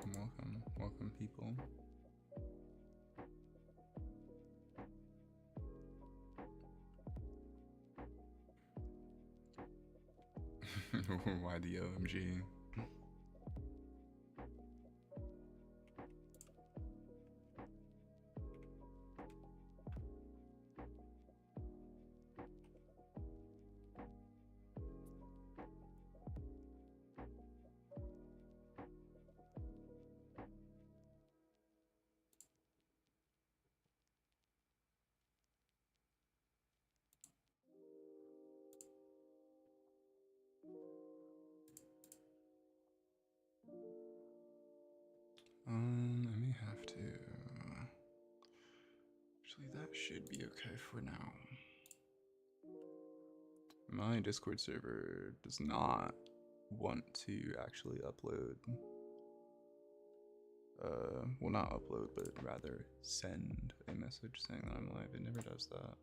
Welcome, people. Why the OMG? I may have to. Actually, that should be okay for now. My Discord server does not want to actually upload. Well, not upload, but rather send a message saying that I'm live. It never does that.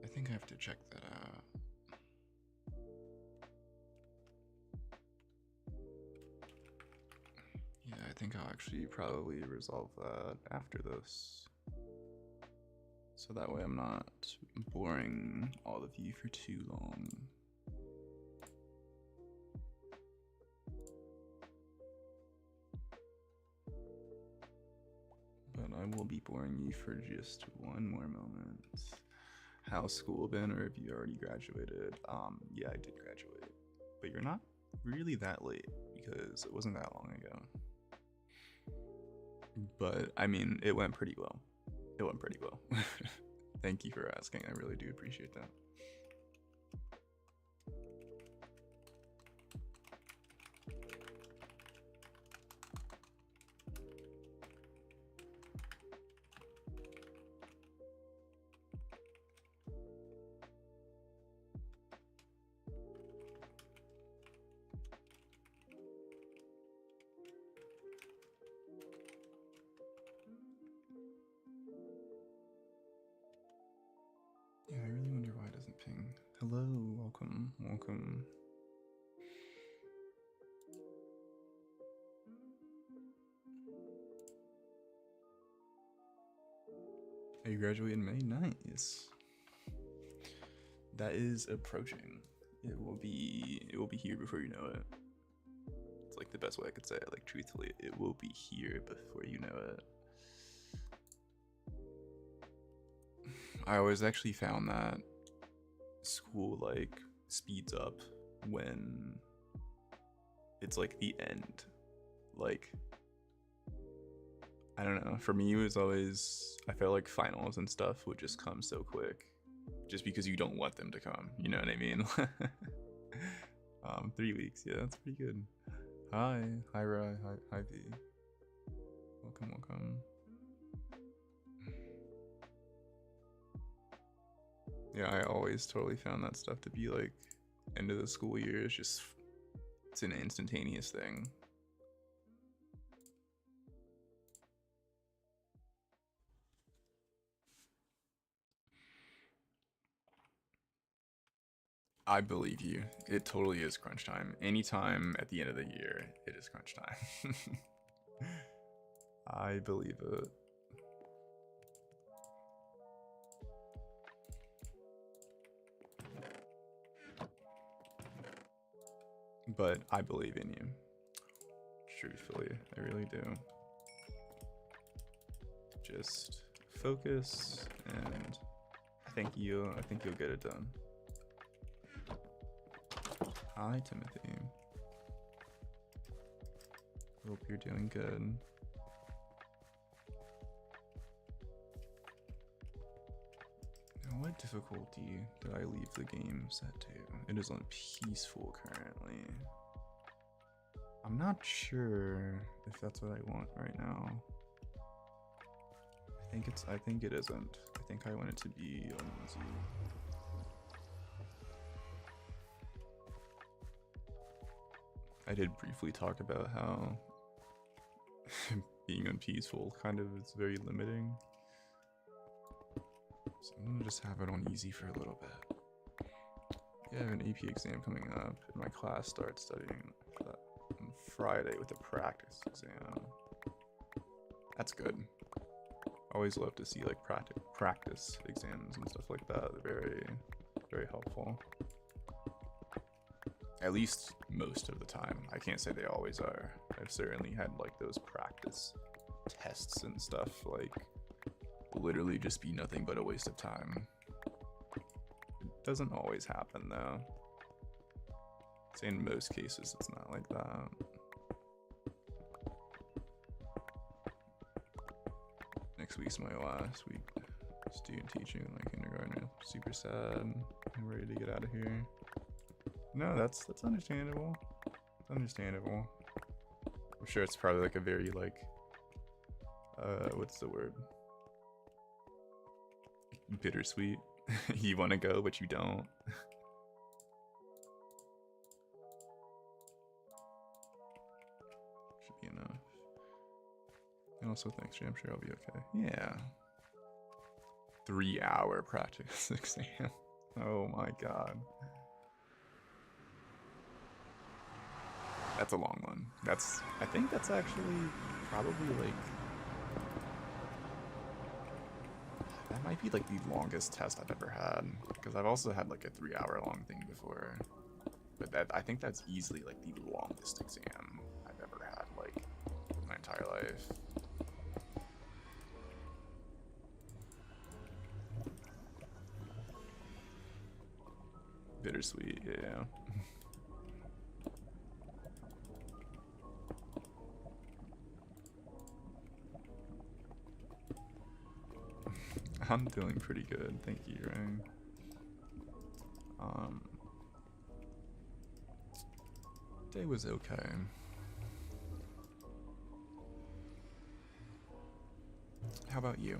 I think I have to check that out. Yeah, I think I'll actually probably resolve that after this. So that way I'm not boring all of you for too long. But I will be boring you for just one more moment. How's school been, or have you already graduated? Yeah, I did graduate. But you're not really that late because it wasn't that long ago. But I mean, it went pretty well. It went pretty well. Thank you for asking. I really do appreciate that. Yeah, I really wonder why it doesn't ping. Hello, welcome. You graduate in May? Nice. That is approaching. It will be here before you know it. It's like the best way I could say it. Like, truthfully, it will be here before you know it. I always actually found that school like speeds up when it's like the end. Like, I don't know. For me, it was always, I felt like finals and stuff would just come so quick, just because you don't want them to come. You know what I mean? 3 weeks. Yeah, that's pretty good. Hi, Rai, hi V. Welcome. Yeah, I always totally found that stuff to be like end of the school year is just, it's an instantaneous thing. I believe you. It totally is crunch time. Anytime at the end of the year, it is crunch time. I believe it. But I believe in you. Truthfully, I really do. Just focus, and I think you'll get it done. Hi, Timothy. Hope you're doing good. Now, what difficulty did I leave the game set to? It is on peaceful currently. I'm not sure if that's what I want right now. I think it isn't. I think I want it to be on easy. I did briefly talk about how being on peaceful kind of is very limiting. So I'm gonna just have it on easy for a little bit. Yeah, I have an AP exam coming up, and my class starts studying for that on Friday with a practice exam. That's good. Always love to see like practice exams and stuff like that. They're very helpful. At least most of the time. I can't say they always are. I've certainly had like those practice tests and stuff like literally just be nothing but a waste of time. It doesn't always happen though. I'd say in most cases it's not like that. Next week's my last week student teaching in my kindergarten. Super sad. I'm ready to get out of here. No, that's understandable. It's understandable. I'm sure it's probably like a very like what's the word? Bittersweet. You want to go but you don't. Should be enough. And also thanks, Jay. I'm sure I'll be okay. Yeah. 3-hour practice exam. Oh my god. That's a long one. I think that's actually probably like, that might be like the longest test I've ever had. Because I've also had like a 3-hour long thing before. But I think that's easily like the longest exam I've ever had, like, in my entire life. Bittersweet, yeah. I'm doing pretty good, thank you, Rang. Day was okay. How about you?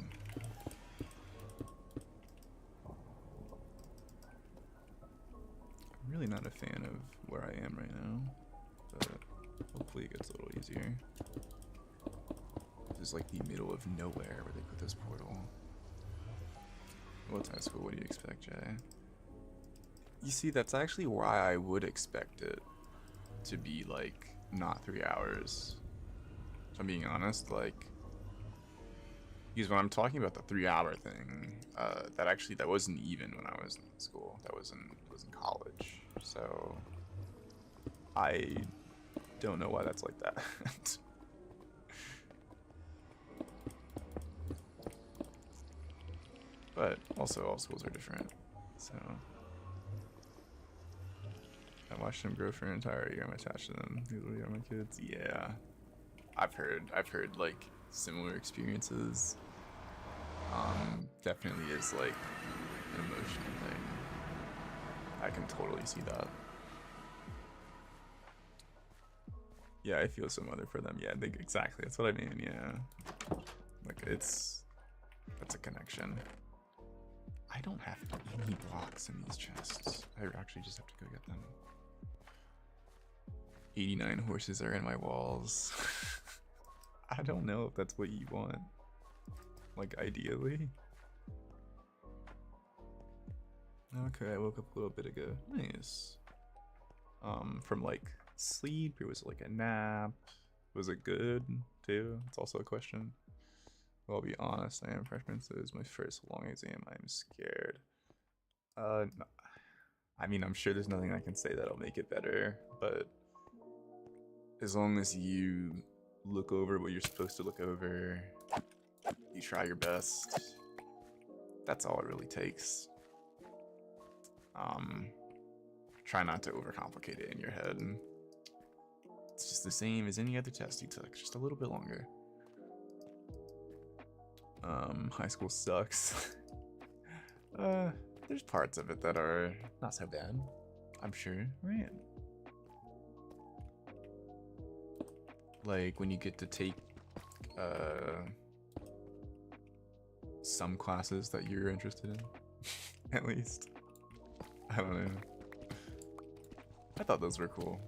I'm really not a fan of where I am right now, but hopefully it gets a little easier. This is like the middle of nowhere where they put this portal. What's high school? What do you expect, Jay? You see, that's actually why I would expect it to be like not 3 hours. If I'm being honest, like, because when I'm talking about the 3-hour thing, that wasn't even when I was in school. That was in college. So I don't know why that's like that. But also all schools are different. So I watched them grow for an entire year. I'm attached to them. These are my kids. Yeah, I've heard like similar experiences. Definitely is like an emotional thing. I can totally see that. Yeah, I feel so mother for them. Yeah, exactly. That's what I mean. Yeah, like that's a connection. I don't have any blocks in these chests. I actually just have to go get them. 89 horses are in my walls. I don't know if that's what you want. Like, ideally. Okay, I woke up a little bit ago. Nice. From like sleep, it was like a nap. Was it good too? It's also a question. Well, I'll be honest, I am a freshman, so it was my first long exam. I'm scared. No. I mean, I'm sure there's nothing I can say that'll make it better, but as long as you look over what you're supposed to look over, you try your best, that's all it really takes. Try not to overcomplicate it in your head. It's just the same as any other test you took, just a little bit longer. High school sucks. There's parts of it that are not so bad, I'm sure, right? Like when you get to take some classes that you're interested in, at least. I don't know. I thought those were cool.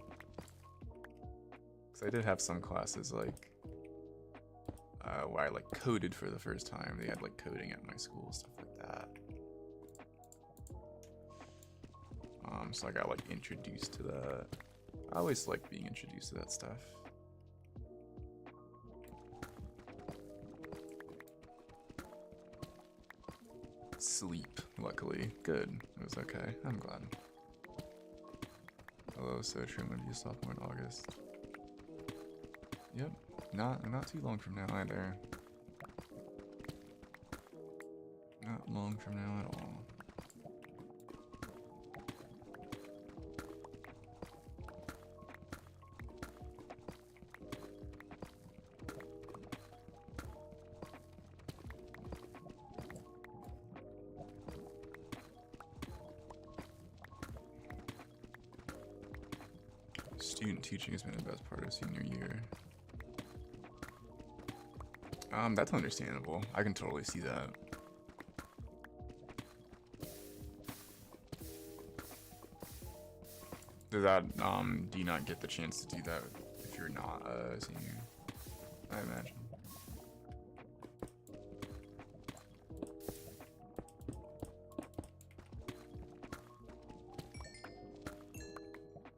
Because I did have some classes like where I like coded for the first time. They had like coding at my school, stuff like that. So I got like introduced to that. I always like being introduced to that stuff. sleep, luckily. Good. It was okay. I'm glad. Hello, so true. I'm gonna be a sophomore in August. Yep. Not too long from now either. Not long from now at all. Student teaching has been the best part of senior year. That's understandable. I can totally see that. Does that, do you not get the chance to do that if you're not a senior? I imagine.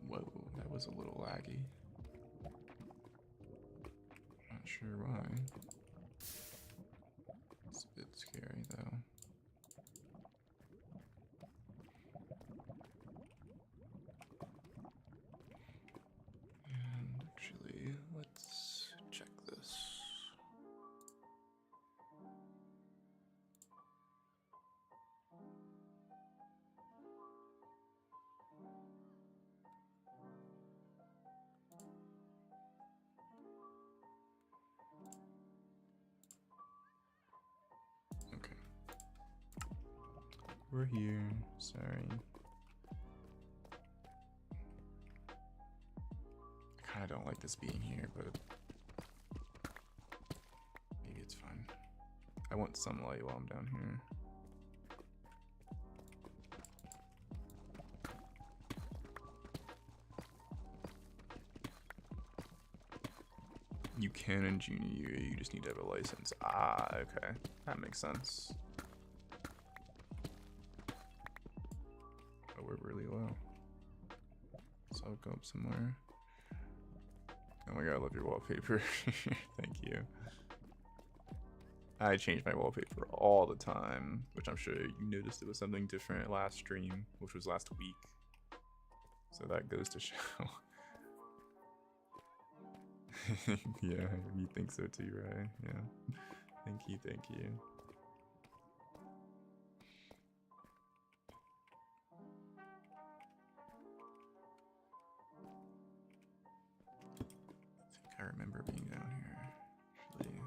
Whoa, that was a little laggy. Not sure why. It's a bit scary though. And actually, let's check this. Okay. We're here. Sorry. I kind of don't like this being here, but maybe it's fine. I want sunlight while I'm down here. You can in junior year, you just need to have a license. Ah, okay. That makes sense. Oh, we're really low. So I'll go up somewhere. Oh my god, I love your wallpaper. Thank you. I change my wallpaper all the time, which I'm sure you noticed it was something different last stream, which was last week. So that goes to show. Yeah, you think so too, right? Yeah. Thank you, thank you. I think I remember being down here, actually.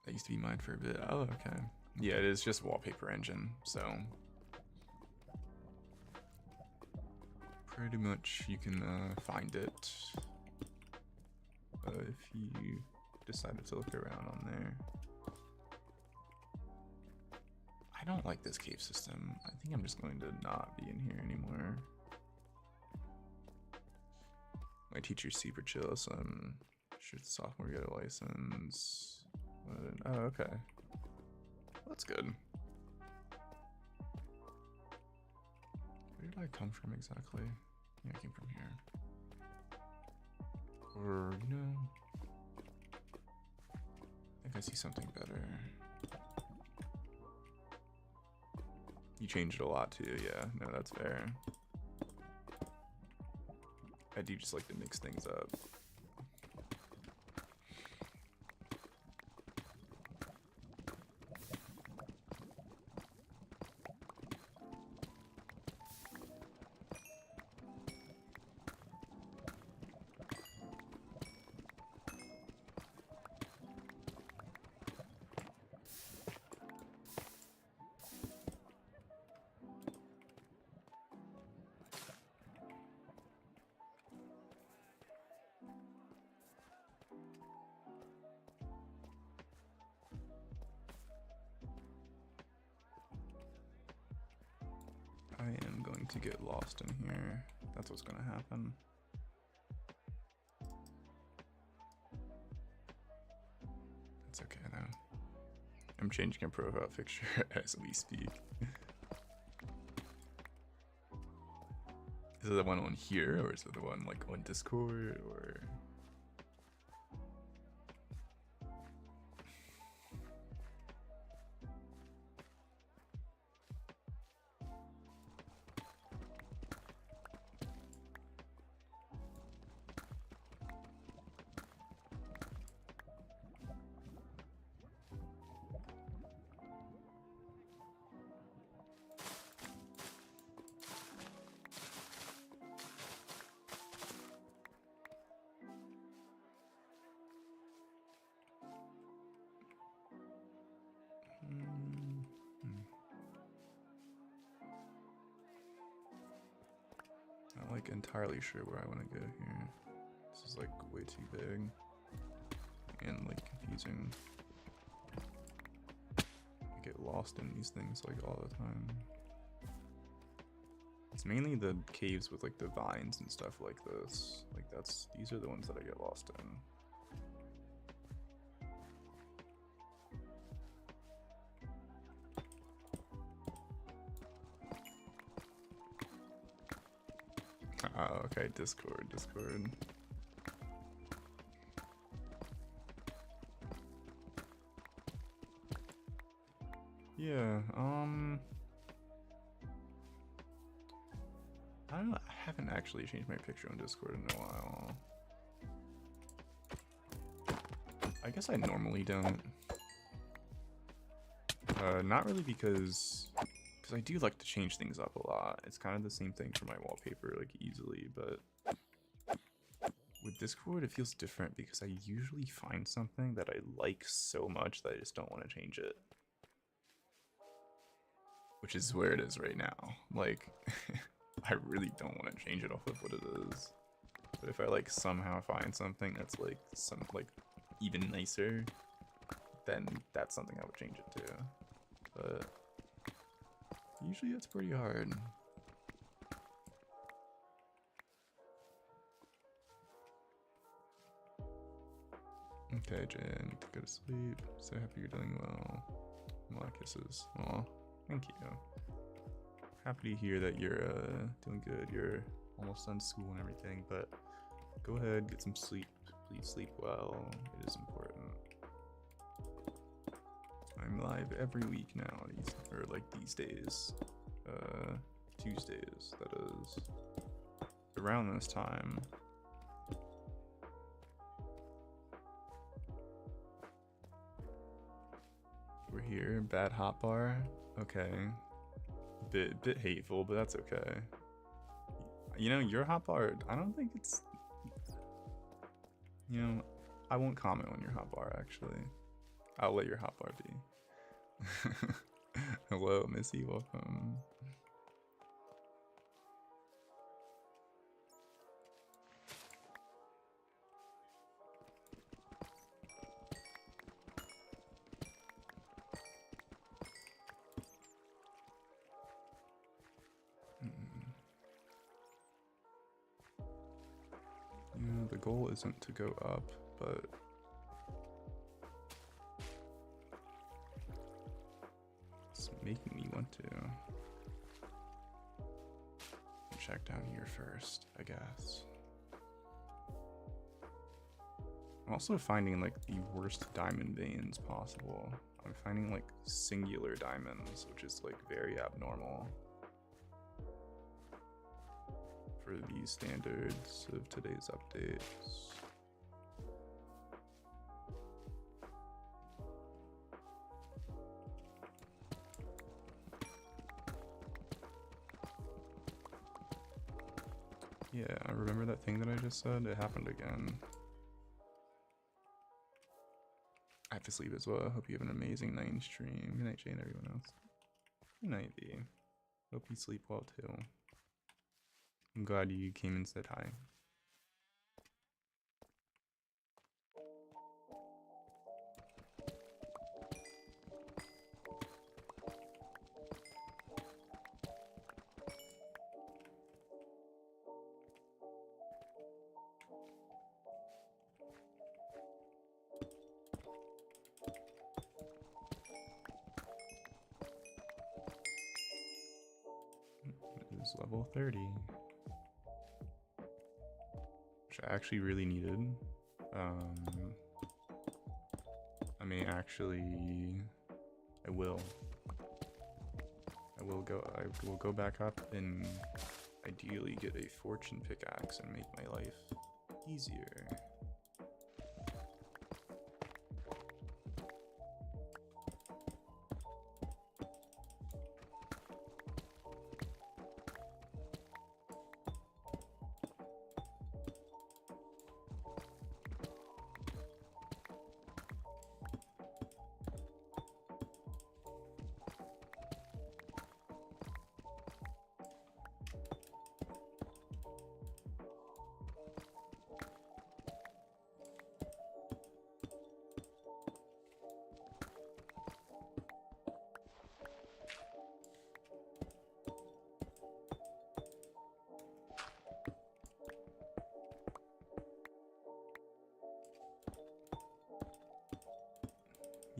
That used to be mine for a bit. Oh, okay. Yeah, it is just wallpaper engine, so pretty much you can find it if you decided to look around on there. I don't like this cave system. I think I'm just going to not be in here anymore. My teacher's super chill, so I'm sure the sophomore get a license. Oh, okay. That's good. Where did I come from exactly? Yeah, I came from here. Or, you know, I think I see something better. You changed it a lot too, yeah. No, that's fair. I do just like to mix things up. I am going to get lost in here. That's what's going to happen. That's okay though. I'm changing my profile picture as we speak. Is it the one on here, or is it the one like on Discord, or? like entirely sure where I want to go here. This is like way too big and like confusing. I get lost in these things like all the time. It's mainly the caves with like the vines and stuff like this. Like these are the ones that I get lost in. Oh, okay, Discord. Yeah, I don't know, I haven't actually changed my picture on Discord in a while. I guess I normally don't. Not really because I do like to change things up a lot. It's kind of the same thing for my wallpaper, like easily, but with Discord it feels different because I usually find something that I like so much that I just don't want to change it. Which is where it is right now. Like, I really don't want to change it off of what it is. But if I like somehow find something that's like even nicer, then that's something I would change it to. But usually it's pretty hard. Okay, Jay, I need to go to sleep. So happy you're doing well. More kisses. Aw, thank you. Happy to hear that you're doing good. You're almost done school and everything, but go ahead, get some sleep. Please sleep well. It is important. I'm live every week now, these days. Tuesdays, that is. Around this time. We're here, bad hotbar. Okay. Bit hateful, but that's okay. You know, your hotbar, I don't think it's... You know, I won't comment on your hotbar, actually. I'll let your hotbar be. Hello, Missy, welcome. Yeah, the goal isn't to go up, but it's making me want to. Check down here first, I guess. I'm also finding like the worst diamond veins possible. I'm finding like singular diamonds, which is like very abnormal for these standards of today's updates. Yeah, I remember that thing that I just said. It happened again. I have to sleep as well. Hope you have an amazing night and stream. Good night, Jay, and everyone else. Good night, V. Hope you sleep well too. I'm glad you came and said hi. It is level 30. Which I actually really needed. I mean, actually, I will go back up and ideally get a fortune pickaxe and make my life easier.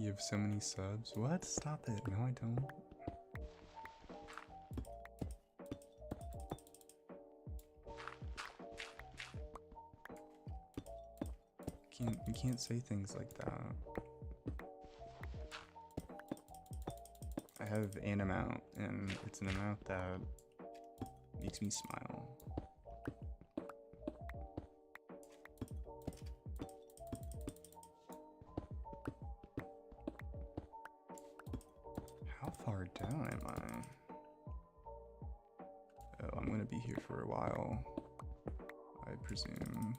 You have so many subs. What? Stop it. No, I don't. You can't say things like that. I have an amount, and it's an amount that makes me smile. How far down am I? Oh, I'm gonna be here for a while, I presume.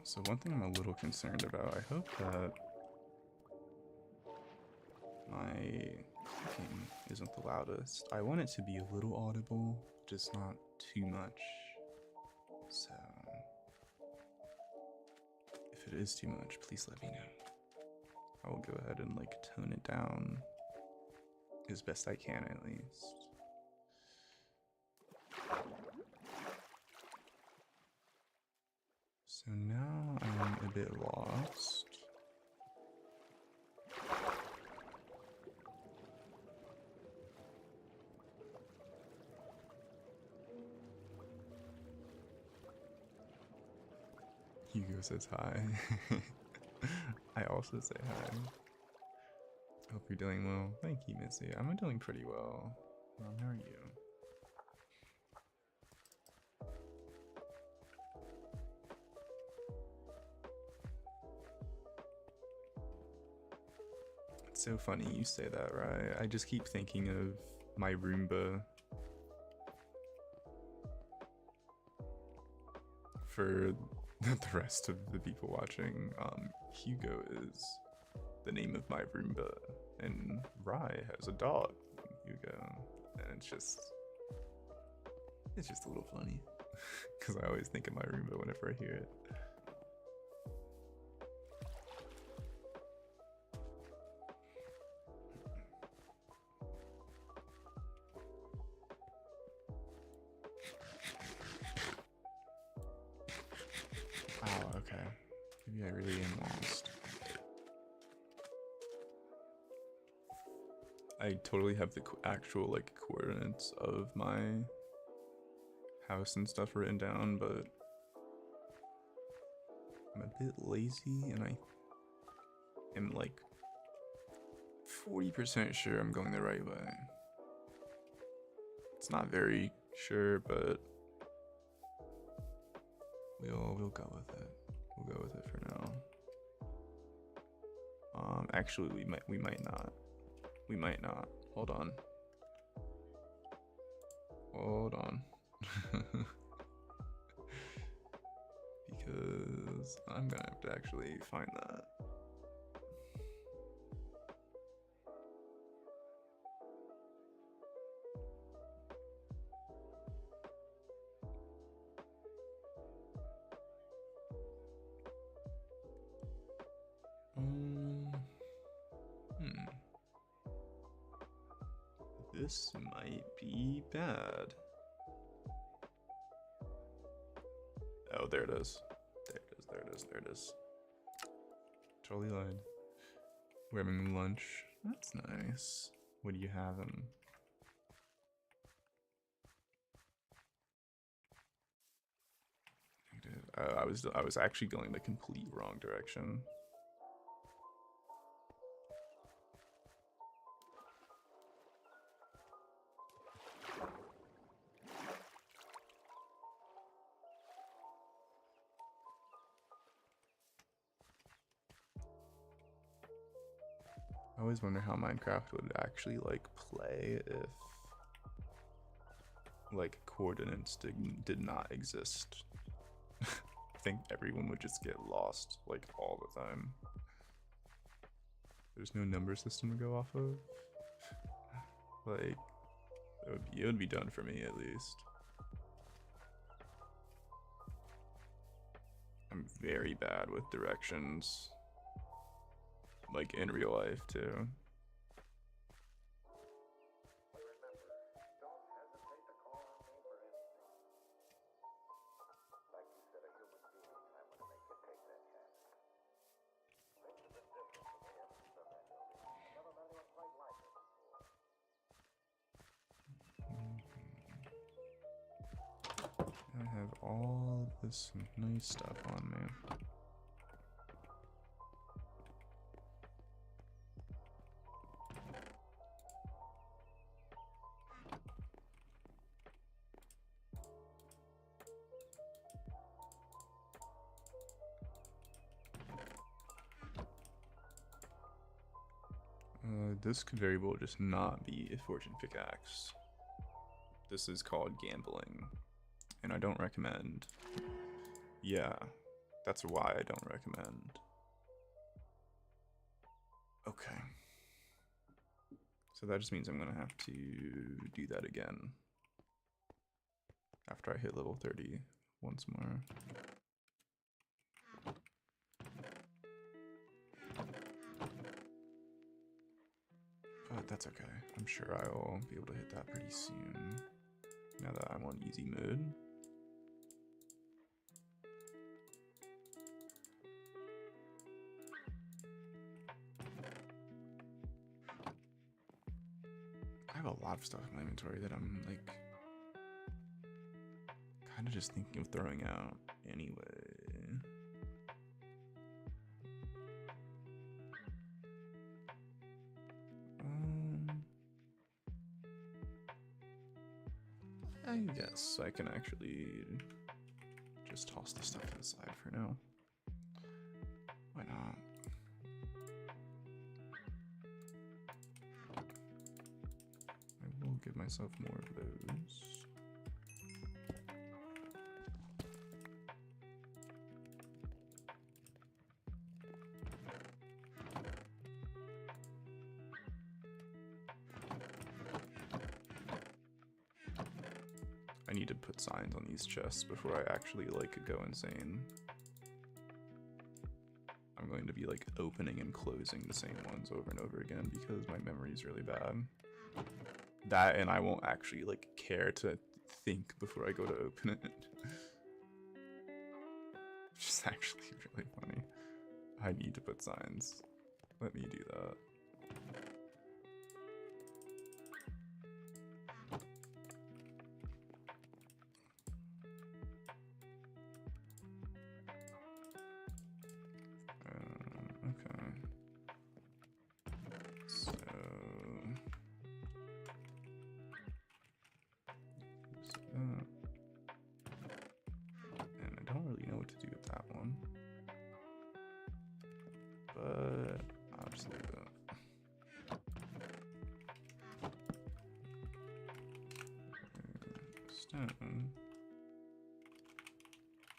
So one thing I'm a little concerned about, I hope that my clicking isn't the loudest. I want it to be a little audible, just not too much. So if it is too much, please let me know. I will go ahead and like tone it down as best I can at least. So now I'm a bit lost. Hugo says hi. I also say hi. Hope you're doing well. Thank you, Missy. I'm doing pretty well. How are you? It's so funny you say that, right? I just keep thinking of my Roomba. For the rest of the people watching, Hugo is the name of my Roomba, and Rye has a dog, Hugo, and it's just a little funny, because I always think of my Roomba whenever I hear it. Oh, okay. Maybe I really am lost. I totally have the actual like coordinates of my house and stuff written down, but I'm a bit lazy and I am like 40% sure I'm going the right way. It's not very sure, but we'll go with it. We'll go with it for now. Actually, we might not. We might not. Hold on. Hold on. Because I'm gonna have to actually find that. This might be bad. Oh, there it is. There it is. Totally lied. We're having lunch. That's nice. What do you have? I was actually going the complete wrong direction. I always wonder how Minecraft would actually like play if like coordinates did not exist. I think everyone would just get lost like all the time. There's no number system to go off of. Like it would be done for me at least. I'm very bad with directions. Like in real life too. have all this nice stuff on me. This could very well just not be a fortune pickaxe. This is called gambling, and I don't recommend. Yeah, that's why I don't recommend. Okay. So that just means I'm gonna have to do that again after I hit level 30 once more. But that's okay. I'm sure I will be able to hit that pretty soon, now that I'm on easy mode. I have a lot of stuff in my inventory that I'm like kind of just thinking of throwing out anyway. I guess I can actually just toss the stuff to the side for now. Why not? I will give myself more of those. I need to put signs on these chests before I actually like go insane. I'm going to be like opening and closing the same ones over and over again because my memory is really bad. That, and I won't actually like care to think before I go to open it. Which is actually really funny. I need to put signs. Let me do that. Okay. So and I don't really know what to do with that one, but I'll just leave it. Stone.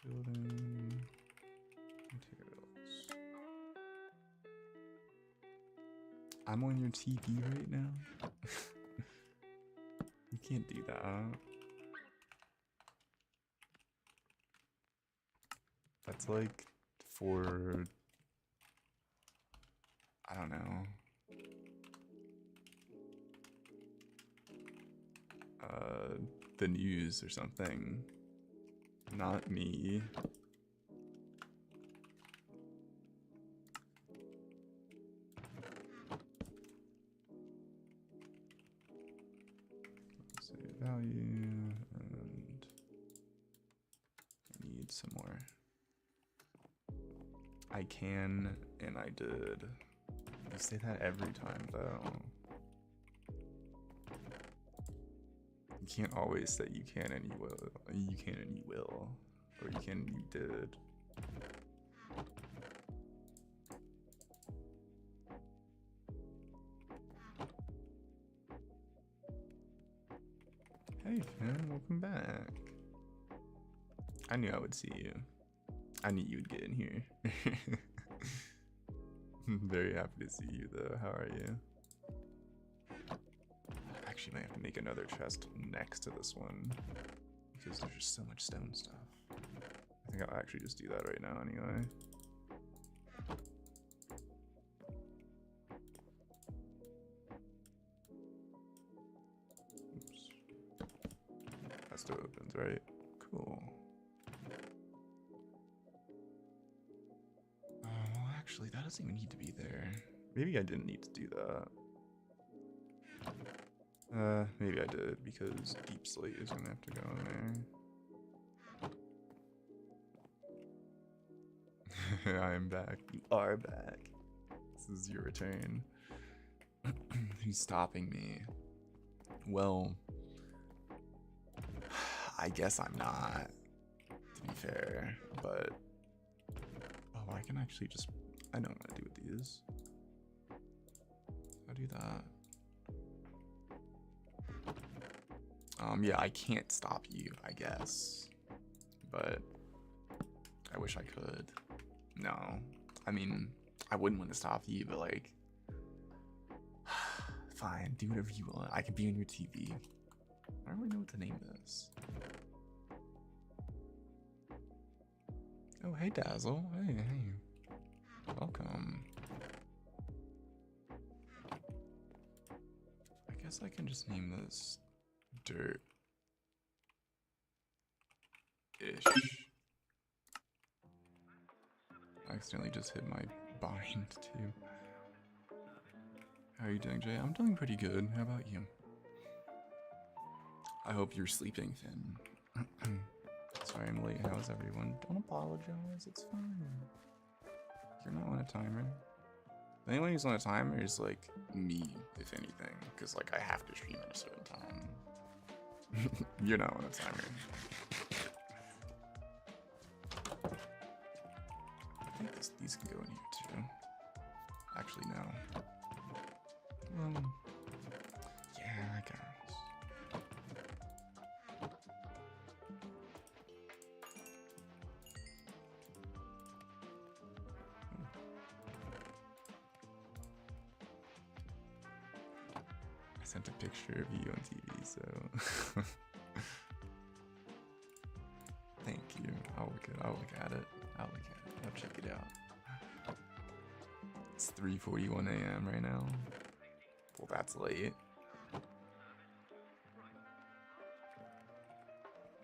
Building materials. I'm on your TV right now. You can't do that. That's like for, I don't know. The news or something. Not me. Let's say value, and I need some more. I can, and I did. You say that every time though. You can't always say you can and you will. You can and you will. Or you can and you did. Hey fam, welcome back. I knew I would see you. I knew you would get in here. I'm very happy to see you though. How are you? Actually might have to make another chest next to this one because there's just so much stone stuff. I think I'll actually just do that right now anyway. Oops. That still opens, right? Cool. Well, actually, that doesn't even need to be there. Maybe I didn't need to do that. Maybe I did because deep slate is gonna have to go in there. I am back. You are back. This is your return. Who's stopping me? Well, I guess I'm not, to be fair, but oh, I can actually just, I know what I'm gonna do with these. I'll do that. Yeah, I can't stop you, I guess, but I wish I could. No, I mean, I wouldn't want to stop you, but like, fine, do whatever you want. I can be on your TV. I don't really know what to name this. Oh, hey, Dazzle. Hey. Welcome. I guess I can just name this Dirt-ish. I accidentally just hit my bind, too. How are you doing, Jay? I'm doing pretty good. How about you? I hope you're sleeping, Finn. Sorry I'm late. How's everyone? Don't apologize. It's fine. You're not on a timer. Anyone who's on a timer is like me, if anything, because like I have to stream at a certain time. You're not on a timer. I think these can go in here too. Actually, no. Yeah, I guess. I sent a picture of you on TV, so thank you. I'll look at it. I'll check it out. It's 3:41 a.m. right now. Well, that's late.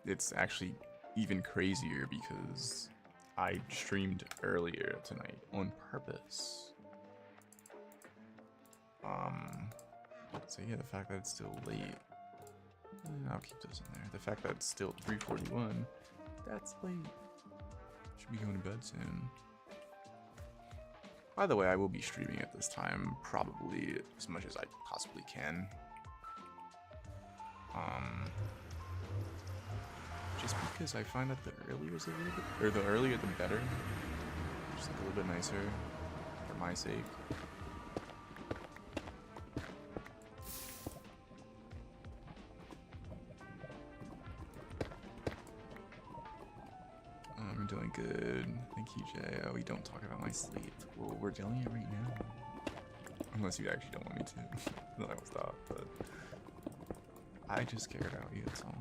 It's actually even crazier because I streamed earlier tonight on purpose. So yeah, the fact that it's still late, I'll keep this in there. The fact that it's still 3:41, that's late. Should be going to bed soon. By the way, I will be streaming at this time, probably as much as I possibly can. Just because I find that the earlier is a little bit, or the earlier the better. Just like a little bit nicer, for my sake. I'm doing good. Thank you, Jay. Oh, we don't talk about my sleep. Well, we're doing it right now. Unless you actually don't want me to. Then I will stop, but I just care about you, that's all.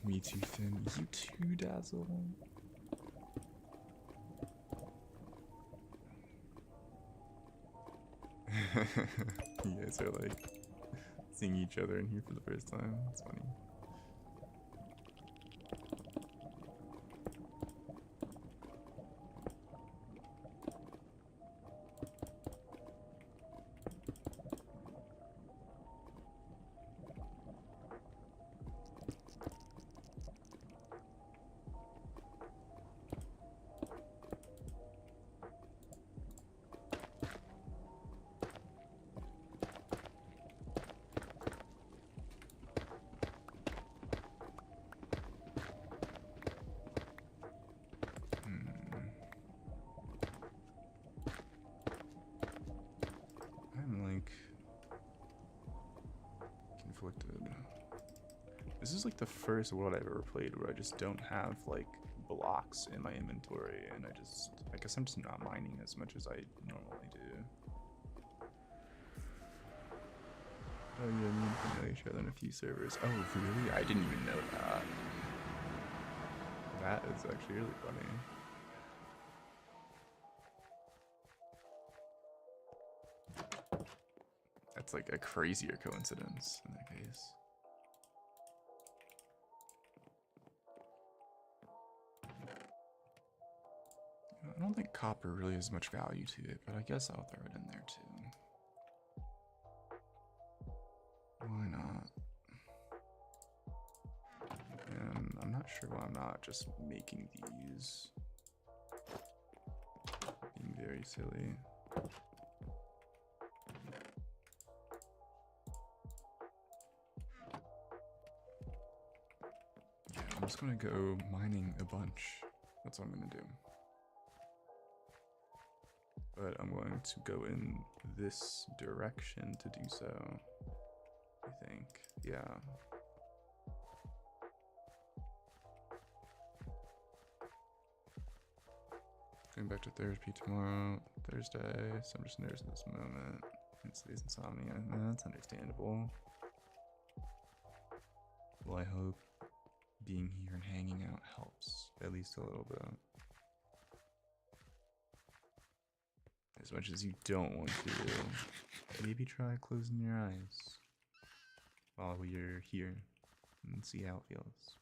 Me too, Finn. You too, Dazzle. You guys are like seeing each other in here for the first time. It's funny. This is like the first world I've ever played where I just don't have like blocks in my inventory, and I guess I'm just not mining as much as I normally do. Oh yeah, me and Finn know each other on a few servers. Oh really? I didn't even know that. That is actually really funny. That's like a crazier coincidence in that case. I don't think copper really has much value to it, but I guess I'll throw it in there too. Why not? And I'm not sure why I'm not just making these. Being very silly. Yeah, I'm just gonna go mining a bunch. That's what I'm gonna do. But I'm going to go in this direction to do so. I think, yeah. Going back to therapy tomorrow, Thursday, so I'm just nervous at this moment. It's today's insomnia. No, that's understandable. Well, I hope being here and hanging out helps, at least a little bit. As much as you don't want to, maybe try closing your eyes while you're here and see how it feels.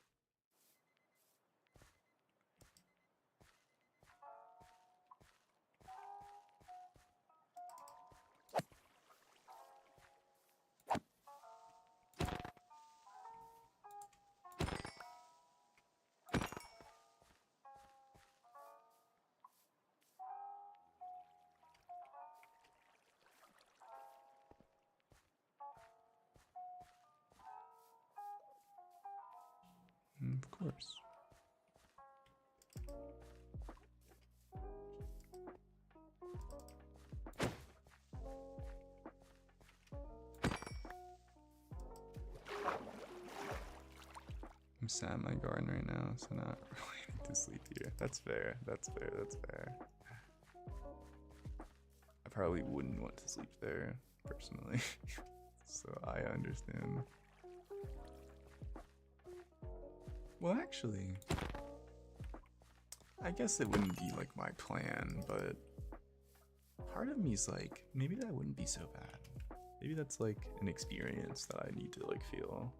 Of course. I'm sat in my garden right now, so not really need to sleep here. That's fair. That's fair. That's fair. I probably wouldn't want to sleep there personally, so I understand. Well, actually, I guess it wouldn't be like my plan, but part of me is like, maybe that wouldn't be so bad. Maybe that's like an experience that I need to like feel.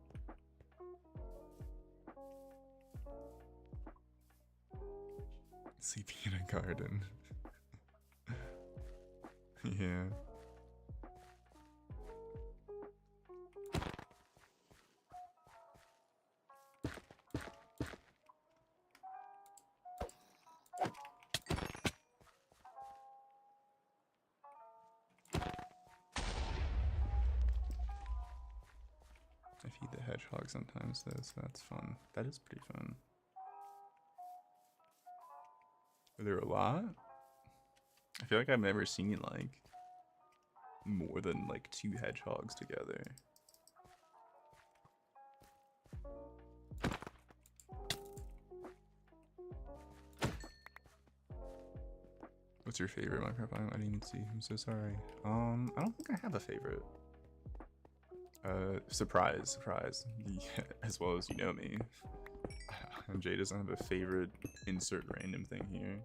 Sleeping in a garden. Yeah. I feed the hedgehog sometimes though, so that's fun. That is pretty fun. Are there a lot? I feel like I've never seen like more than like 2 hedgehogs together. What's your favorite Minecraft biome? I didn't even see. I'm so sorry. I don't think I have a favorite. Surprise. As well as you know me. Jay doesn't have a favorite. Insert random thing here.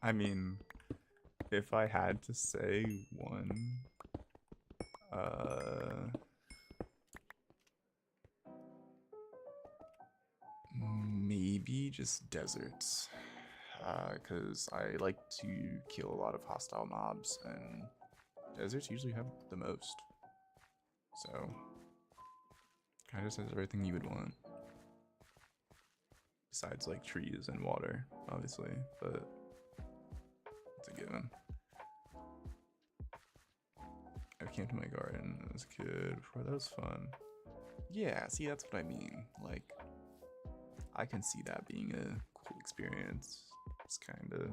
I mean, if I had to say one, maybe just deserts. Because I like to kill a lot of hostile mobs, and deserts usually have the most. So, kind of just has everything you would want. Besides, like, trees and water, obviously, but it's a given. I came to my garden as a kid before. That was fun. Yeah, see, that's what I mean. Like, I can see that being a cool experience. Just kind of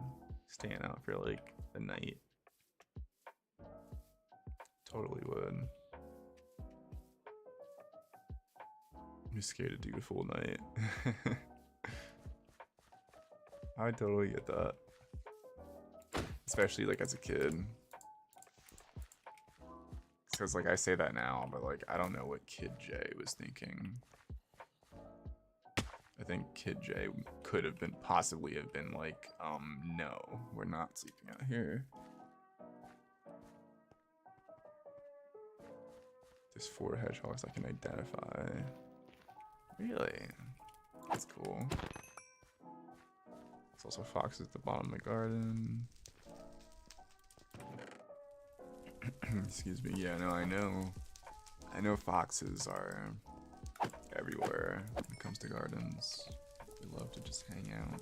staying out for like a night. Totally would. I'm just scared to do a full night. I totally get that. Especially like as a kid. Because like I say that now, but like I don't know what Kid J was thinking. I think Kid J could have been possibly have been like, no, we're not sleeping out here. There's 4 hedgehogs I can identify. Really? That's cool. There's also foxes at the bottom of the garden. Excuse me. Yeah, no, I know foxes are everywhere when it comes to gardens. We love to just hang out.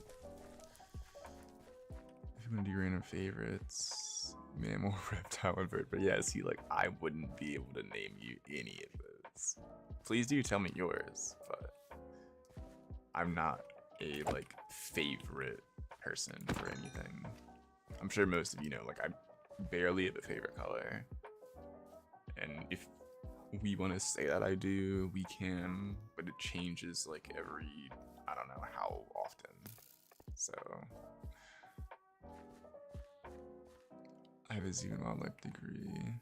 If I'm gonna do random favorites, mammal, reptile, and bird. But yeah, see, like, I wouldn't be able to name you any of those. Please do tell me yours, but I'm not a, like, favorite person for anything. I'm sure most of you know, like, I barely have a favorite color. And if we want to say that I do, we can, but it changes, like, every, I don't know how often. So I have a zoo and wildlife degree.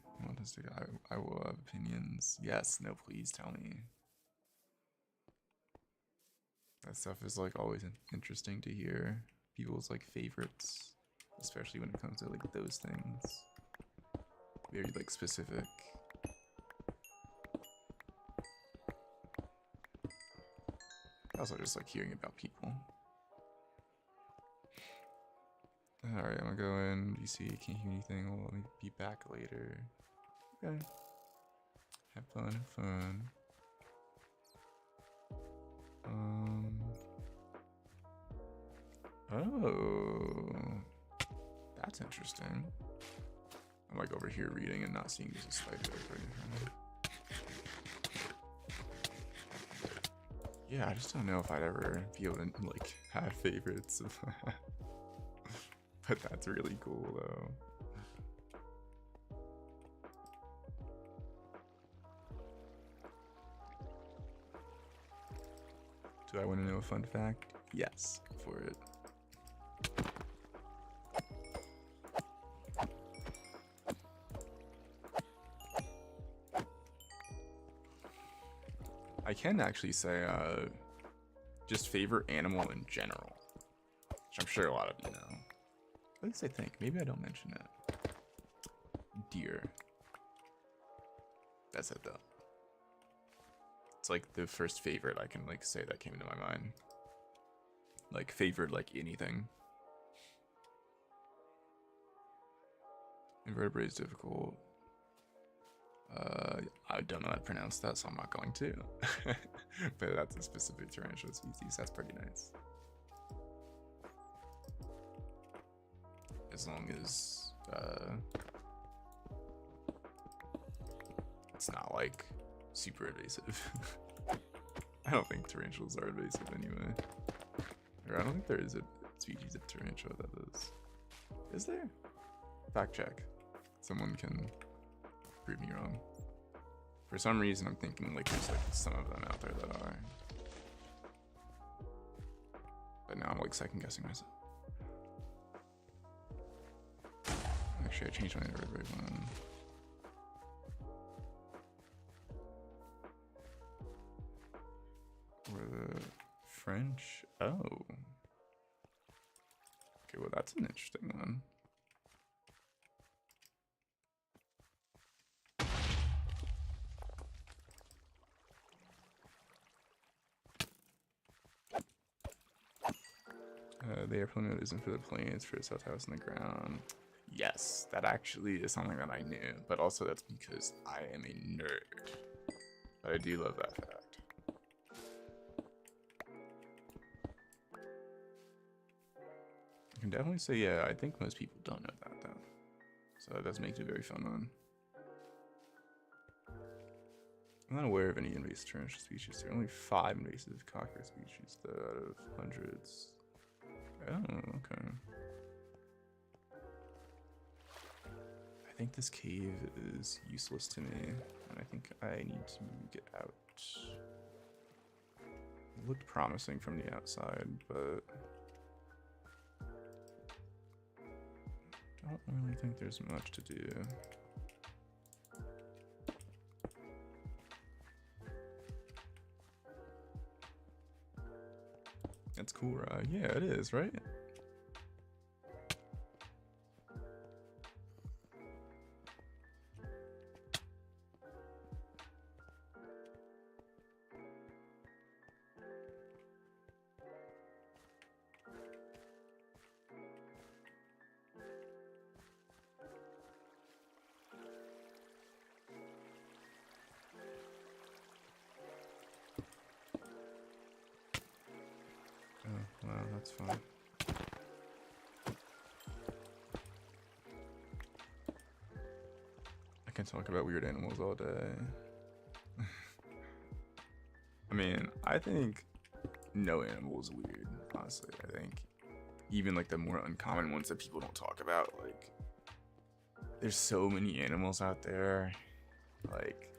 I will have opinions. Yes, no, please tell me. That stuff is, like, always interesting to hear. People's, like, favorites, especially when it comes to, like, those things. Very, like, specific. I also just like hearing about people. Alright, I'm gonna go in. DC, can't hear anything. Well, let me be back later. Okay. Have fun, have fun. Oh. That's interesting. I'm like over here reading and not seeing just a spider right in front of me. Yeah, I just don't know if I'd ever be able to, like, have favorites. But that's really cool, though. Do I want to know a fun fact? Yes, for it. I can actually say, just favorite animal in general, which I'm sure a lot of you know. At least I think. Maybe I don't mention it. Deer. That's it, though. It's like the first favorite I can, like, say that came into my mind. Like, favorite, like, anything. Invertebrate is difficult. I don't know how to pronounce that, so I'm not going to. But that's a specific tarantula species. That's pretty nice. As long as it's not, like, super invasive. I don't think tarantulas are invasive anyway. Or I don't think there is a species of tarantula that is. Is there? Fact check. Someone can prove me wrong. For some reason, I'm thinking, like, there's, like, some of them out there that are. But now I'm, like, second guessing myself. Actually, I changed my invertebrate one. Or the French. Oh. Okay, well, that's an interesting one. The airplane note isn't for the planes, for a south house in the ground. Yes, that actually is something that I knew, but also that's because I am a nerd. But I do love that fact. I can definitely say, yeah, I think most people don't know that, though. So that does make it a very fun one. I'm not aware of any invasive tarantula species. There are only 5 invasive cockroach species, though, out of hundreds. Oh, okay. I think this cave is useless to me, and I think I need to get out. It looked promising from the outside, but I don't really think there's much to do. That's cool, right? Yeah, it is, right? fun. I can talk about weird animals all day. I mean, I think no animal is weird, honestly. I think even like the more uncommon ones that people don't talk about, like there's so many animals out there. Like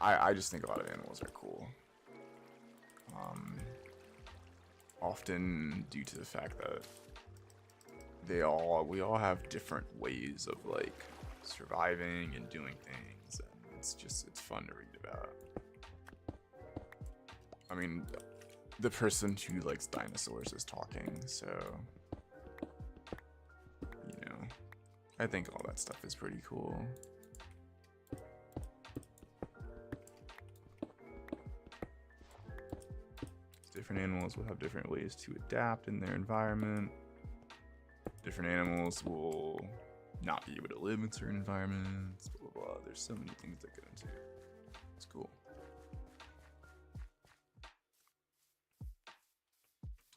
I just think a lot of animals are cool. Often due to the fact that we all have different ways of like surviving and doing things, and it's fun to read about. I mean, the person who likes dinosaurs is talking, so you know, I think all that stuff is pretty cool. Different animals will have different ways to adapt in their environment. Different animals will not be able to live in certain environments, blah, blah, blah. There's so many things that go into it. It's cool.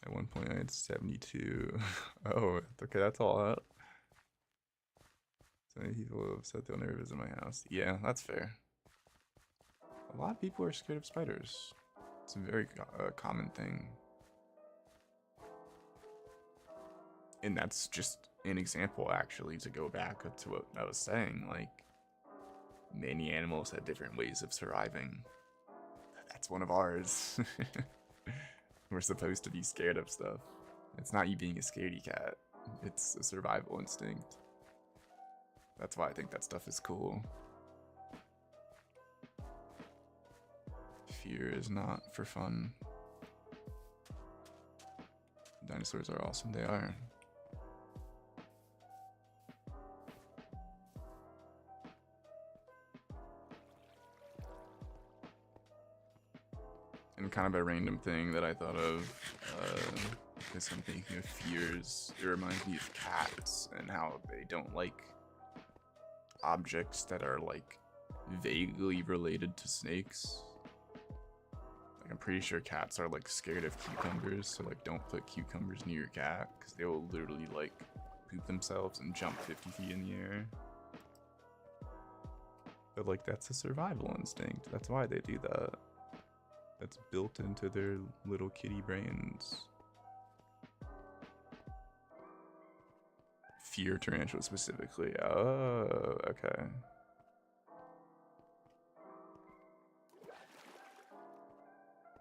At one point I had 72. Oh, okay, that's all out. So many people have said they'll never visit my house. Yeah, that's fair. A lot of people are scared of spiders. It's a very common thing. And that's just an example, actually, to go back to what I was saying. Like, many animals have different ways of surviving. That's one of ours. We're supposed to be scared of stuff. It's not you being a scaredy cat. It's a survival instinct. That's why I think that stuff is cool. Fear is not for fun. Dinosaurs are awesome, they are. And kind of a random thing that I thought of, because I'm thinking of fears, it reminds me of cats and how they don't like objects that are like vaguely related to snakes. Like, I'm pretty sure cats are like scared of cucumbers, so like don't put cucumbers near your cat because they will literally like poop themselves and jump 50 feet in the air. But like that's a survival instinct. That's why they do that. That's built into their little kitty brains. Fear tarantula specifically. Oh, okay.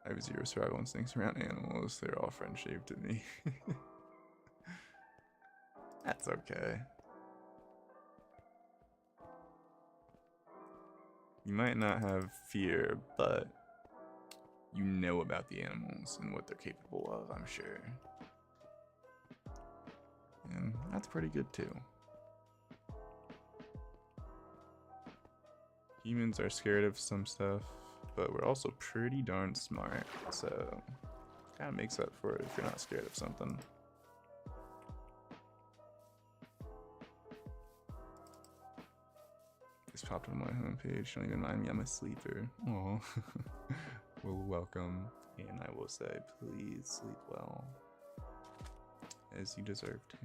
I have zero survival instincts around animals. They're all friend-shaped to me. That's okay. You might not have fear, but you know about the animals and what they're capable of, I'm sure. And that's pretty good too. Humans are scared of some stuff, but we're also pretty darn smart, so kind of makes up for it if you're not scared of something. Just popped on my homepage. Don't even mind me, I'm a sleeper. Aw. Well, welcome, and I will say, please sleep well, as you deserve to.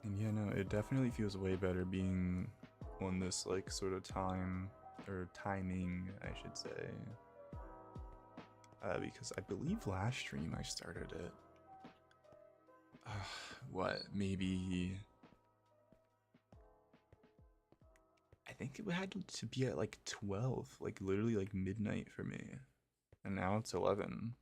And yeah, no, it definitely feels way better being on this like sort of time, or timing, I should say. Because I believe last stream I started it. What, maybe... I think it had to be at like 12, like literally like midnight for me. And now it's 11.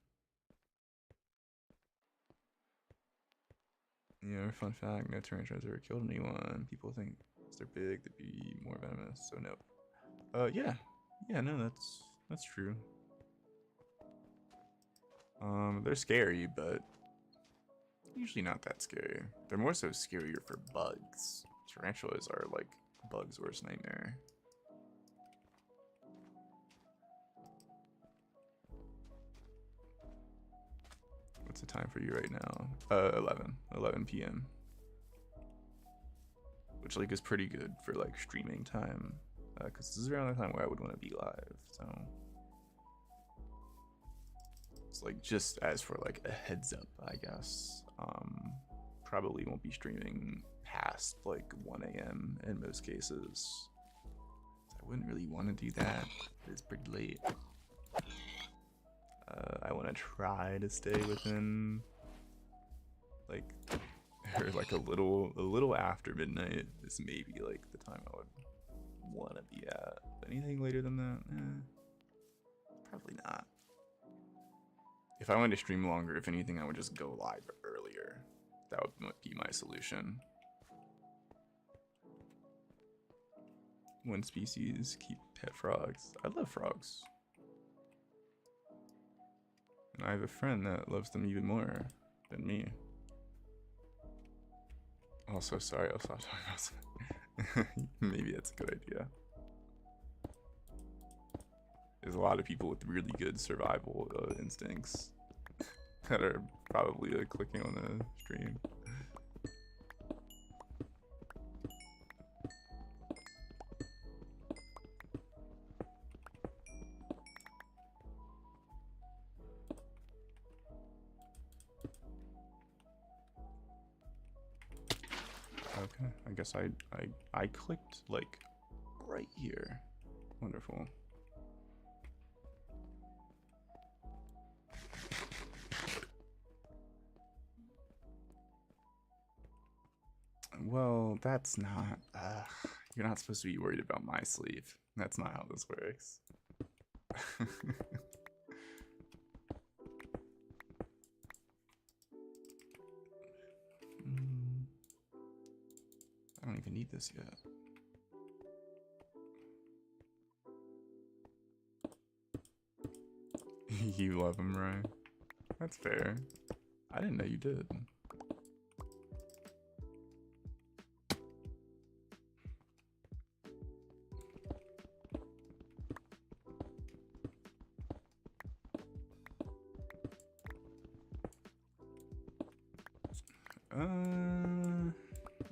Yeah, fun fact, no tarantulas ever killed anyone. People think they're big, they'd be more venomous, so no. Yeah, no, that's true. They're scary, but usually not that scary. They're more so scarier for bugs. Tarantulas are like bugs' worst nightmare. What's the time for you right now? 11 p.m. which like is pretty good for like streaming time, because this is around the time where I would want to be live. So it's like just as for like a heads up, I guess. Probably won't be streaming past like 1 a.m. in most cases. I wouldn't really want to do that. It's pretty late. I want to try to stay within like or like a little after midnight is maybe like the time I would want to be at. Anything later than that, probably not. If I wanted to stream longer, if anything, I would just go live earlier. That would be my solution. One species, keep pet frogs. I love frogs. And I have a friend that loves them even more than me. Also, sorry, I'll stop talking about that. Maybe that's a good idea. There's a lot of people with really good survival instincts that are probably like clicking on the stream. Okay, I guess I clicked like right here. Wonderful. Well, that's not. You're not supposed to be worried about my sleep. That's not how this works. I don't even need this yet. You love him, right? That's fair. I didn't know you did.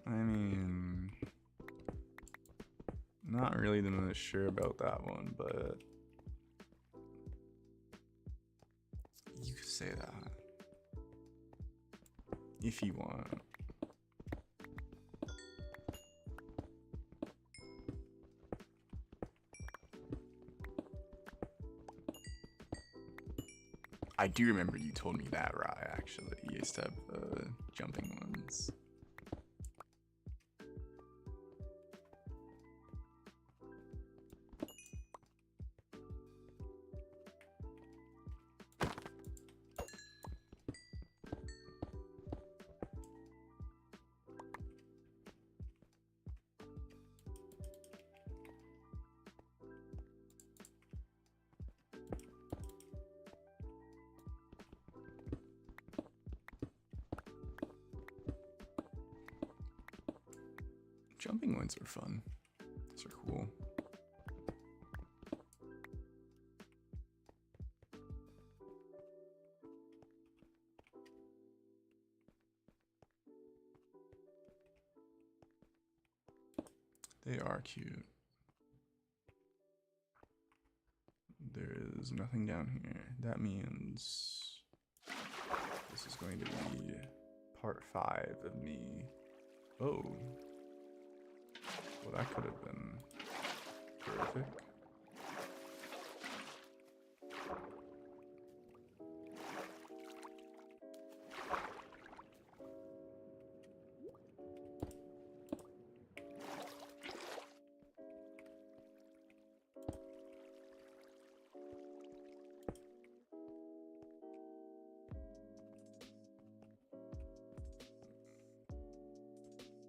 I mean, not really the most sure about that one, but you could say that if you want. I do remember you told me that, Rye, actually. You used to have jumping ones. Jumping ones are fun. Those are cool. They are cute. There is nothing down here. That means this is going to be part 5 of me. Oh. Well, that could have been terrific.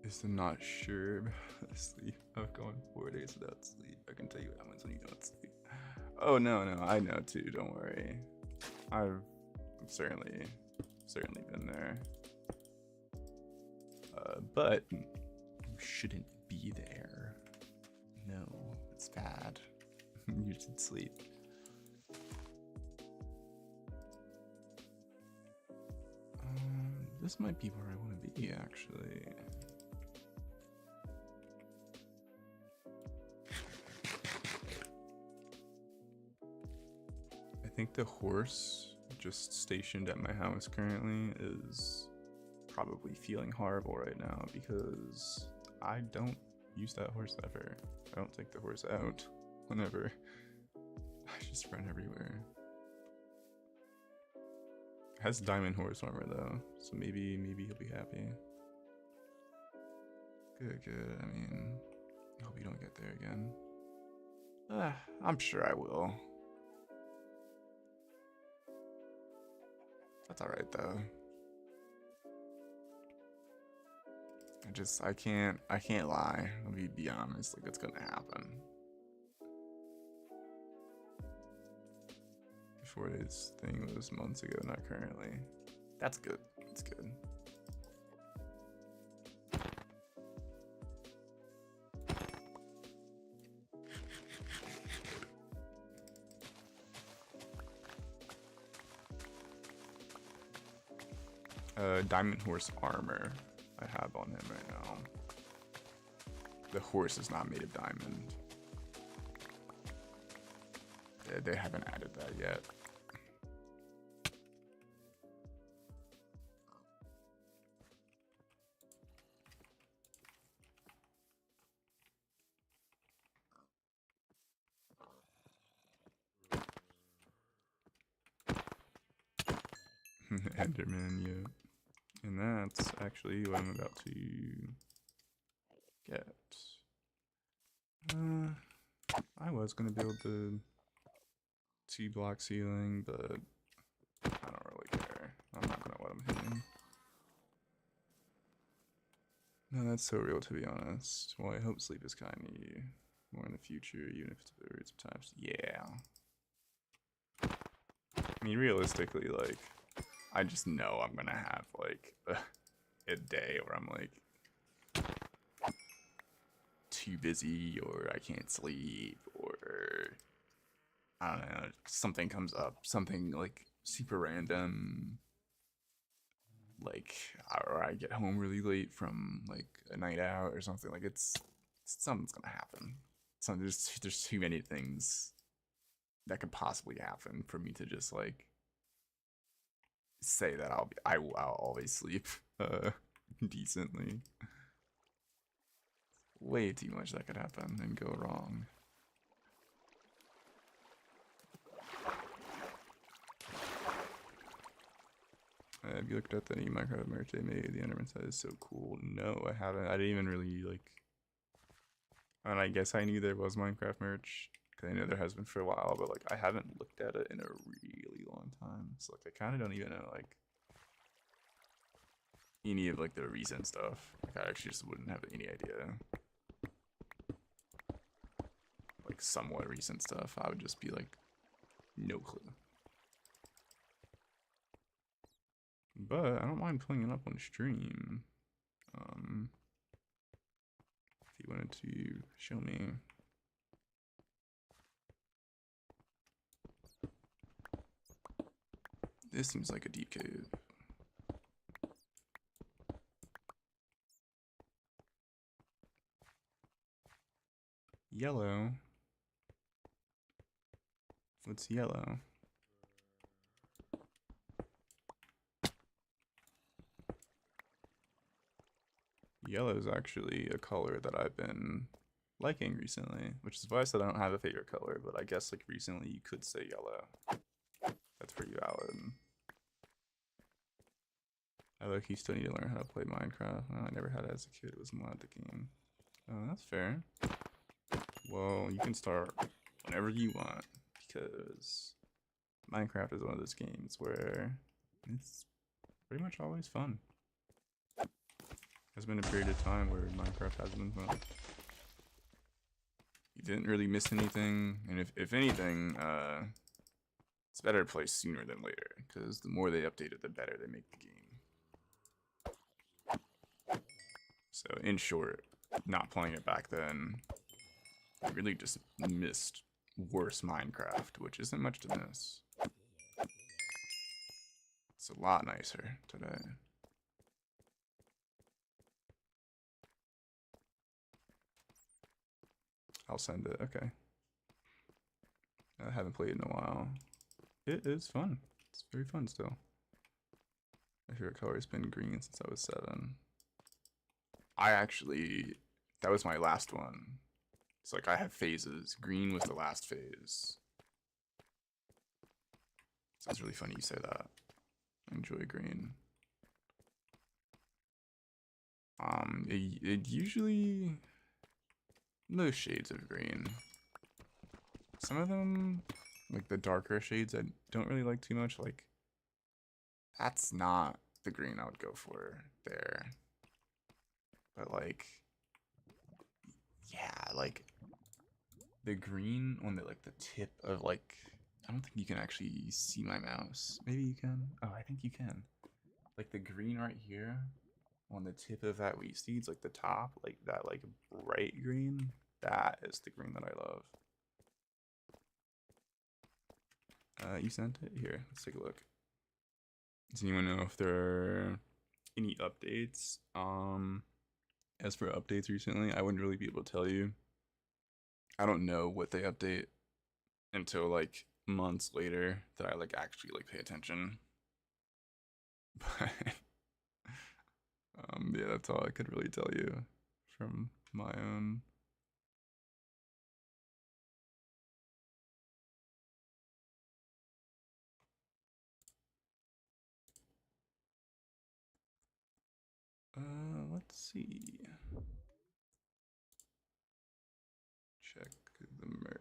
Is the not sure about sleep. I've gone 4 days without sleep. I can tell you what happens when you don't sleep. Oh no, I know too. Don't worry. I've certainly been there. But you shouldn't be there. No, it's bad. You should sleep. This might be where I want to be, actually. think the horse just stationed at my house currently is probably feeling horrible right now because I don't use that horse ever. I don't take the horse out whenever. I just run everywhere. It has diamond horse armor though, so maybe he'll be happy. Good. I mean, I hope you don't get there again. I'm sure I will. That's alright though. I can't lie. Let me be honest, like it's gonna happen. 4 days thing was months ago, not currently. That's good. That's good. Diamond horse armor I have on him right now. The horse is not made of diamond. They haven't added that yet. Enderman, yeah. And that's actually what I'm about to get. I was gonna build the 2-block ceiling, but I don't really care. I'm not gonna let him hit me. No, that's so real, to be honest. Well, I hope sleep is kind of you more in the future, even if it's weird sometimes. Yeah. I mean, realistically, like, I just know I'm gonna have like a day where I'm like too busy, or I can't sleep, or I don't know, something comes up, something like super random, like, or I get home really late from like a night out or something. Like something's gonna happen. So there's too many things that could possibly happen for me to just like say that I'll always sleep decently. Way too much that could happen and go wrong. Have you looked at the new Minecraft merch they made? The Enderman set is so cool. No, I haven't. I didn't even really like. And I guess I knew there was Minecraft merch because I know there has been for a while, but like I haven't looked at it in a really long time. So like I kind of don't even know like any of like the recent stuff. Like I actually just wouldn't have any idea. Like somewhat recent stuff, I would just be like, no clue. But I don't mind pulling it up on stream. If you wanted to show me. This seems like a deep cave. Yellow. What's yellow? Yellow is actually a color that I've been liking recently, which is why I said I don't have a favorite color, but I guess like recently you could say yellow. That's pretty valid. I low-key still need to learn how to play Minecraft. I never had it as a kid. It was mod the game. Oh, that's fair. Well, you can start whenever you want because Minecraft is one of those games where it's pretty much always fun. There's been a period of time where Minecraft hasn't been fun. You didn't really miss anything, and if anything, it's better to play sooner than later, because the more they update it, the better they make the game. So, in short, not playing it back then, I really just missed worse Minecraft, which isn't much to miss. It's a lot nicer today. I'll send it, okay. I haven't played in a while. It is fun. It's very fun still. My favorite color has been green since I was 7. I actually, that was my last one. It's like I have phases. Green was the last phase. So it's really funny you say that. I enjoy green. It usually most shades of green. Some of them, like the darker shades, I don't really like too much. Like that's not the green I would go for there. But like, yeah, like the green on the like the tip of like, I don't think you can actually see my mouse. Maybe you can. Oh, I think you can. Like the green right here on the tip of that wheat seeds, like the top, like that like bright green. That is the green that I love. You sent it? Here, let's take a look. Does anyone know if there are any updates? As for updates recently, I wouldn't really be able to tell you. I don't know what they update until like months later that I like actually like pay attention. But yeah, that's all I could really tell you from my own. Let's see. Check the merch.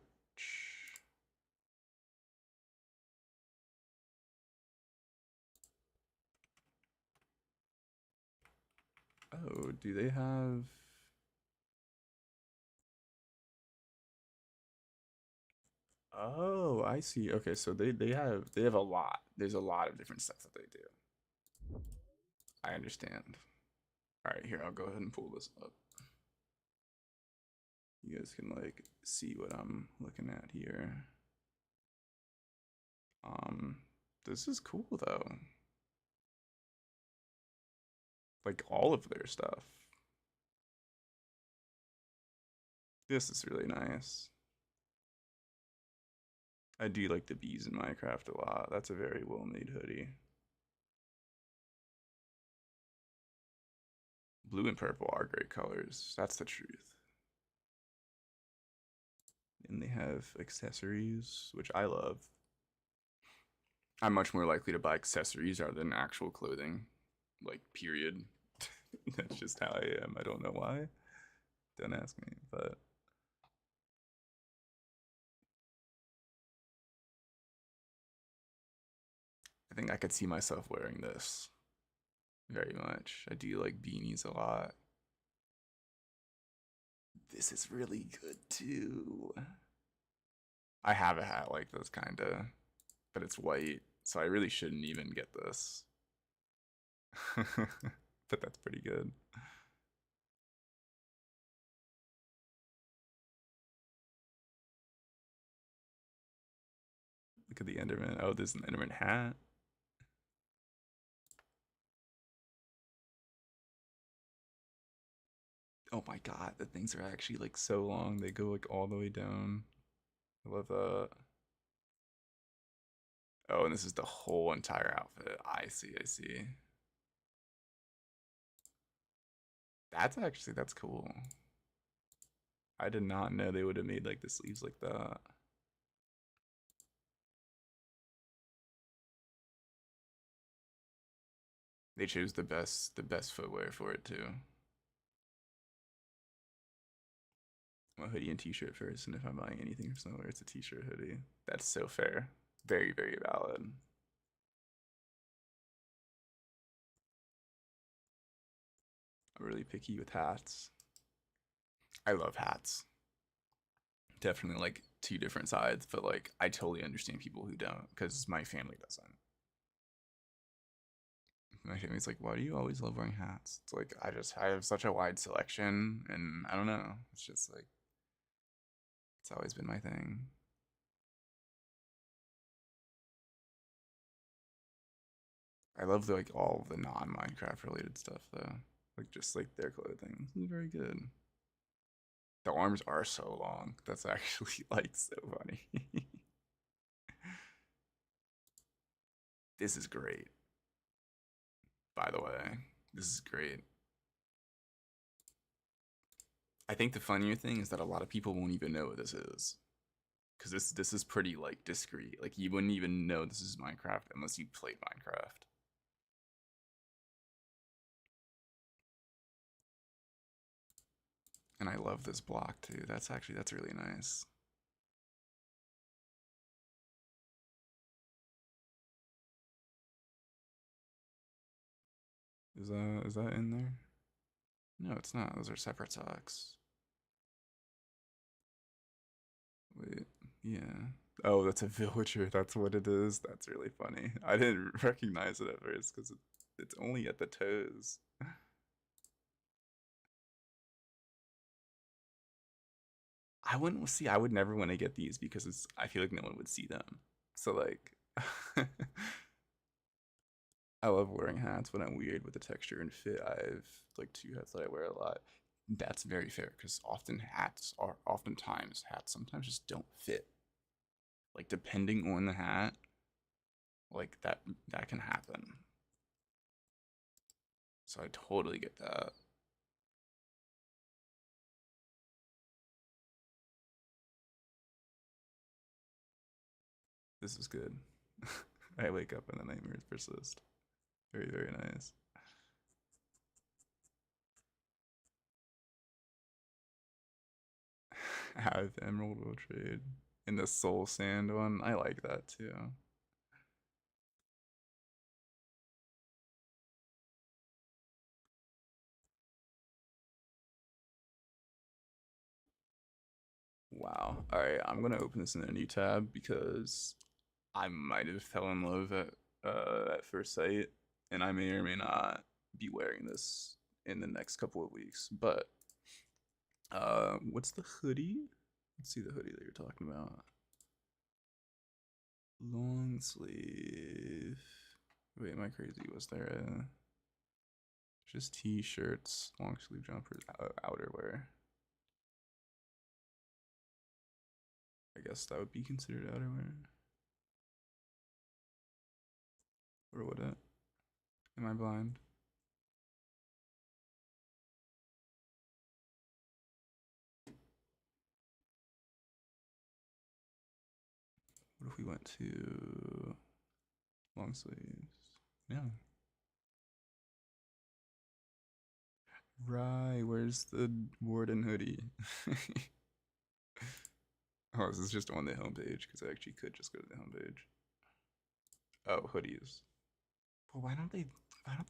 Oh, do they have? Oh, I see. Okay, so they have a lot. There's a lot of different stuff that they do. I understand. All right, here I'll go ahead and pull this up. You guys can like see what I'm looking at here. Um, this is cool though. Like all of their stuff. This is really nice. I do like the bees in Minecraft a lot. That's a very well made hoodie. Blue and purple are great colors. That's the truth. And they have accessories, which I love. I'm much more likely to buy accessories rather than actual clothing. Like, period. That's just how I am. I don't know why. Don't ask me, but I think I could see myself wearing this very much. I do like beanies a lot. This is really good too. I have a hat like this kinda, but it's white, so I really shouldn't even get this. But that's pretty good. Look at the Enderman. Oh, there's an Enderman hat. Oh my god, the things are actually like so long. They go like all the way down. I love that. Oh, and this is the whole entire outfit. I see, I see. That's cool. I did not know they would have made like the sleeves like that. They chose the best footwear for it too. I'm a hoodie and t-shirt first, and if I'm buying anything from somewhere, it's a t-shirt hoodie. That's so fair. Very, very valid. I'm really picky with hats. I love hats. Definitely like two different sides, but like I totally understand people who don't because my family doesn't. My family's like, why do you always love wearing hats? It's like I have such a wide selection, and I don't know. It's just like it's always been my thing. I love like all of the non-Minecraft related stuff though, like just like their clothing. This is very good. The arms are so long. That's actually like so funny. This is great. By the way, this is great. I think the funnier thing is that a lot of people won't even know what this is. Because this is pretty like discreet. Like you wouldn't even know this is Minecraft unless you played Minecraft. And I love this block too. That's really nice. Is that in there? No, it's not. Those are separate socks. Wait, yeah. Oh, that's a villager. That's what it is. That's really funny. I didn't recognize it at first because it's only at the toes. I wouldn't see. I would never want to get these because I feel like no one would see them. So like, I love wearing hats, but I'm weird with the texture and fit. I've like two hats that I wear a lot. That's very fair because oftentimes hats sometimes just don't fit. Like depending on the hat, like that can happen. So I totally get that. This is good. I wake up and the nightmares persist. Very, very nice. Have Emerald will trade. In the Soul Sand one, I like that too. Wow. Alright, I'm gonna open this in a new tab because I might have fell in love at first sight, and I may or may not be wearing this in the next couple of weeks. But what's the hoodie? Let's see the hoodie that you're talking about. Long sleeve. Wait, am I crazy? Was there a just t-shirts, long sleeve jumpers, outerwear? I guess that would be considered outerwear, or would it? Am I blind? What if we went to long sleeves? Yeah. Right, where's the Warden hoodie? Oh, this is just on the homepage because I actually could just go to the homepage. Oh, hoodies. Well, why don't they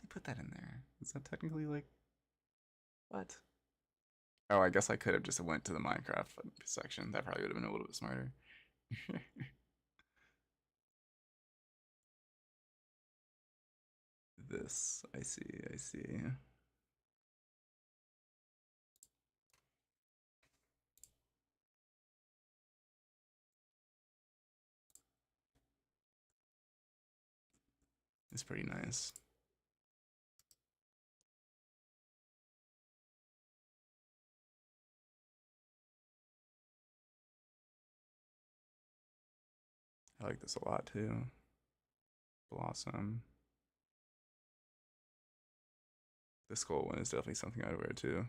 put that in there? Is that technically like what? Oh, I guess I could have just went to the Minecraft section. That probably would have been a little bit smarter. This, I see, I see. It's pretty nice. I like this a lot too. Blossom. The skull one is definitely something I'd wear too.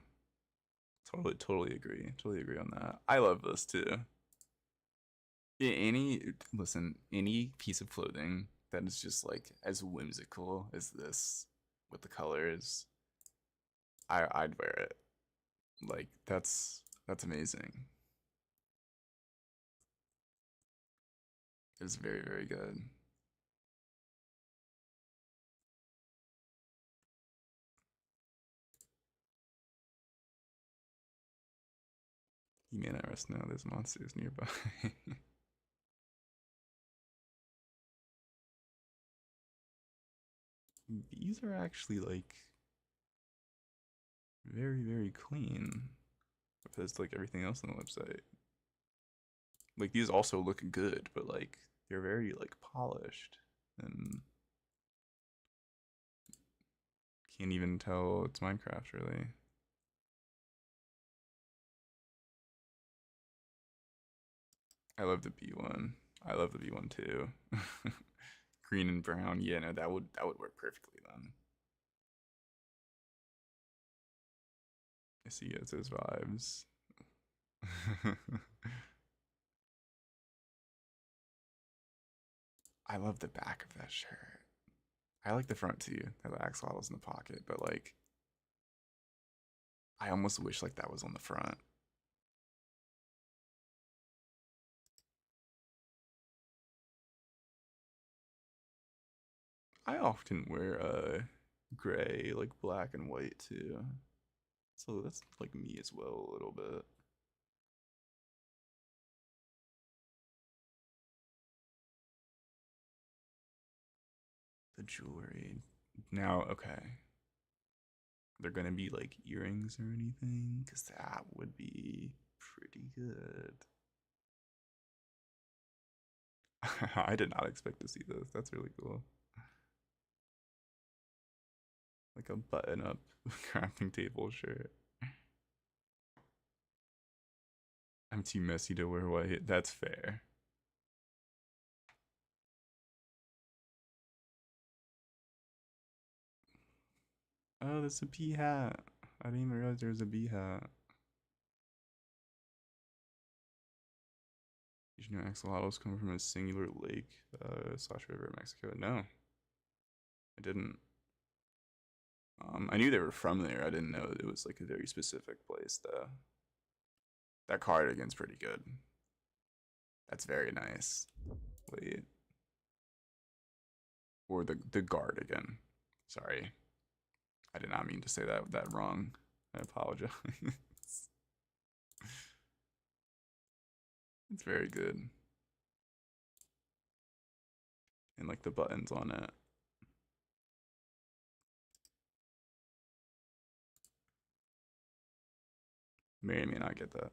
Totally agree. Totally agree on that. I love this too. Yeah, any piece of clothing that is just like as whimsical as this with the colors, I'd wear it. Like that's amazing. It's very, very good. You may not rest now, there's monsters nearby. These are actually like very, very clean. Opposed to like everything else on the website. Like these also look good, but like they're very like polished and can't even tell it's Minecraft really. I love the B one. I love the B one too. Green and brown. Yeah, no, that would work perfectly then. I see it's those vibes. I love the back of that shirt. I like the front too. The axolotls in the pocket, but like, I almost wish like that was on the front. I often wear gray, like black and white too. So that's like me as well a little bit. The jewelry. Now, okay. They're gonna be like earrings or anything? Because that would be pretty good. I did not expect to see this. That's really cool. Like a button up crafting table shirt. I'm too messy to wear white. That's fair. Oh, that's a bee hat. I didn't even realize there was a bee hat. Did you know axolotls come from a singular lake slash river in Mexico? No, I didn't. I knew they were from there. I didn't know it was like a very specific place though. That cardigan's pretty good. That's very nice. Wait. Or the cardigan. Sorry. I did not mean to say that wrong. I apologize. It's very good. And like the buttons on it. May not get that.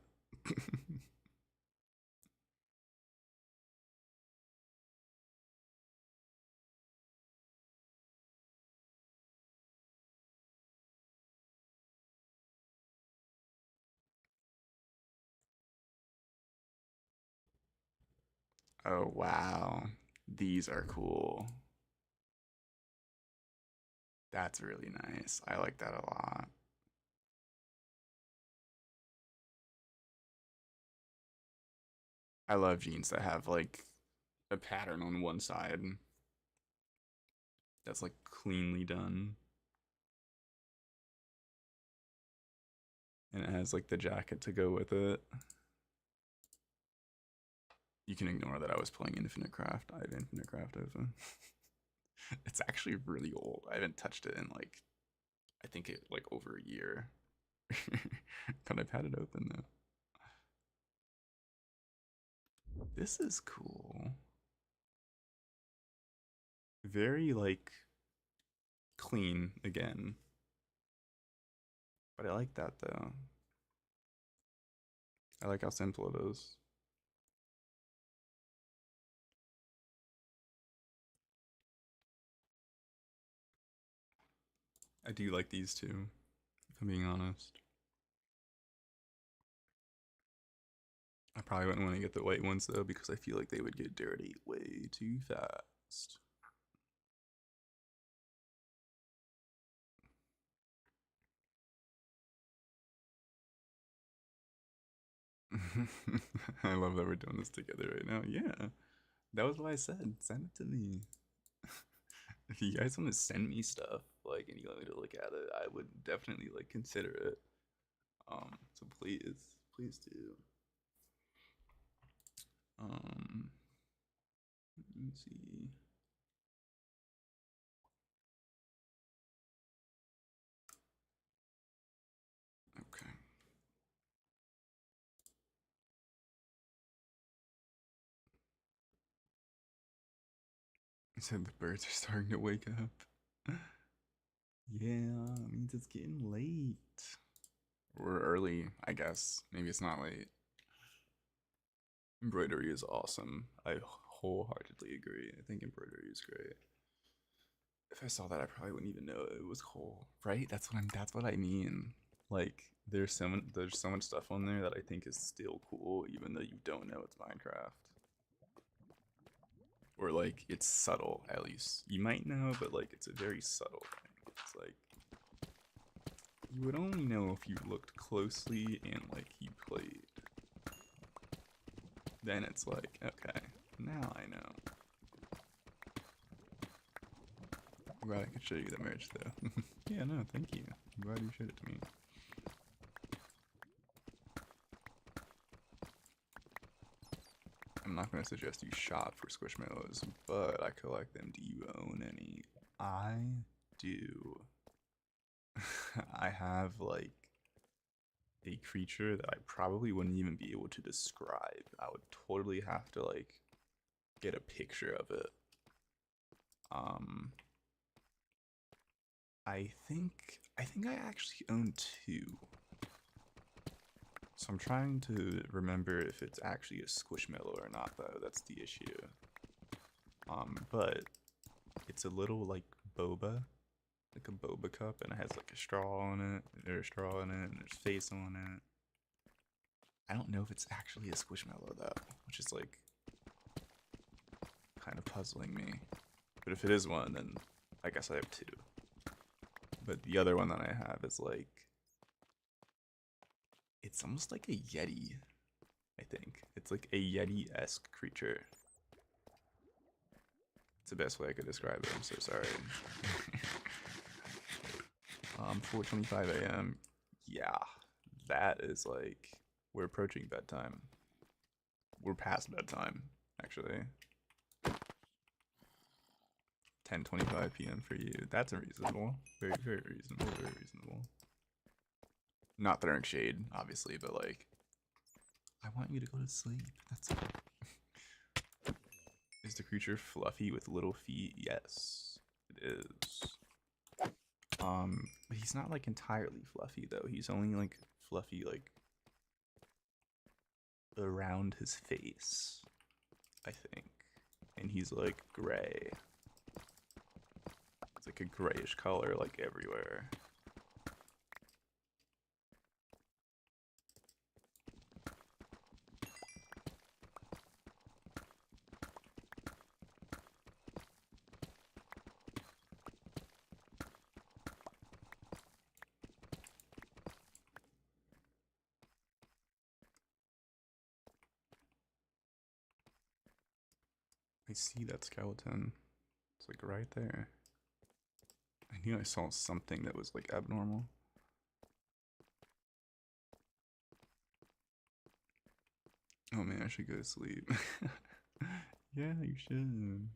Oh wow. These are cool. That's really nice. I like that a lot. I love jeans that have like a pattern on one side that's like cleanly done. And it has like the jacket to go with it. You can ignore that I was playing Infinite Craft. I have Infinite Craft open. It's actually really old. I haven't touched it in like, I think it like over a year. But I've had it open though. This is cool. Very like clean again. But I like that though. I like how simple it is. I do like these two, if I'm being honest. I probably wouldn't want to get the white ones though because I feel like they would get dirty way too fast. I love that we're doing this together right now. Yeah, that was what I said. Send it to me. If you guys want to send me stuff, like, and you want me to look at it, I would definitely like consider it. So please do. Um, let me see. Okay. I said the birds are starting to wake up. Yeah, it means it's getting late. Or early, I guess. Maybe it's not late. Embroidery is awesome. I wholeheartedly agree. I think embroidery is great. If I saw that, I probably wouldn't even know it was cool, right? That's what I mean. Like, there's so much stuff on there that I think is still cool, even though you don't know it's Minecraft. Or like it's subtle at least. You might know, but like it's a very subtle thing. It's like you would only know if you looked closely and like you played. Then it's like, okay, now I know. I'm glad I could show you the merch though. Yeah, no, thank you. I'm glad you showed it to me. I'm not going to suggest you shop for Squishmallows, but I collect them. Do you own any? I do. I have like a creature that I probably wouldn't even be able to describe. I would totally have to like get a picture of it. I think I actually own two. So I'm trying to remember if it's actually a Squishmallow or not though. That's the issue. But it's a little like boba, like a boba cup, and it has like a straw on it. There's a straw in it, and there's face on it. I don't know if it's actually a Squishmallow though, which is like kind of puzzling me. But if it is one, then I guess I have two. But the other one that I have is like, it's almost like a Yeti, I think. It's like a Yeti-esque creature. It's the best way I could describe it. I'm so sorry. 4:25 a.m. Yeah, that is like, we're approaching bedtime. We're past bedtime, actually. 10:25 p.m. for you. That's reasonable. Very, very reasonable. Very reasonable. Not throwing shade, obviously, but like, I want you to go to sleep. That's all. Is the creature fluffy with little feet? Yes, it is. But he's not like entirely fluffy though. He's only like fluffy like around his face, I think. And he's like gray. It's like a grayish color like everywhere. I see that skeleton. It's like right there. I knew I saw something that was like abnormal. Oh man, I should go to sleep. Yeah, you should.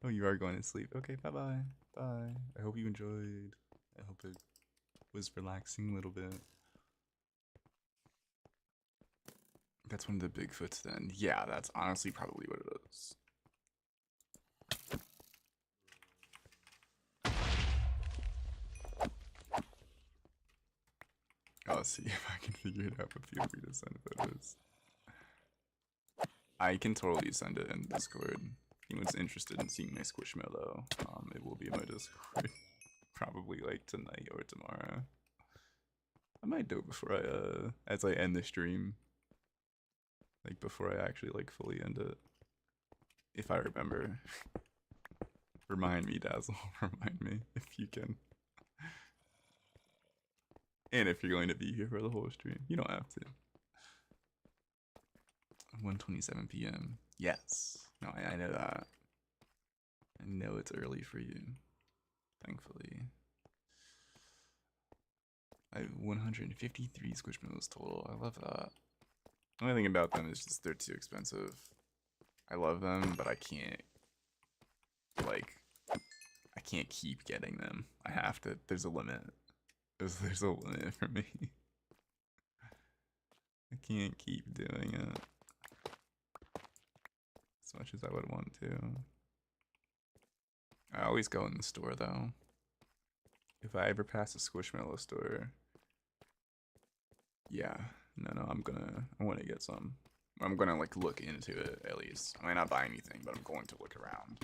Oh, you are going to sleep. Okay, bye-bye. Bye. I hope you enjoyed. I hope it was relaxing a little bit. That's one of the Bigfoots then. Yeah, that's honestly probably what it is. I'll see if I can figure it out, but feel free to send photos. I can totally send it in Discord. If anyone's interested in seeing my Squishmallow, it will be in my Discord. Probably like tonight or tomorrow. I might do it before I, as I end the stream. Like before I actually like fully end it. If I remember. Remind me, Dazzle. Remind me if you can. And if you're going to be here for the whole stream. You don't have to. 1:27 p.m. Yes. No, I know that. I know it's early for you. Thankfully. I have 153 Squishmallows total. I love that. The only thing about them is just they're too expensive. I love them, but I can't, like, I can't keep getting them. I have to, there's a limit. There's a limit for me. I can't keep doing it as much as I would want to. I always go in the store though. If I ever pass a Squishmallow store, yeah, no, I want to get some. I'm gonna like look into it at least. I might not buy anything, but I'm going to look around.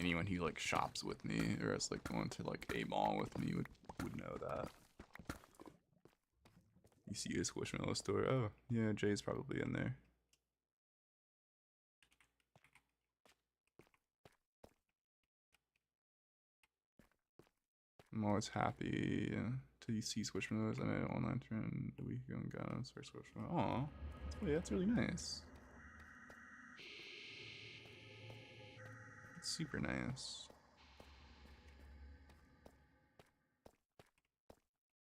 Anyone who like shops with me or is like going to like a mall with me would know that. You see a Squishmallow store? Oh, yeah, Jay's probably in there. I'm always happy to see Squishmallows. I made an online trend a week ago and got on for Squishmallow. Aw, that's really nice. That's super nice.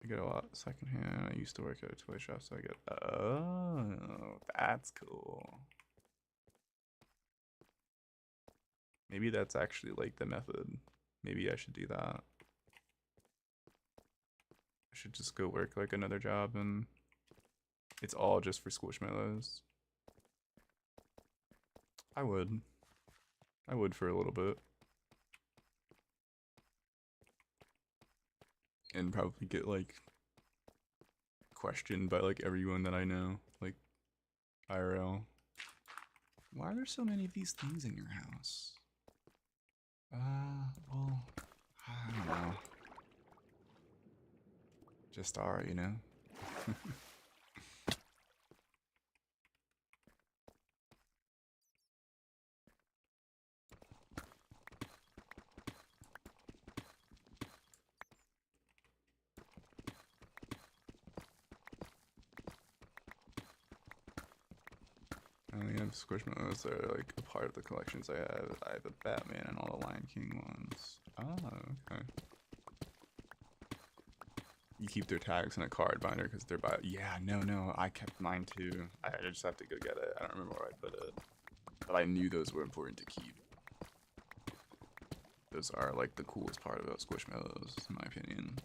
I get a lot secondhand. I used to work at a toy shop, so I get. Oh, that's cool. Maybe that's actually like the method. Maybe I should do that. I should just go work like another job and it's all just for Squishmallows. I would. I would for a little bit. And probably get like questioned by like everyone that I know, like IRL. Why are there so many of these things in your house? Well, I don't know. Just are, you know? I only have Squishmallows that are like a part of the collections I have. I have a Batman and all the Lion King ones. Oh, okay. You keep their tags in a card binder because they're by. Yeah, no, I kept mine too. I just have to go get it. I don't remember where I put it, but I knew those were important to keep. Those are like the coolest part about Squishmallows, in my opinion.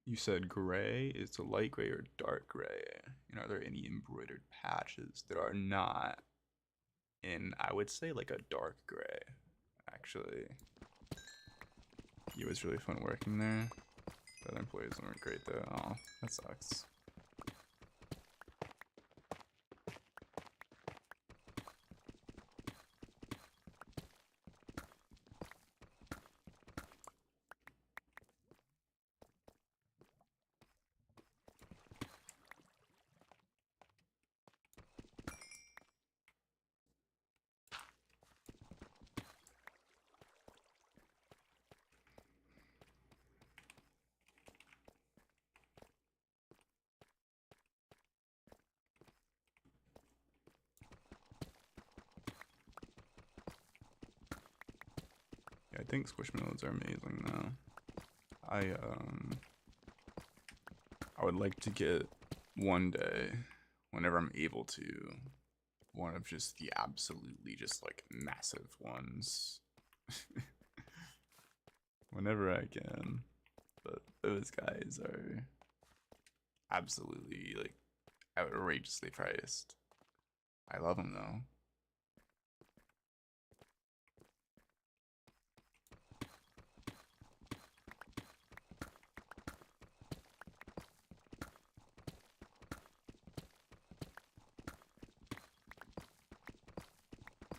You said gray. Is it light gray or dark gray? And are there any embroidered patches? There are not. And I would say like a dark gray, actually. It was really fun working there. The other employees weren't great though. Oh, that sucks. I think Squishmallows are amazing though. I would like to get one day, whenever I'm able to, one of just the absolutely just like massive ones. Whenever I can. But those guys are absolutely like outrageously priced. I love them though.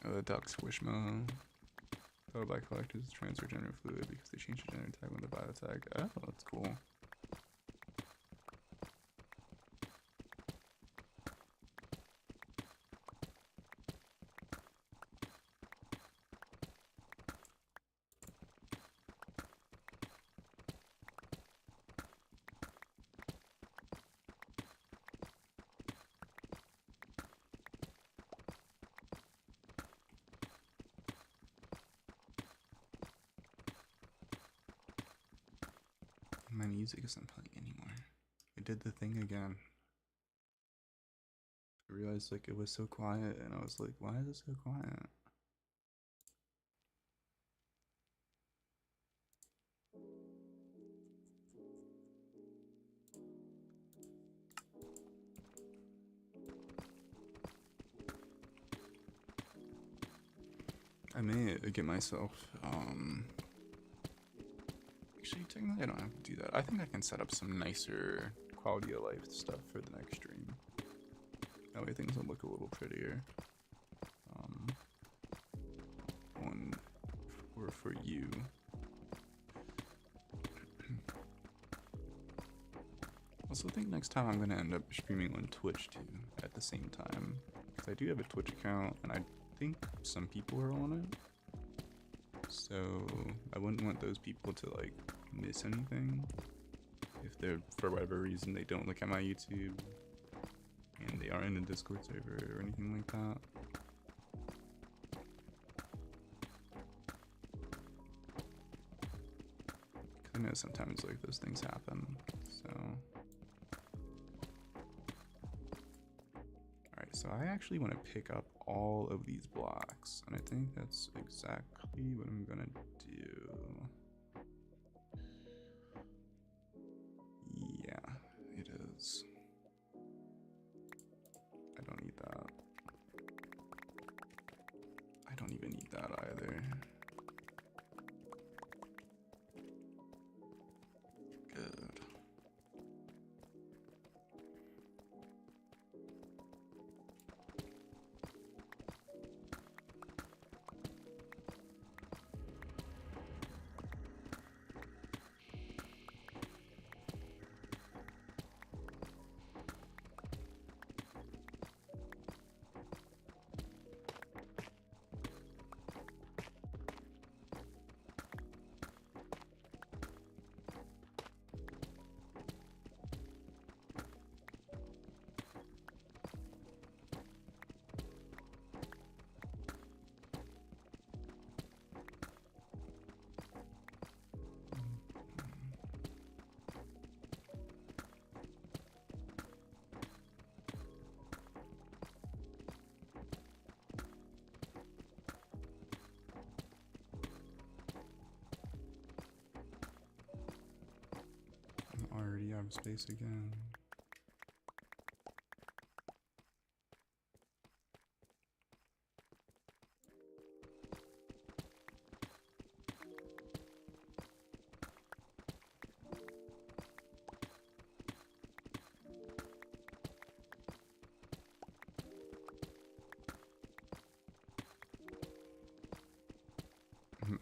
Oh, the duck Squishmallow. Thought by collectors transfer gender fluid because they changed the gender tag when they buy the tag. Oh, that's cool. My music isn't playing anymore. It did the thing again. I realized like it was so quiet and I was like, why is it so quiet? I may get myself, actually technically I don't have to do that. I think I can set up some nicer quality of life stuff for the next stream. That way things will look a little prettier. One for you. also think next time I'm gonna end up streaming on Twitch too at the same time, because I do have a Twitch account and I think some people are on it, so I wouldn't want those people to like miss anything if they're, for whatever reason, they don't look at my YouTube and they aren't in a Discord server or anything like that. I know sometimes like those things happen, so. Alright, so I actually want to pick up all of these blocks, and I think that's exactly what I'm gonna do. Yeah, it is. I don't need that. I don't even need that either. Good. Already out of space again.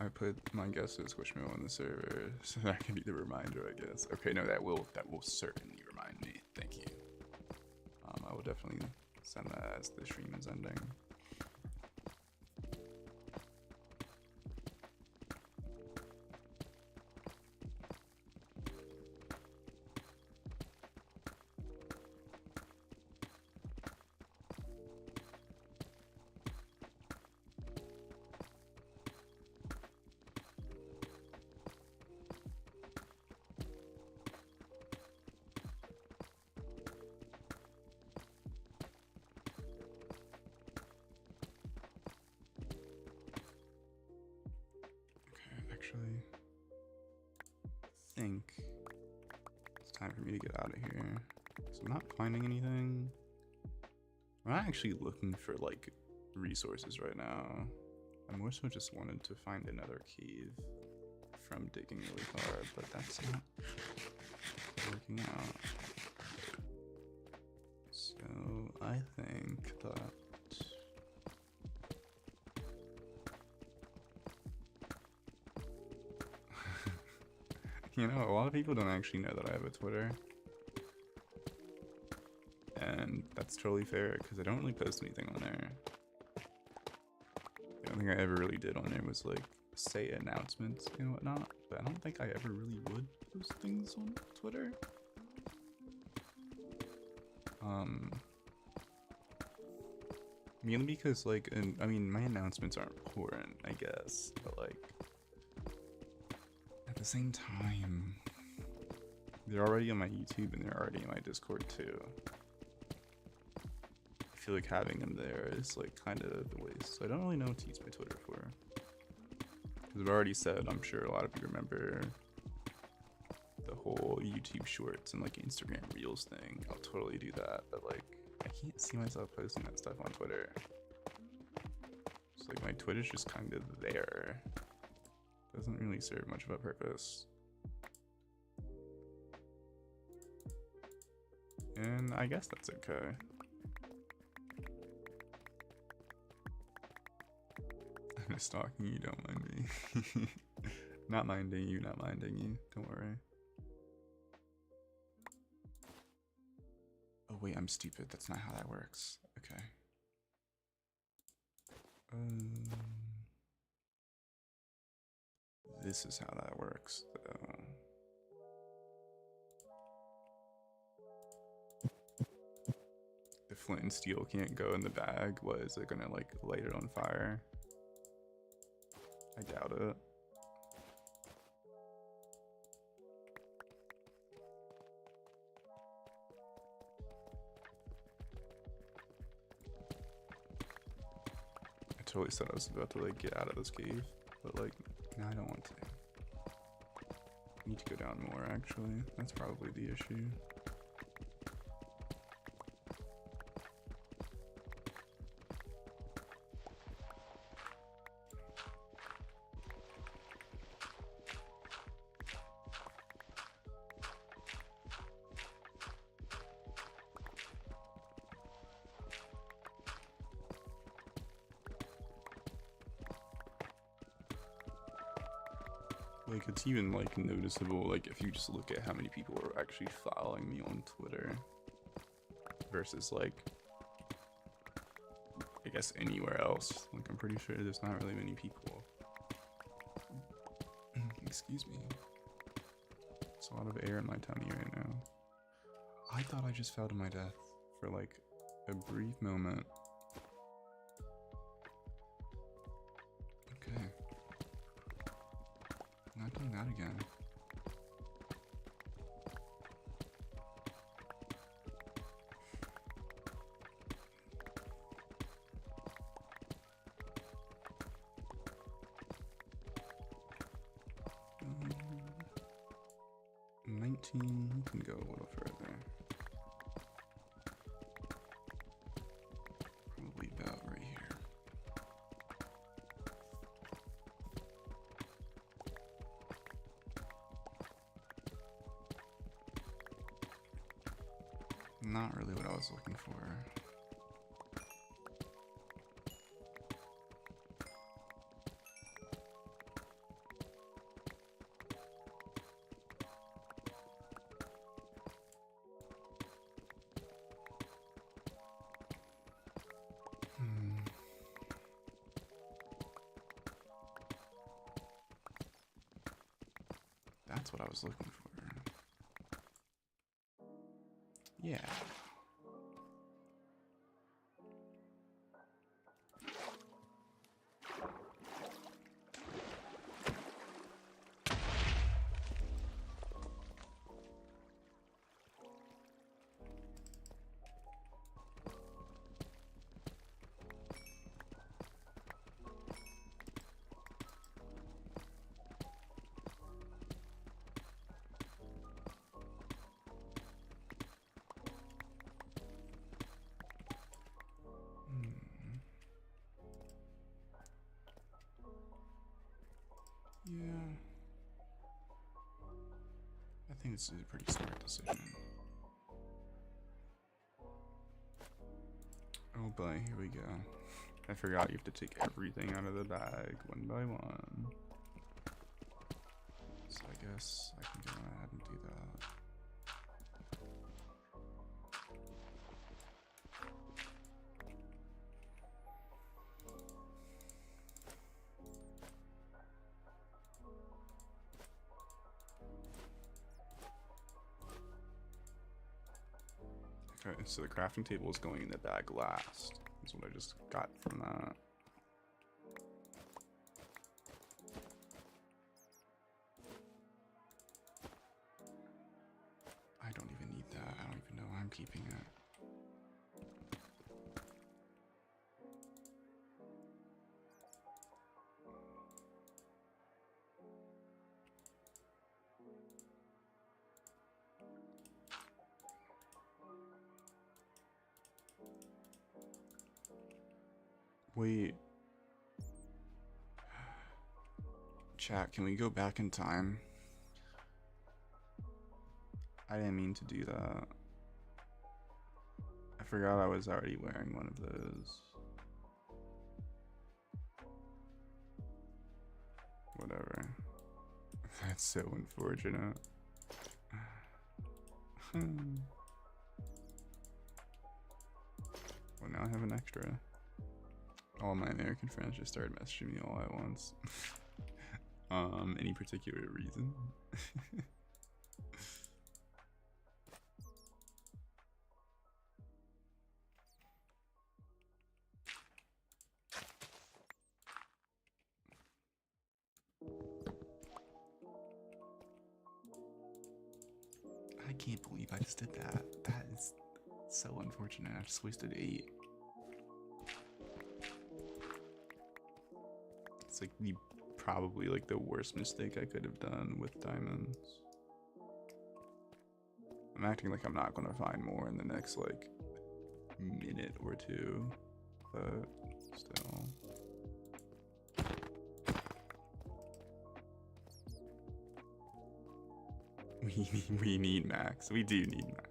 I put my guess is Squishmallow on the server, so that can be the reminder, I guess. Okay, no, that will certainly remind me. Thank you. I will definitely send that as the stream is ending. Actually, I think it's time for me to get out of here. So I'm not finding anything. I'm not actually looking for like resources right now. I more so just wanted to find another cave from digging really hard, but that's not working out. So I think that you know, a lot of people don't actually know that I have a Twitter. And that's totally fair, because I don't really post anything on there. The only thing I ever really did on there was, like, say announcements and whatnot. But I don't think I ever really would post things on Twitter. Mainly because, like, I mean, my announcements aren't important, I guess. But, like, at the same time, they're already on my YouTube and they're already in my Discord too. I feel like having them there is like kind of a waste. So I don't really know what to use my Twitter for. Because I've already said, I'm sure a lot of you remember the whole YouTube Shorts and like Instagram Reels thing. I'll totally do that, but like I can't see myself posting that stuff on Twitter. So like my Twitter's just kind of there. Doesn't really serve much of a purpose. And I guess that's okay. I'm just stalking you, don't mind me. Not minding you, not minding you, don't worry. wait, I'm stupid. That's not how that works. Okay. This is how that works, though. The flint and steel can't go in the bag. What, is it gonna like light it on fire? I doubt it. I totally said I was about to like get out of this cave, but like, no, I don't want to. I need to go down more, actually. That's probably the issue. Like, it's even like noticeable, like if you just look at how many people are actually following me on Twitter versus like, I guess anywhere else. Like, I'm pretty sure there's not really many people. Excuse me. There's a lot of air in my tummy right now. I thought I just fell to my death for like a brief moment. Okay. Not doing that again. Um, 19 can go a little further. Probably about right here. Not really what I was looking for. That's what I was looking for. Yeah. Yeah. I think this is a pretty smart decision. Oh boy, here we go. I forgot you have to take everything out of the bag one by one. So I guess I can go ahead and do that. Okay, so the crafting table is going in the bag last. That's what I just got from that. I don't even need that. I don't even know why I'm keeping it. Wait. Chat, can we go back in time? I didn't mean to do that. I forgot I was already wearing one of those. Whatever. That's so unfortunate. I have an extra. All my American friends just started messaging me all at once. Any particular reason? I can't believe I just did that. That is so unfortunate. I just wasted 8. It's like probably like the worst mistake I could have done with diamonds. I'm acting like I'm not gonna find more in the next like minute or 2, but still. We need max. We do need max.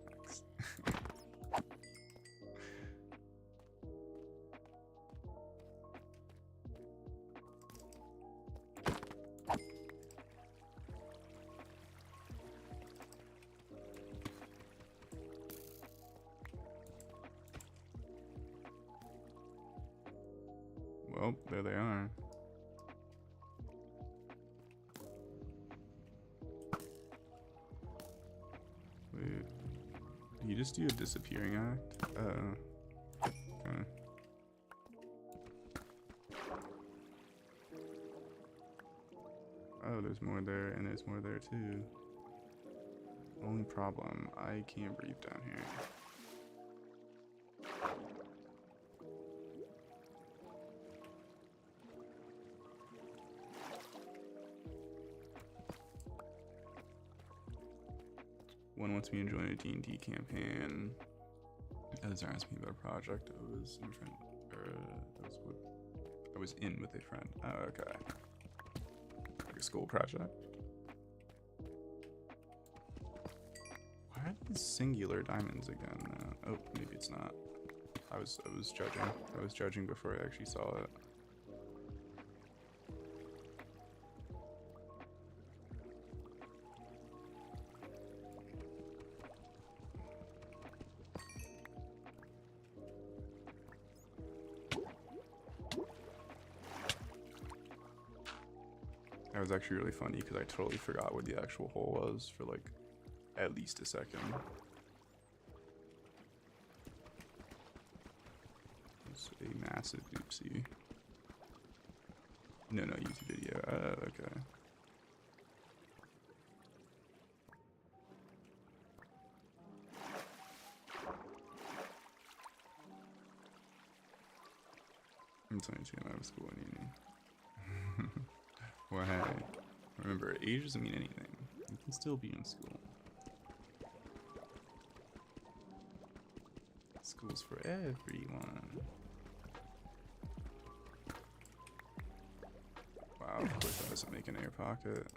Well, there they are. Wait, did you just do a disappearing act? Okay. Oh, there's more there, and there's more there too. Only problem, I can't breathe down here. One wants me to join a D&D campaign. Others asked me about a project I was in front, I was in with a friend. Oh, okay. Like a school project. Why are these singular diamonds again? Oh, maybe it's not. I was judging. I was judging before I actually saw it. That was actually really funny because I totally forgot where the actual hole was for like at least a second. It's a massive oopsie. No, YouTube video. Okay. I'm 22 and I have school and uni. Well, hey, remember, age doesn't mean anything. You can still be in school. School's for everyone. Wow, of course that doesn't make an air pocket.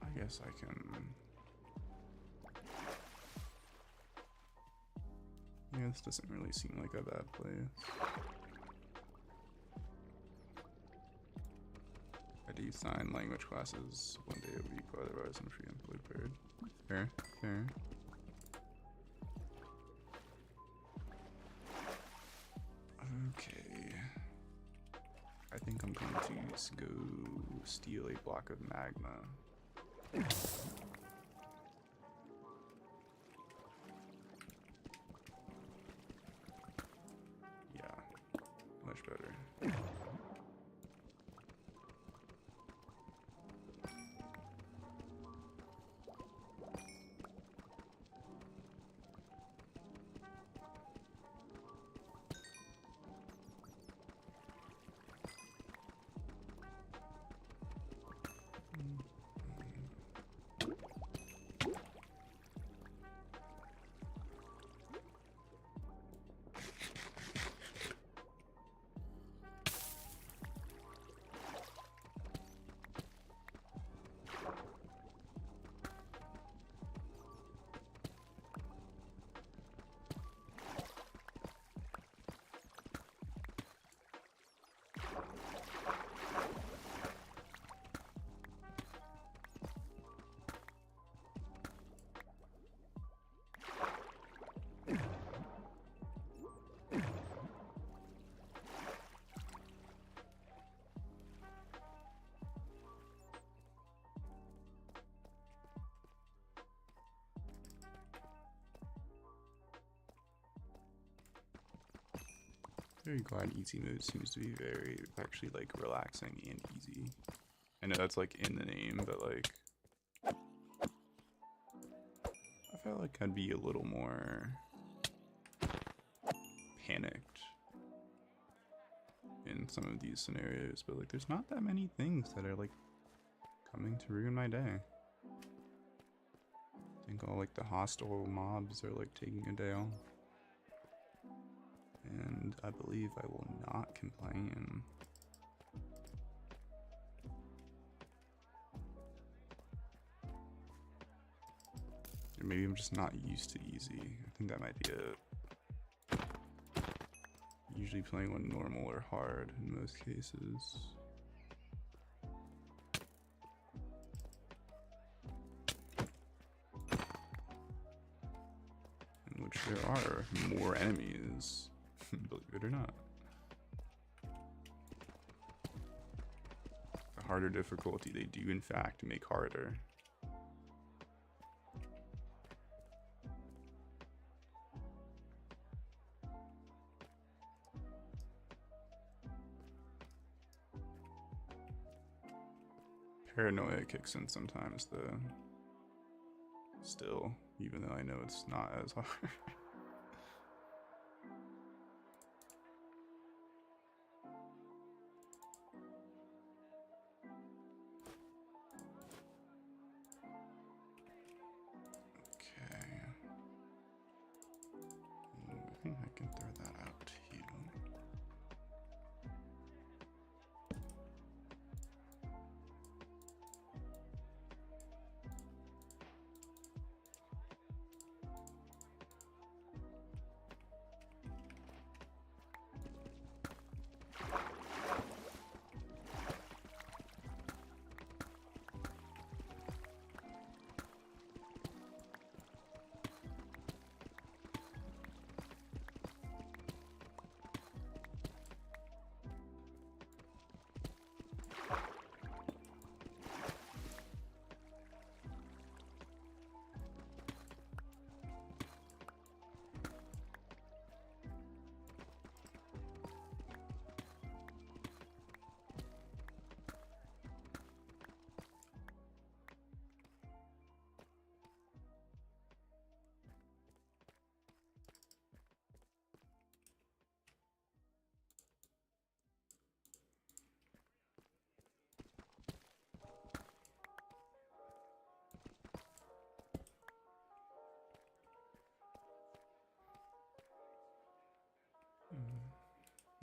I guess I can. Yeah, this doesn't really seem like a bad place. I do sign language classes 1 day a week, otherwise I'm free and fully prepared. Fair, fair. Okay. I think I'm going to go steal a block of magma. Yeah, much better. Very glad easy mode seems to be very actually like relaxing and easy. I know that's like in the name, but like I felt like I'd be a little more panicked in some of these scenarios, but like there's not that many things that are like coming to ruin my day. I think all like the hostile mobs are like taking a day off. And I believe I will not complain. Or maybe I'm just not used to easy. I think that might be it. Usually playing on normal or hard in most cases. In which there are more enemies. Believe it or not. The harder difficulty, they do in fact make harder. Paranoia kicks in sometimes though. Still, even though I know it's not as hard. I think I can throw that out to you.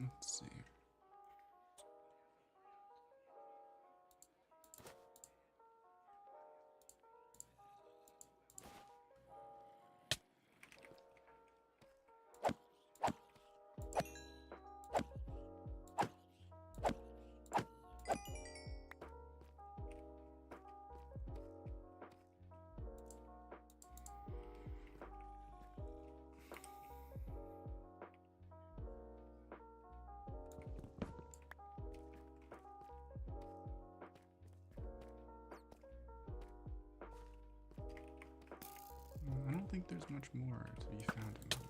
Let's see. I don't think there's much more to be found in here.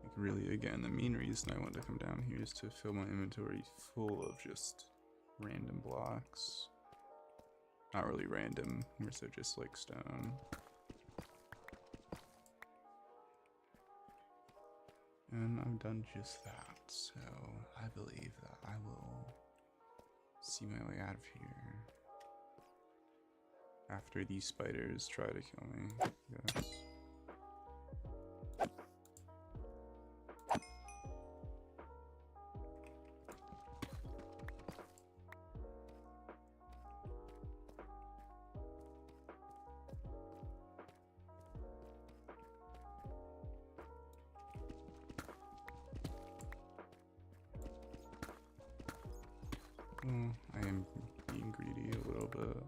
Like really, again, the main reason I want to come down here is to fill my inventory full of just random blocks. Not really random, more so just like stone. And I've done just that, so I believe that I will see my way out of here. After these spiders try to kill me, yes. I am being greedy a little bit.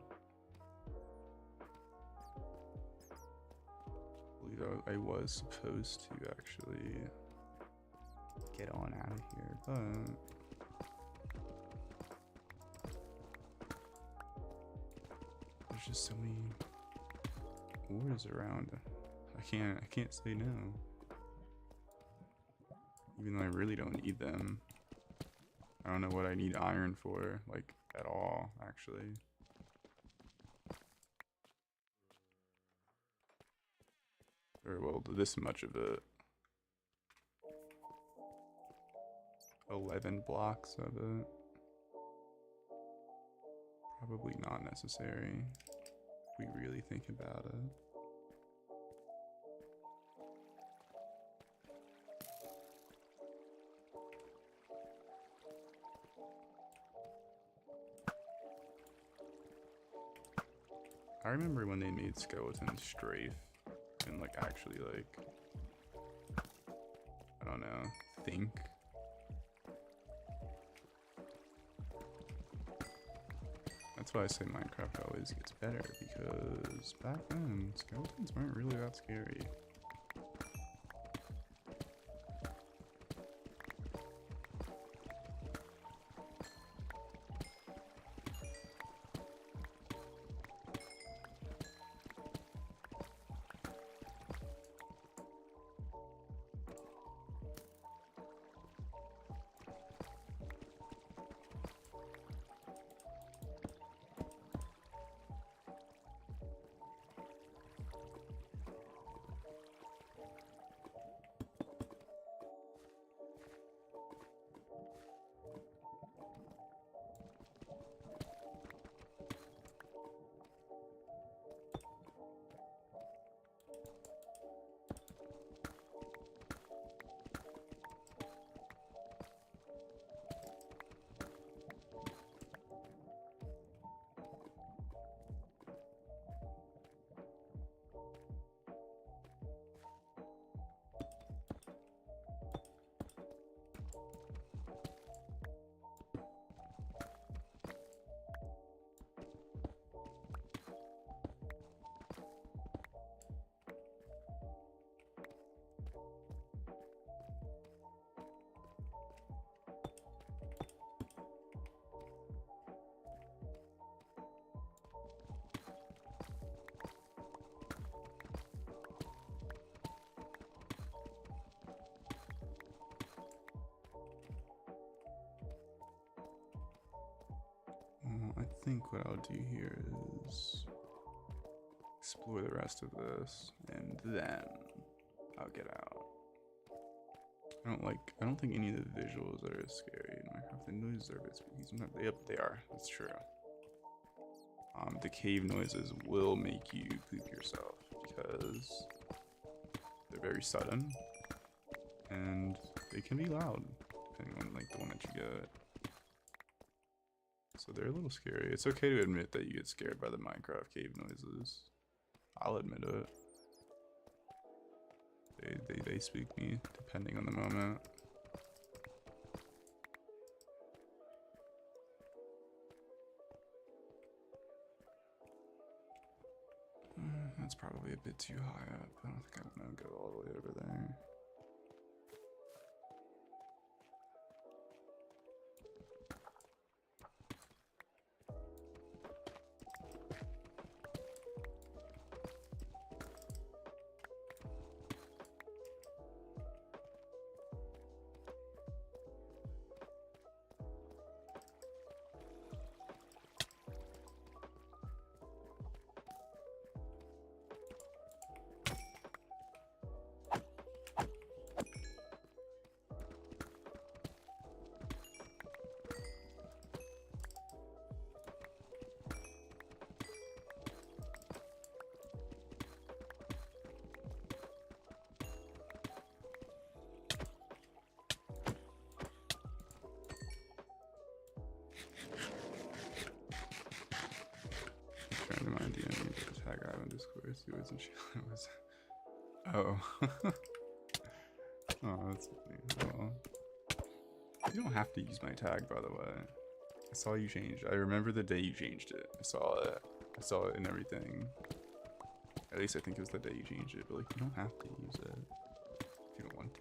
I believe I was supposed to actually get on out of here, but there's just so many ores around. I can't say no. Even though I really don't need them. I don't know what I need iron for, like, at all, actually. Or, well, this much of it. 11 blocks of it. Probably not necessary, if we really think about it. I remember when they made skeleton strafe and like actually like, I don't know, think. That's why I say Minecraft always gets better, because back then skeletons weren't really that scary. I think what I'll do here is explore the rest of this, and then I'll get out. I don't think any of the visuals are as scary in Minecraft. The noises are a bit spooky. Yep, they are. That's true. The cave noises will make you poop yourself because they're very sudden, and they can be loud, depending on like the one that you get. So they're a little scary. It's okay to admit that you get scared by the Minecraft cave noises. I'll admit it. They spook me, depending on the moment. That's probably a bit too high up. I don't think I'm gonna go all the way over there. Trying to mind the enemy to tag I on Discord. See what's in chat was. Oh. Oh, that's funny. Well, you don't have to use my tag, by the way. I saw you change. I remember the day you changed it. I saw it. I saw it in everything. At least I think it was the day you changed it. But like, you don't have to use it if you don't want to.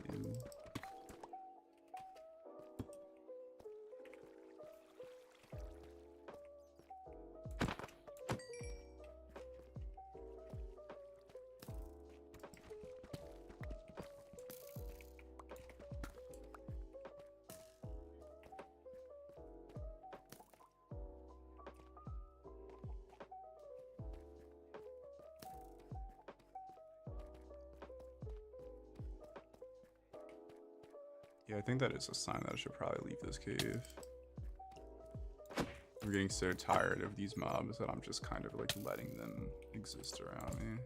Yeah, I think that is a sign that I should probably leave this cave. I'm getting so tired of these mobs that I'm just kind of like letting them exist around me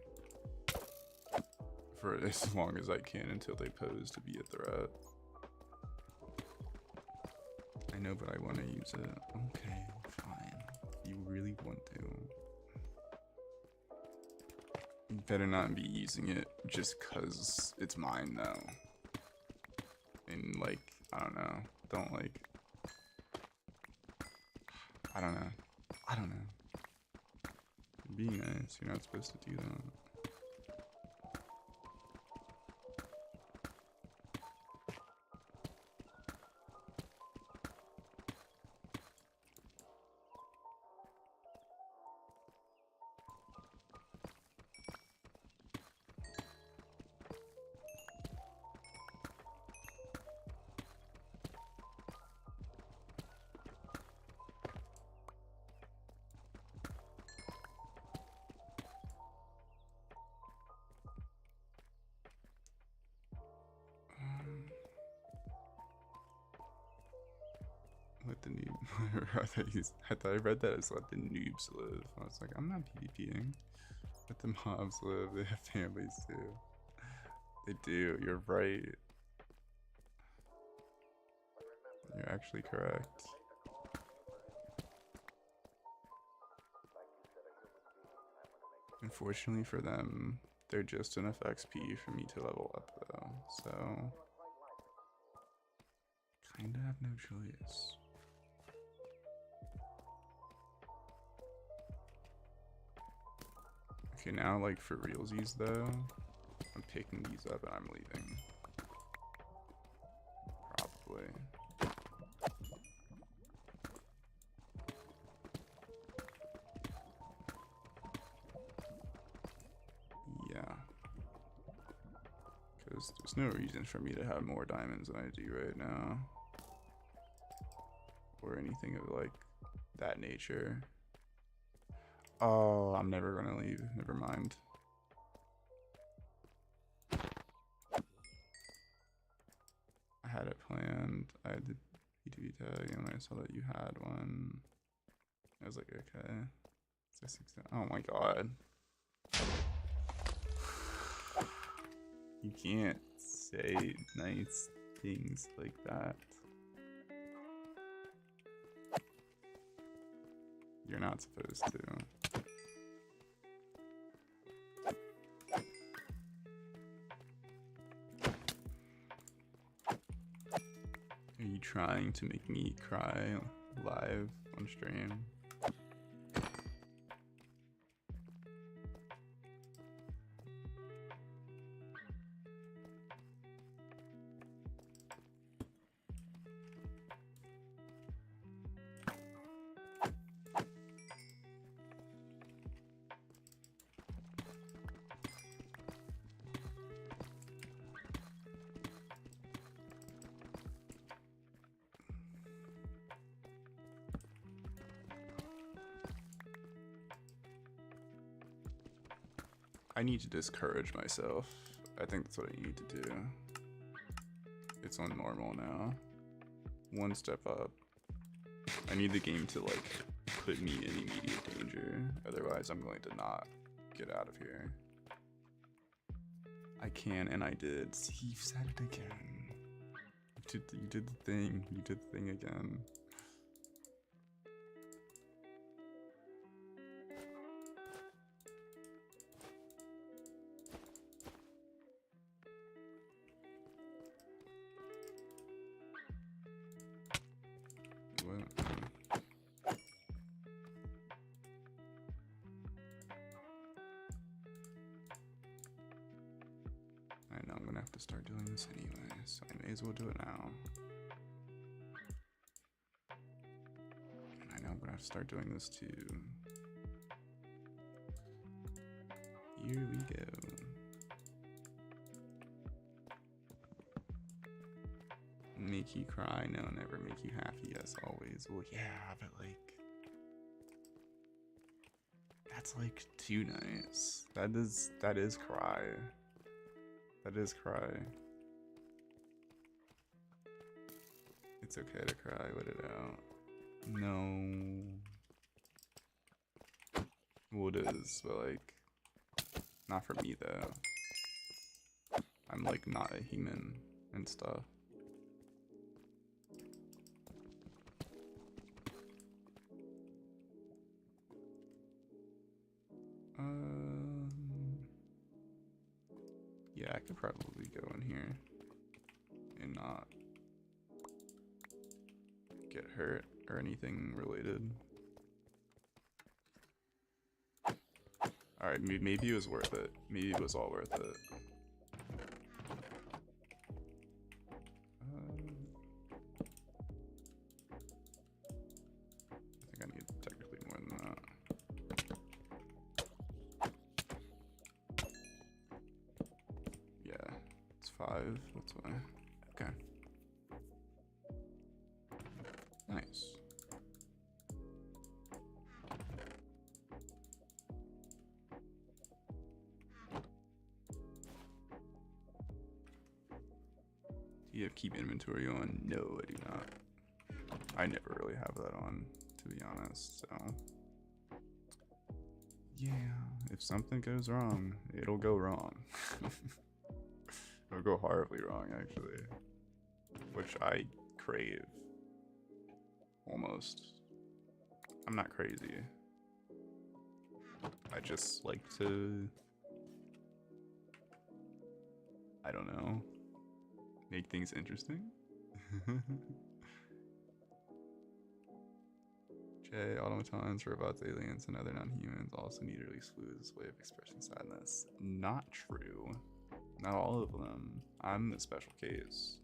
for as long as I can until they pose to be a threat. I know, but I want to use it. Okay, fine. You really want to. You better not be using it just cause it's mine though. And like, I don't know. Don't like, I don't know. I don't know. Be nice. You're not supposed to do that. Let the noob. I thought I read that as let the noobs live. I was like, I'm not PvPing. Let the mobs live. They have families too. They do. You're right. You're actually correct. Unfortunately for them, they're just enough XP for me to level up though. So, kinda have no choice. Okay, now like for realsies though, I'm picking these up and I'm leaving. Probably. Yeah. Because there's no reason for me to have more diamonds than I do right now. Or anything of like that nature. Oh, I'm never gonna leave. Never mind. I had it planned. I had the PTV tag, and when I saw that you had one, I was like, okay. It's a oh my god. You can't say nice things like that. You're not supposed to. Are you trying to make me cry live on stream? I need to discourage myself. I think that's what I need to do. It's on normal now. One step up. I need the game to like put me in immediate danger. Otherwise I'm going to not get out of here. I can and I did. See, you said it again. You did the thing. You did the thing again. I know I'm gonna have to start doing this anyway, so I may as well do it now. I know I'm gonna have to start doing this too. Here we go. Make you cry? No, never make you happy. Yes, always. Well, yeah, but like, that's like too nice. That is cry. That is cry. It's okay to cry, let it out. No. Well, it is, but like, not for me though. I'm like not a human and stuff. Yeah, I could probably go in here and not get hurt or anything related. Alright, maybe it was worth it. Maybe it was all worth it. I think I need technically more than that. Yeah, it's 5, that's why. Okay. Nice. Do you have keep inventory on? No, I do not. I never really have that on, to be honest, so. Yeah, if something goes wrong, it'll go wrong. It'll go horribly wrong, actually. Which I crave. Almost. I'm not crazy. I just like to... I don't know. Make things interesting? J, automatons, robots, aliens, and other non-humans also need to release fluids as a way of expressing sadness. Not true. Not all of them. I'm the special case.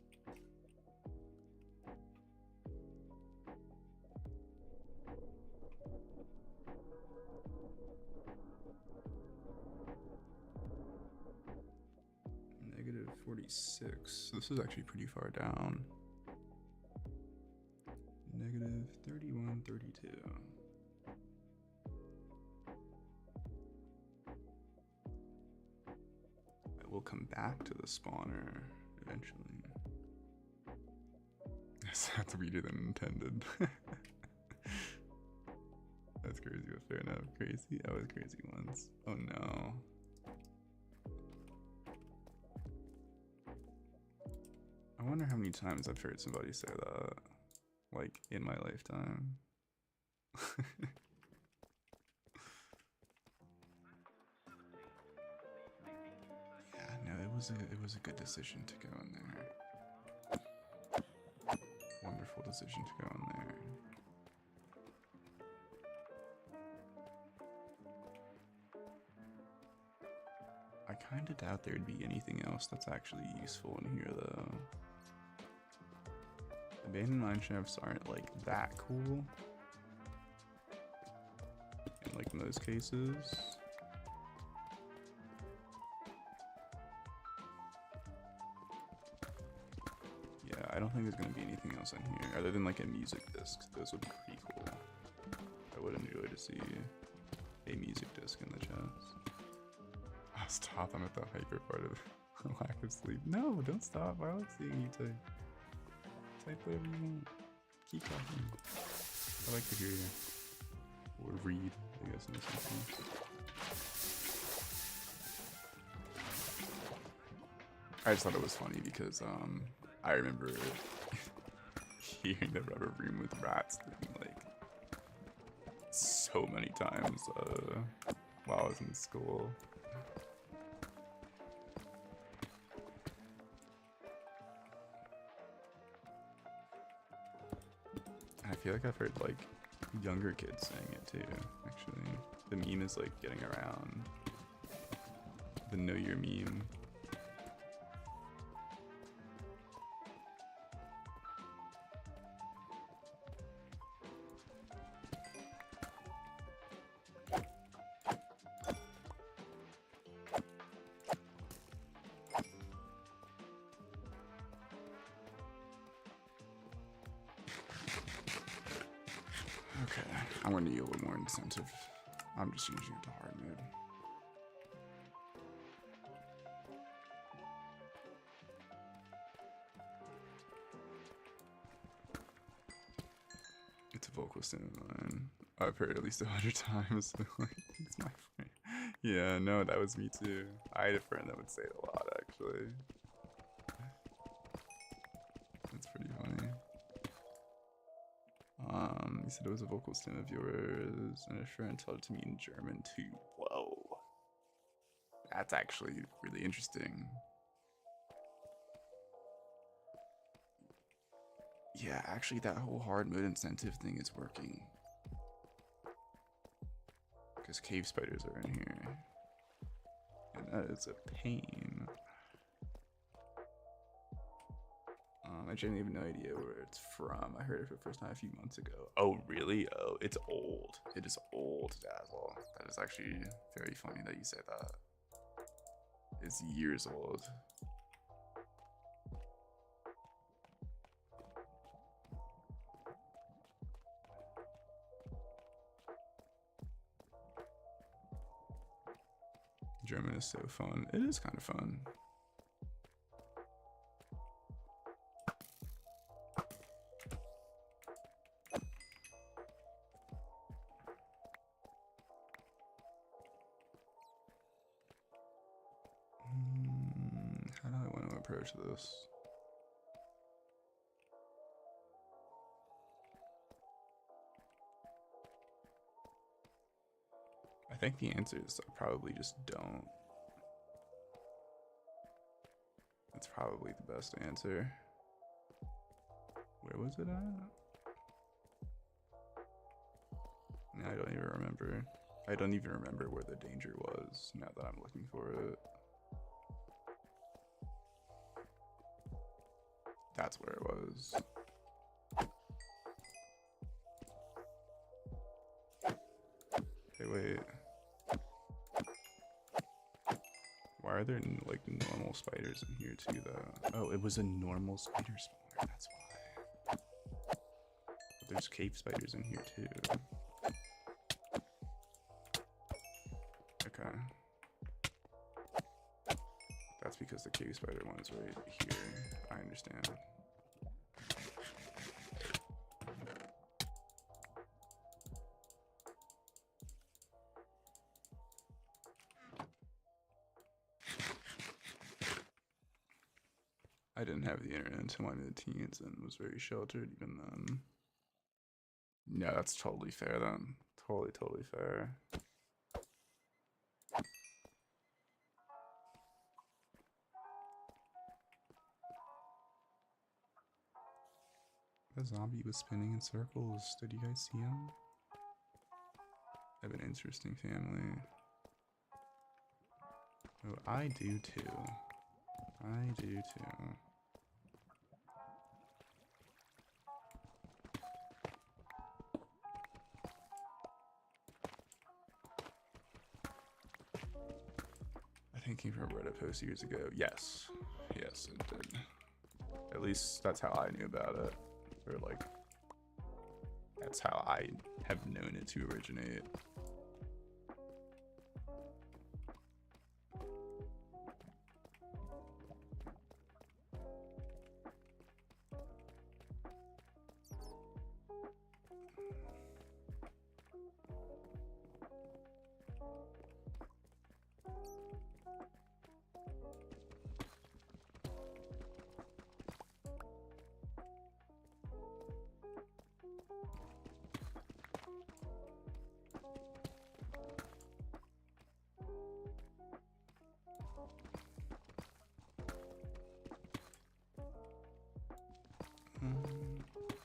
Negative 46. This is actually pretty far down. Negative 31, 32. I will come back to the spawner eventually. That's weirder than intended. That's crazy, but fair enough. Crazy? I was crazy once. Oh no. I wonder how many times I've heard somebody say that, like, in my lifetime. Yeah, no, it was a good decision to go in there. Wonderful decision to go in there. I kinda doubt there'd be anything else that's actually useful in here, though. Abandoned mine shafts aren't, like, that cool. In, like, most cases. Yeah, I don't think there's gonna be anything else in here, other than, like, a music disc. Those would be pretty cool. I would enjoy to see a music disc in the chest. Oh, stop, I'm at the hyper part of lack of sleep. No, don't stop, I like seeing you type. Type whatever you want. Keep talking. I like to hear you. Or read, I guess, in this instance. I just thought it was funny because I remember hearing the rubber room with rats thing like so many times while I was in school. I feel like I've heard like younger kids saying it too, actually. The meme is like getting around. The know your meme. Okay, I'm gonna need a little more incentive. I'm just changing it to hard mode. It's a vocal stim of mine. I've heard it at least 100 times. It's my friend. Yeah, no, that was me too. I had a friend that would say it a lot, actually. That's pretty funny. You said it was a vocal stim of yours, and a friend told it to me in German too. Whoa. That's actually really interesting. Yeah, actually that whole hard mode incentive thing is working. Because cave spiders are in here. And that is a pain. I genuinely have no idea where it's from. I heard it for the first time a few months ago. Oh, really? Oh, it's old. It is old, Dazzle. That is actually very funny that you say that. It's years old. German is so fun. It is kind of fun. How do I want to approach this? I think the answer is I probably just don't. That's probably the best answer. Where was it at? I don't even remember. I don't even remember where the danger was now that I'm looking for it. That's where it was. Okay, wait. Why are there like normal spiders in here too though? Oh, it was a normal spider spawner, that's why. But there's cave spiders in here too. Okay. That's because the cave spider one is right here. I understand. I didn't have the internet until my mid-teens and was very sheltered even then. Yeah, that's totally fair then. Totally fair. The zombie was spinning in circles. Did you guys see him? I have an interesting family. Oh, I do too. I do too. I think he read a post years ago. Yes. Yes, it did. At least that's how I knew about it. Or like, that's how I have known it to originate.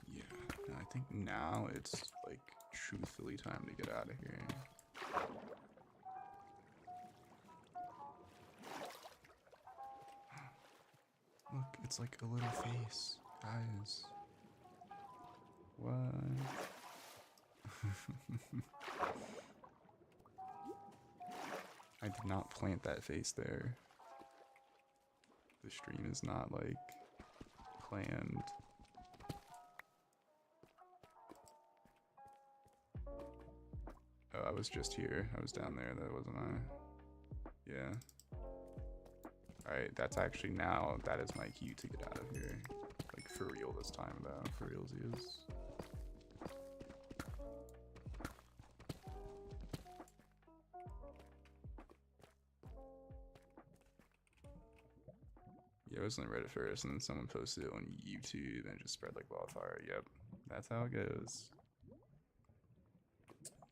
Yeah, no, I think now it's like truthfully time to get out of here. Look, it's like a little face, guys. What? I did not plant that face there. The stream is not like planned. Oh, I was just here. I was down there, though, wasn't I? Yeah. Alright, that's actually now, that is my cue to get out of here. Like, for real this time, though. For realsies. Yeah, I was on Reddit first, and then someone posted it on YouTube, and it just spread like wildfire. Yep, that's how it goes.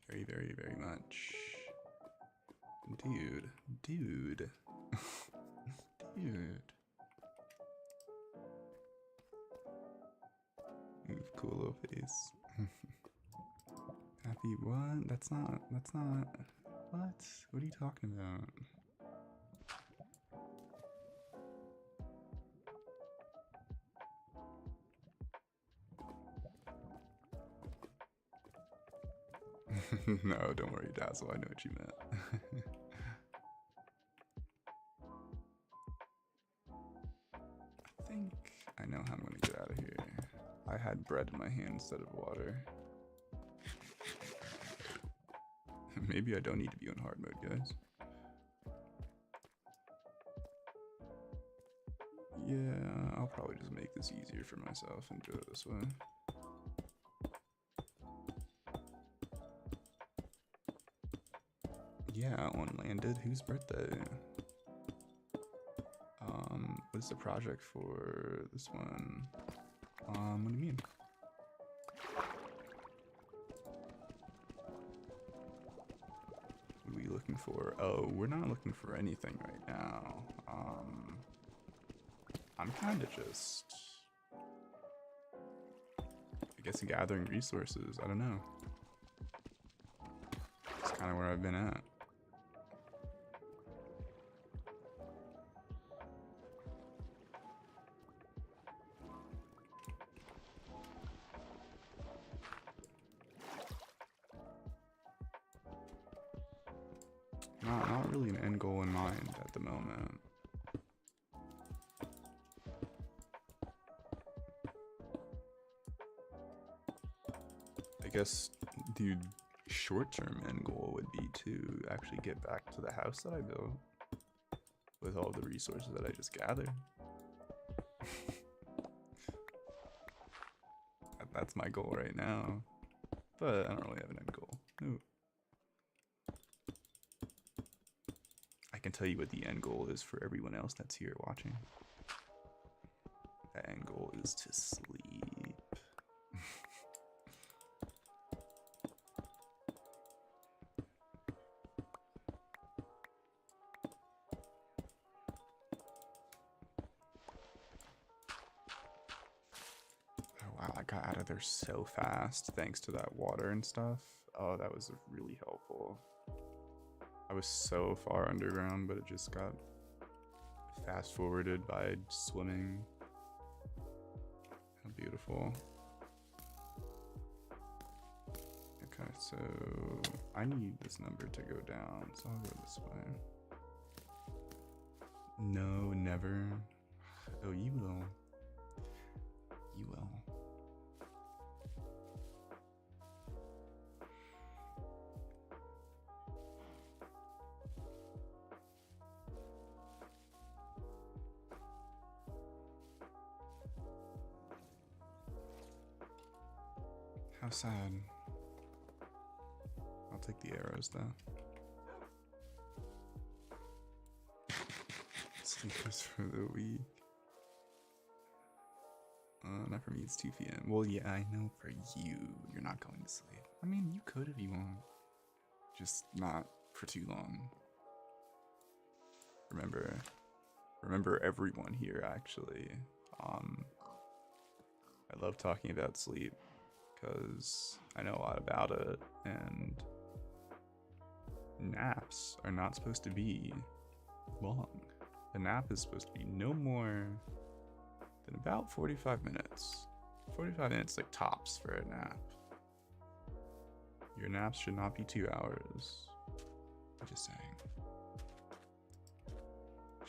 Very, very, very much. Dude. Dude. Move, cool little face. Happy what? That's not. What? What are you talking about? No, don't worry, Dazzle. I know what you meant. I think I know how I'm gonna get out of here. I had bread in my hand instead of water. Maybe I don't need to be on hard mode, guys. Yeah, I'll probably just make this easier for myself and do it this way. Yeah, on landed. Whose birthday? What's the project for this one? What do you mean? What are we looking for? Oh, we're not looking for anything right now. I'm kind of just, I guess, gathering resources. I don't know. It's kind of where I've been at. Not really an end goal in mind at the moment. I guess the short-term end goal would be to actually get back to the house that I built with all the resources that I just gathered. That's my goal right now, but I don't really have an end goal. Ooh. I can tell you what the end goal is for everyone else that's here watching. The end goal is to sleep. I got out of there so fast thanks to that water and stuff. Oh, that was really helpful. I was so far underground, but it just got fast forwarded by swimming. How beautiful. Okay, so I need this number to go down, so I'll go this way. No, never. Oh, you will. You will. How sad. I'll take the arrows though. Sleepers for the week. Not for me, it's 2 p.m. Well, yeah, I know for you, you're not going to sleep. I mean, you could if you want. Just not for too long. Remember everyone here, actually. I love talking about sleep because I know a lot about it, and naps are not supposed to be long. The nap is supposed to be no more than about 45 minutes. 45 minutes, like tops for a nap. Your naps should not be 2 hours. I'm just saying.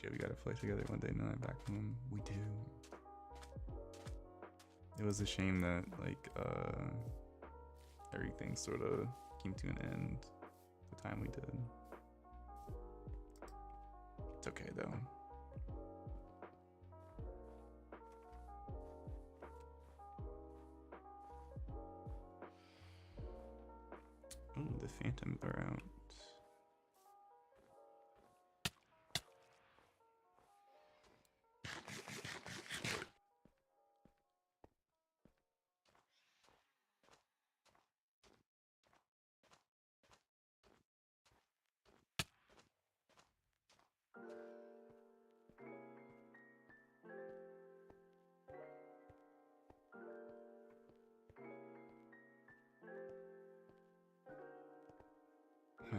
Yeah, we gotta play together one day night back home. We do. It was a shame that everything sort of came to an end the time we did. It's okay though. Oh, the phantoms are out.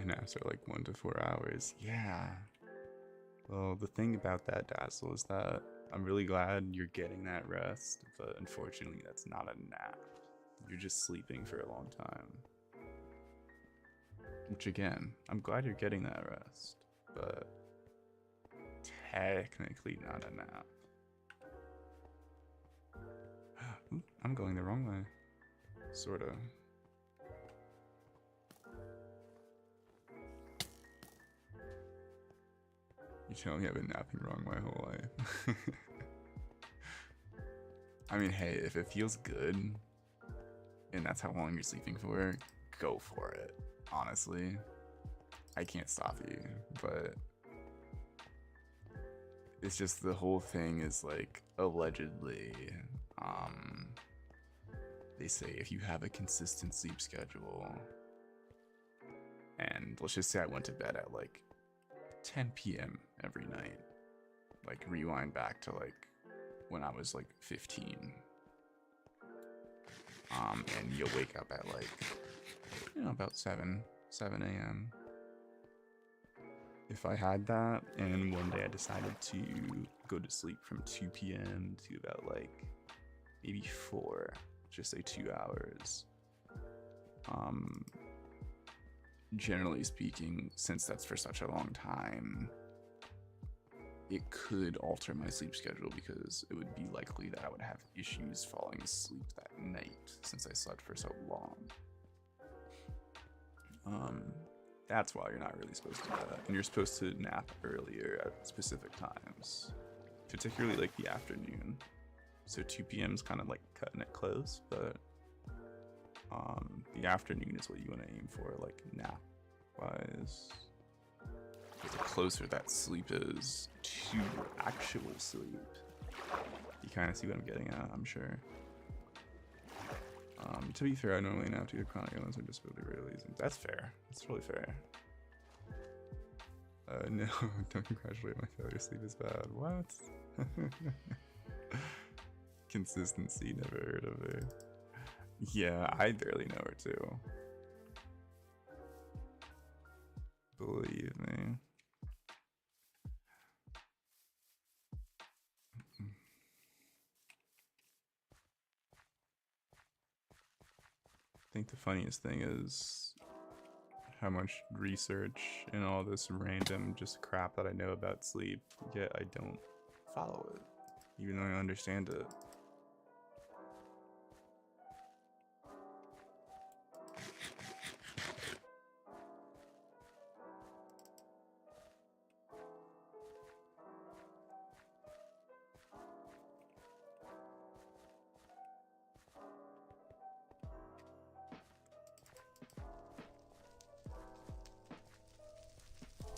naps are like 1 to 4 hours. Yeah. Well, the thing about that, Dazzle, is that I'm really glad you're getting that rest, but unfortunately that's not a nap. You're just sleeping for a long time. Which again, I'm glad you're getting that rest, but technically not a nap. Ooh, I'm going the wrong way. Sorta. You tell me I've been napping wrong my whole life. I mean, hey, if it feels good, and that's how long you're sleeping for, go for it. Honestly, I can't stop you, but it's just the whole thing is like, allegedly, they say if you have a consistent sleep schedule, and let's just say I went to bed at like 10 p.m. every night, like rewind back to like when I was like 15, and you'll wake up at like, you know, about 7 a.m. If I had that and one day I decided to go to sleep from 2 p.m. to about like maybe 4, just say 2 hours, generally speaking, since that's for such a long time, it could alter my sleep schedule because it would be likely that I would have issues falling asleep that night since I slept for so long. That's why you're not really supposed to do that. And you're supposed to nap earlier at specific times, particularly like the afternoon. So 2 p.m. is kind of like cutting it close, but the afternoon is what you want to aim for, like nap wise. The closer that sleep is to actual sleep, you kind of see what I'm getting at, I'm sure. To be fair, I normally nap due to chronic illness or disability rarely. That's fair. That's really fair. No, don't congratulate my failure. Sleep is bad. What? Consistency, never heard of her. Yeah, I barely know her too. Believe me. I think the funniest thing is how much research and all this random just crap that I know about sleep, yet I don't follow it, even though I understand it.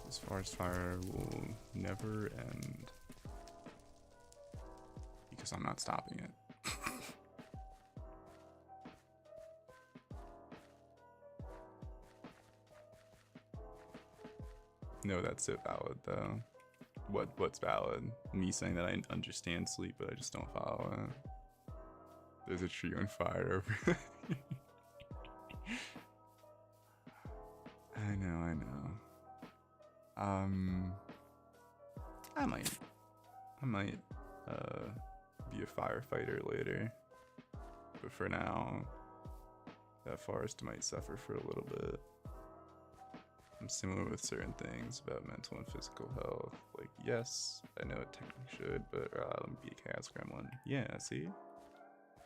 This forest fire will never end because I'm not stopping it. No, that's so valid though. What's valid? Me saying that I understand sleep, but I just don't follow it. There's a tree on fire over there. I know. I might be a firefighter later, but for now, that forest might suffer for a little bit. I'm similar with certain things about mental and physical health. Like, yes, I know it technically should, but let me be a chaos gremlin. Yeah, see?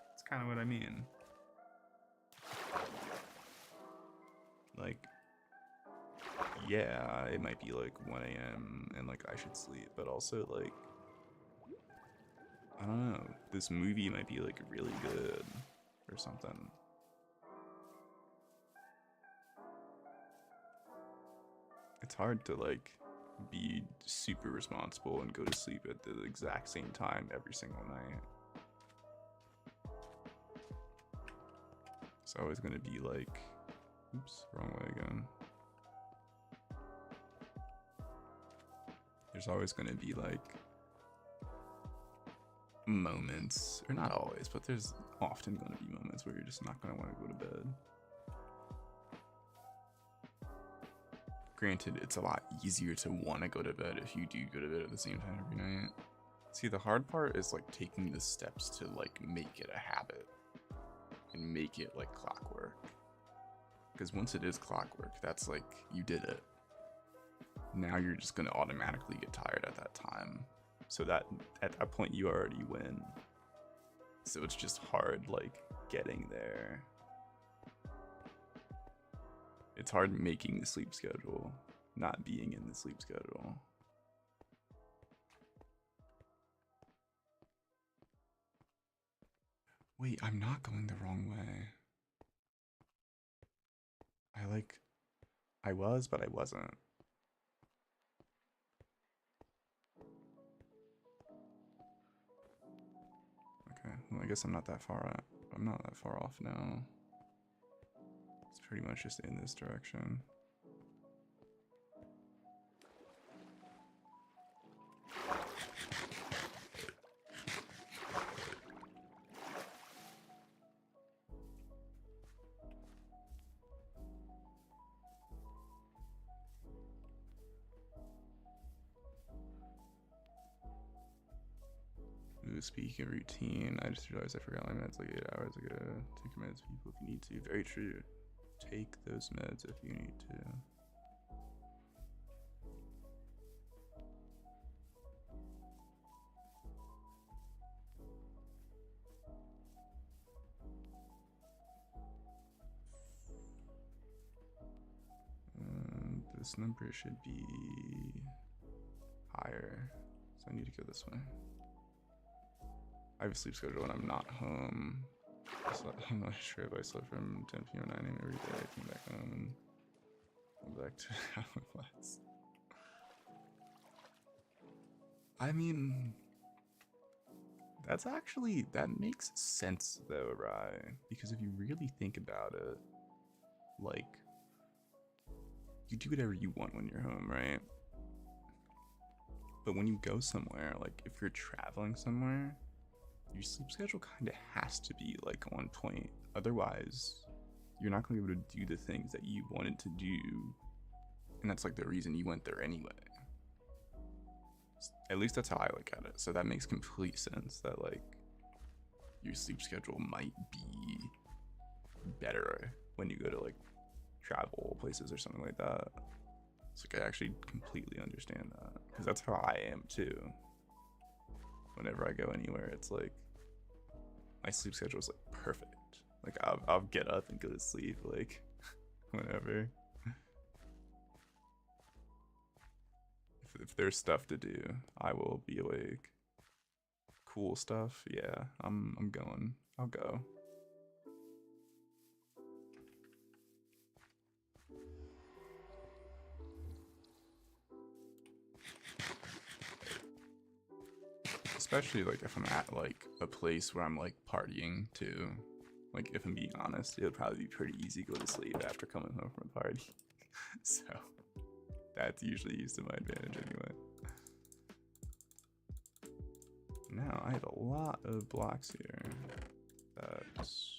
That's kind of what I mean. Like, yeah, it might be like 1 a.m. and like I should sleep, but also like, I don't know, this movie might be like really good or something. It's hard to like be super responsible and go to sleep at the exact same time every single night. It's always gonna be like, oops, wrong way again. There's always gonna be like moments, or not always, but there's often gonna be moments where you're just not gonna want to go to bed. Granted, it's a lot easier to want to go to bed if you do go to bed at the same time every night. See, the hard part is like taking the steps to like make it a habit and make it like clockwork. Because once it is clockwork, that's like you did it. Now you're just gonna automatically get tired at that time. So that at that point you already win. So it's just hard like getting there. It's hard making the sleep schedule, not being in the sleep schedule. Wait, I'm not going the wrong way. I was, but I wasn't. Okay, well I guess I'm not that far out. I'm not that far off now. It's pretty much just in this direction. Speaking of routine, I just realized I forgot my meds like 8 hours ago. Take your meds, people, if you need to. Very true. Take those meds if you need to. This number should be higher, so I need to go this way. I have a sleep schedule when I'm not home. I'm not sure if I slept from 10 p.m. to 9 a.m. every day. I came back home and went back to how it was. I mean, that makes sense though, right? Because if you really think about it, like, you do whatever you want when you're home, right? But when you go somewhere, like if you're traveling somewhere, your sleep schedule kind of has to be like on point. Otherwise, you're not going to be able to do the things that you wanted to do. And that's like the reason you went there anyway. At least that's how I look at it. So that makes complete sense that like your sleep schedule might be better when you go to like travel places or something like that. It's like I actually completely understand that because that's how I am too. Whenever I go anywhere, it's like my sleep schedule is like perfect. Like I'll get up and go to sleep like whenever. If there's stuff to do, I will be awake. Cool stuff, yeah. I'm going. I'll go. Especially like if I'm at like a place where I'm like partying too. Like if I'm being honest, it would probably be pretty easy to go to sleep after coming home from a party. So that's usually used to my advantage anyway. Now I have a lot of blocks here. That's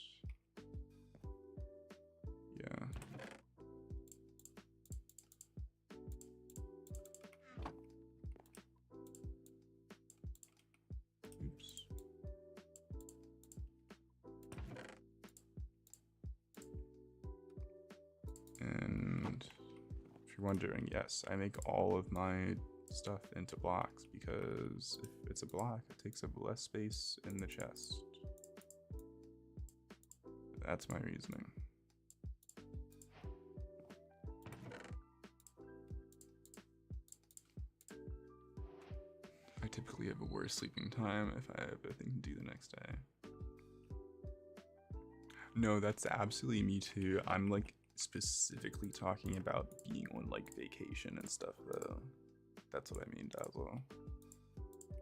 yeah. Oops. And if you're wondering, yes, I make all of my stuff into blocks because if it's a block, it takes up less space in the chest. That's my reasoning. I typically have a worse sleeping time if I have a thing to do the next day. No, that's absolutely me too. I'm like specifically talking about being on like vacation and stuff though. That's what I mean, Dazzle.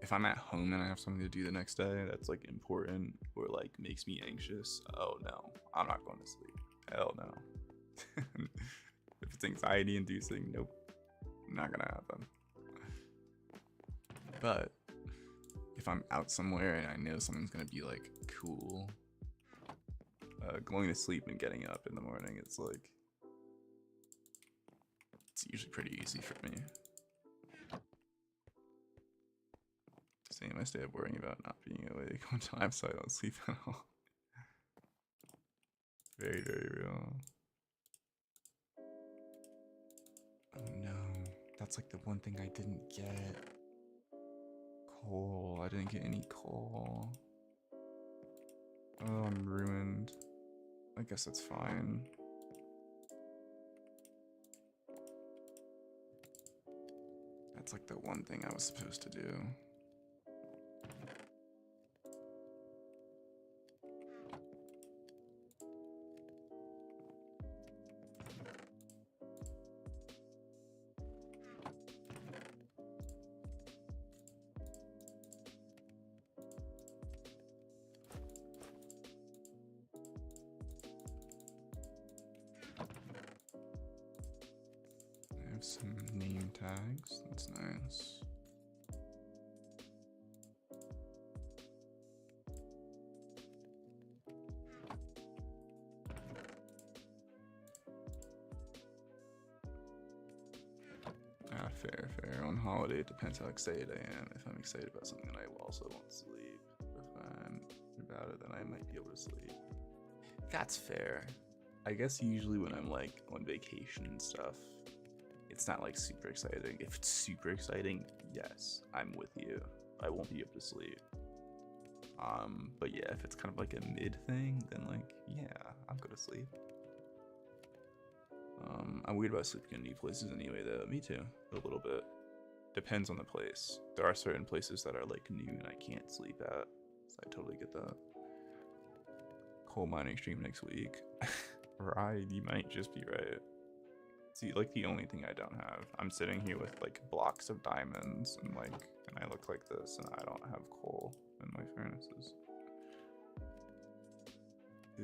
If I'm at home and I have something to do the next day that's like important or like makes me anxious, oh no, I'm not going to sleep. Hell no. If it's anxiety inducing, nope, not gonna happen. But if I'm out somewhere and I know something's gonna be like cool, going to sleep and getting up in the morning, it's It's usually pretty easy for me. Same, I stay up worrying about not being awake one time, so I don't sleep at all. Very, very real. Oh no, that's like the one thing I didn't get. Coal, I didn't get any coal. Oh, I'm ruined. I guess that's fine. That's like the one thing I was supposed to do. I have some name tags, that's nice. Fair. On holiday, it depends how excited I am. If I'm excited about something, I also won't sleep. If I'm about it, then I might be able to sleep. That's fair. I guess usually when I'm like on vacation and stuff, it's not like super exciting. If it's super exciting, yes, I'm with you. I won't be able to sleep. But yeah, if it's kind of like a mid thing, then like, yeah, I'll go to sleep. I'm weird about sleeping in new places anyway, though. Me too, a little bit. Depends on the place. There are certain places that are like new and I can't sleep at, so I totally get that. Coal mining stream next week. Right, you might just be right. See, like the only thing I don't have. I'm sitting here with like blocks of diamonds and I look like this and I don't have coal in my furnaces.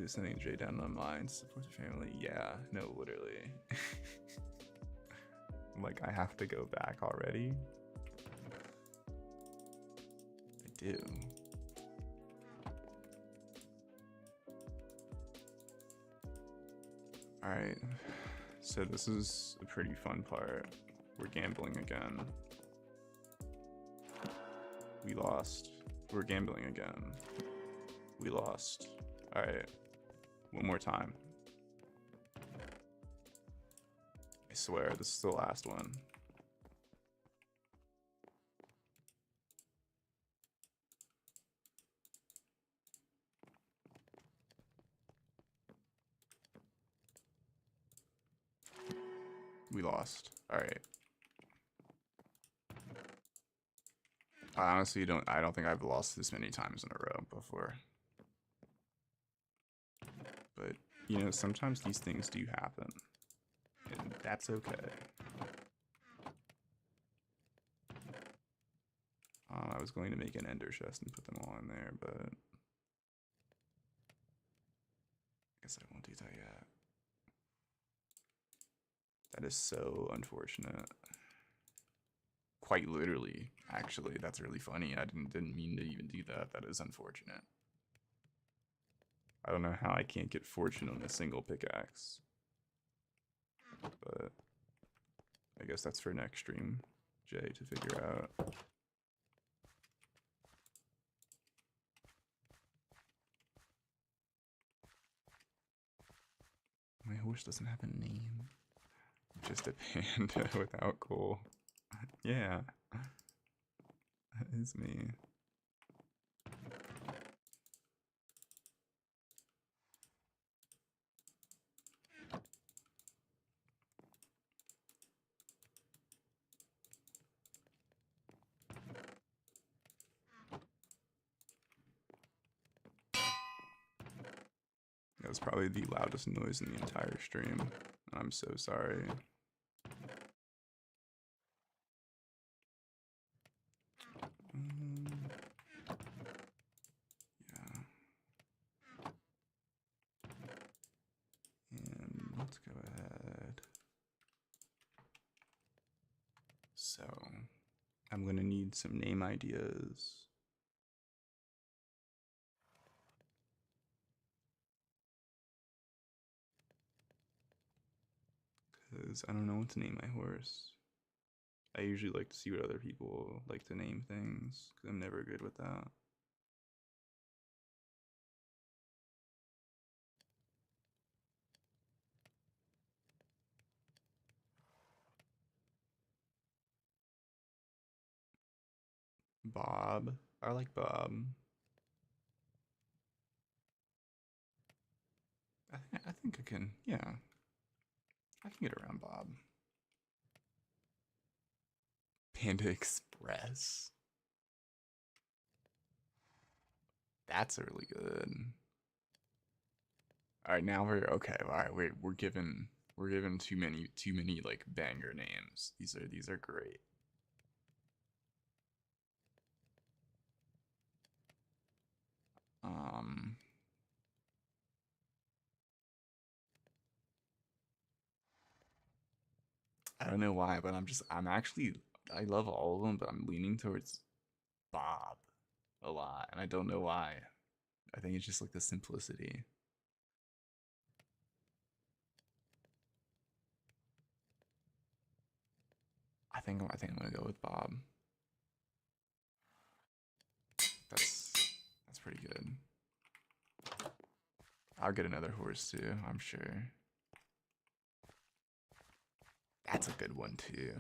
Sending Jay down on mine to support the family. Yeah, no, literally. Like, I have to go back already. I do. Alright, so this is a pretty fun part. We're gambling again. We lost. We're gambling again. We lost. Alright. One more time. I swear, this is the last one. We lost. Alright. I honestly I don't think I've lost this many times in a row before. But, you know, sometimes these things do happen. And that's okay. I was going to make an ender chest and put them all in there, but I guess I won't do that yet. That is so unfortunate. Quite literally, actually. That's really funny. I didn't mean to even do that. That is unfortunate. I don't know how I can't get fortune on a single pickaxe. But I guess that's for next stream, Jay, to figure out. My horse doesn't have a name. Just a panda without coal. Yeah. That is me. That was probably the loudest noise in the entire stream. I'm so sorry. Yeah. And let's go ahead. So, I'm gonna need some name ideas. because I don't know what to name my horse. I usually like to see what other people like to name things because I'm never good with that. Bob. I like Bob. I think I can, yeah. I can get around Bob. Panda Express. That's really good. All right, now we're okay. All right, we're given too many like banger names. These are great. Um, I don't know why, but I love all of them, but I'm leaning towards Bob a lot, and I don't know why. I think it's just like the simplicity. I think I'm gonna go with Bob. That's that's pretty good. I'll get another horse too, I'm sure. That's a good one too.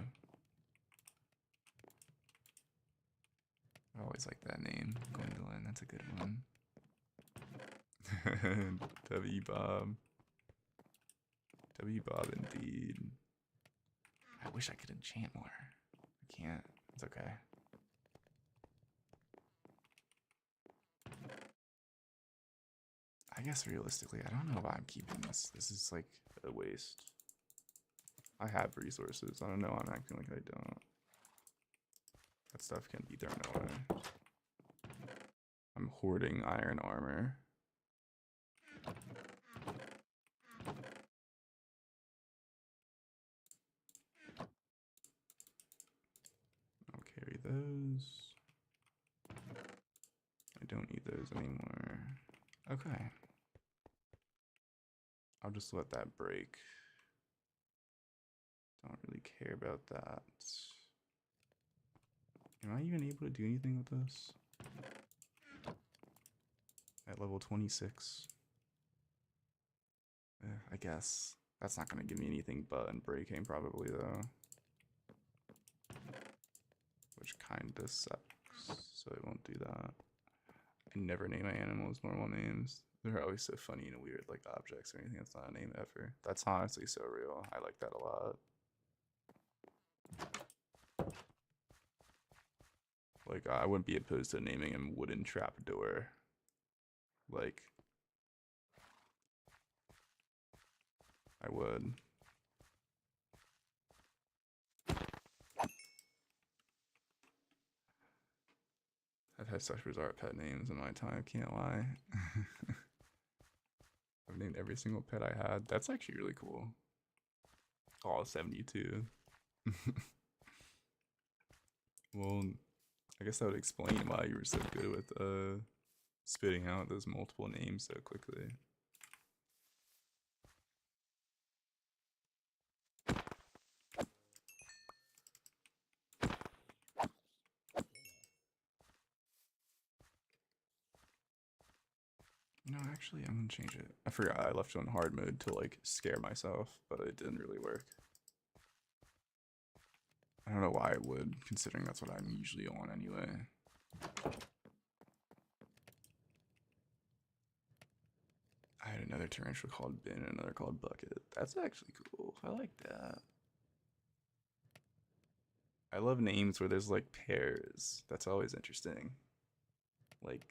I always like that name, Gwendolyn. That's a good one. W Bob. W Bob indeed. I wish I could enchant more. I can't. It's okay. I guess realistically, I don't know why I'm keeping this. This is like a waste. I have resources. I don't know. I'm acting like I don't. That stuff can be thrown away. I'm hoarding iron armor. I'll carry those. I don't need those anymore. Okay. I'll just let that break. Don't really care about that. Am I even able to do anything with this? At level 26? I guess. That's not going to give me anything but unbreaking probably though. Which kinda sucks, so I won't do that. I never name my animals normal names. They're always so funny and weird, like objects or anything that's not a name ever. That's honestly so real. I like that a lot. Like, I wouldn't be opposed to naming him Wooden Trapdoor. Like, I would. I've had such bizarre pet names in my time, can't lie. I've named every single pet I had. That's actually really cool. All 72. Well, I guess that would explain why you were so good with spitting out those multiple names so quickly. No, actually, I'm gonna change it. I forgot I left it on hard mode to like scare myself, but it didn't really work. I don't know why it would, considering that's what I'm usually on anyway. I had another tarantula called Bin and another called Bucket. That's actually cool. I like that. I love names where there's like pairs. That's always interesting. Like,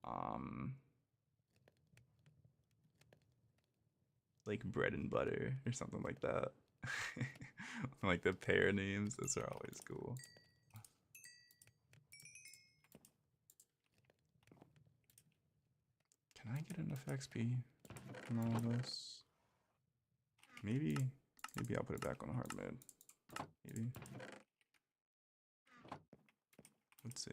um, like bread and butter or something like that. Like the pair names, those are always cool. Can I get enough XP from all of this? Maybe I'll put it back on hard mode. Maybe. Let's see.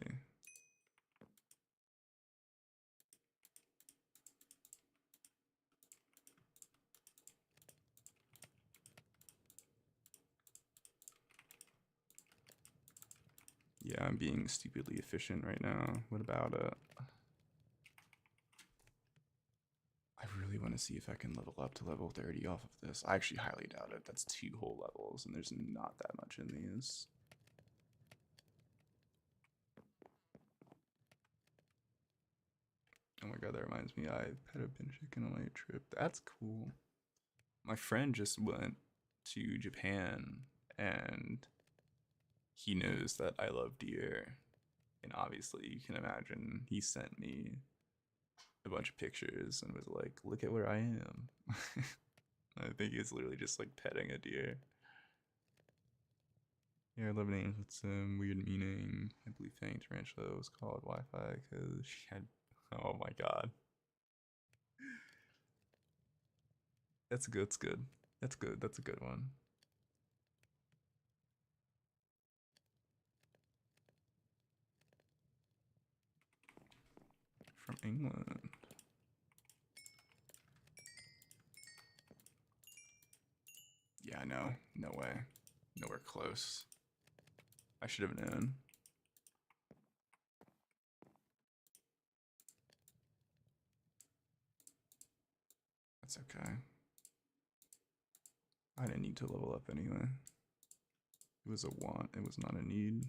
Yeah, I'm being stupidly efficient right now. What about it? I really want to see if I can level up to level 30 off of this. I actually highly doubt it. That's 2 whole levels, and there's not that much in these. Oh my god, that reminds me, I pet a bin chicken on my trip. That's cool. My friend just went to Japan, and he knows that I love deer. And obviously, you can imagine he sent me a bunch of pictures and was like, look at where I am. I think he's literally just like petting a deer. Yeah, I love names with some weird meaning. I believe Fang Tarantula was called Wi-Fi because she had. Oh my god. That's good. That's good. That's good. That's a good one. From England. Yeah, no. No way. Nowhere close. I should have known. That's okay. I didn't need to level up anyway. It was a want, it was not a need.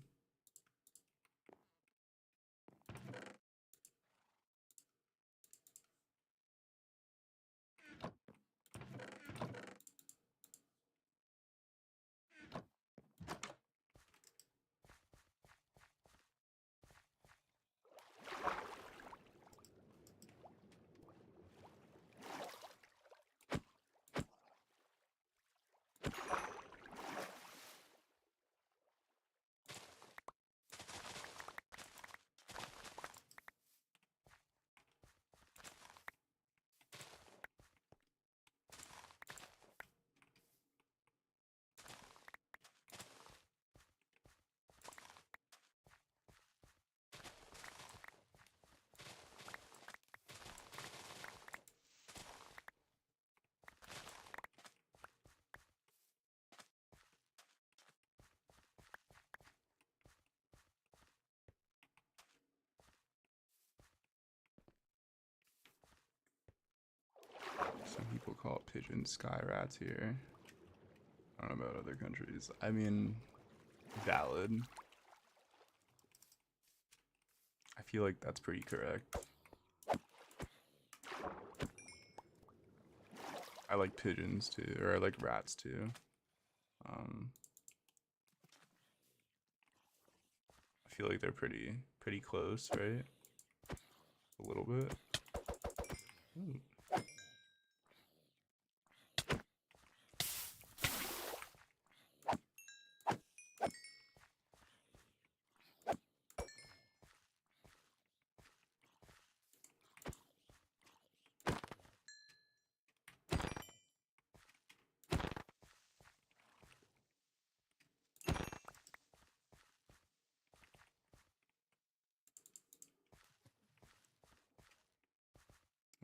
Some people call it pigeon sky rats here. I don't know about other countries. I mean, valid. I feel like that's pretty correct. I like pigeons too, or I like rats too. I feel like they're pretty close, right? A little bit. Ooh.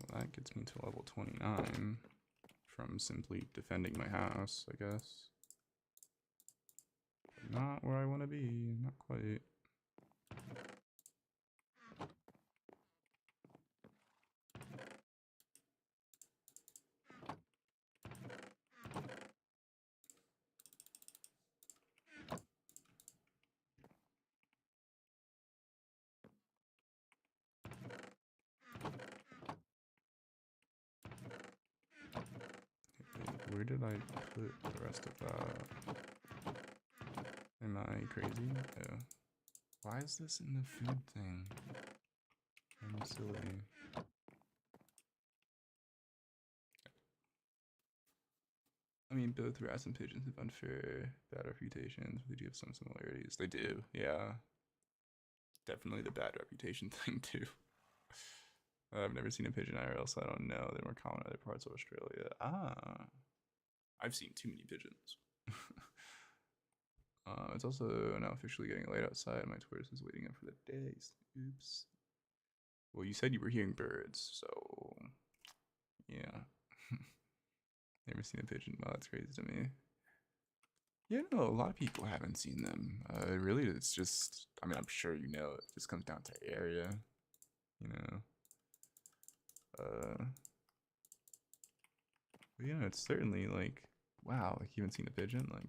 Well, that gets me to level 29 from simply defending my house, I guess. But not where I want to be, not quite. Where did I put the rest of that? Am I crazy? Oh. Why is this in the food thing? I'm silly. I mean, both rats and pigeons have unfair, bad reputations, but they do have some similarities. They do, yeah. Definitely the bad reputation thing, too. I've never seen a pigeon IRL, so I don't know. They're more common in other parts of Australia. Ah. I've seen too many pigeons. It's also now officially getting late outside. My tortoise is waiting up for the day. Oops. Well, you said you were hearing birds, so yeah. Never seen a pigeon. Wow, that's crazy to me. Yeah, no, a lot of people haven't seen them. Really, it's just, I mean, I'm sure you know, it just comes down to area, you know. But yeah, it's certainly like, wow, like you haven't seen a pigeon, like,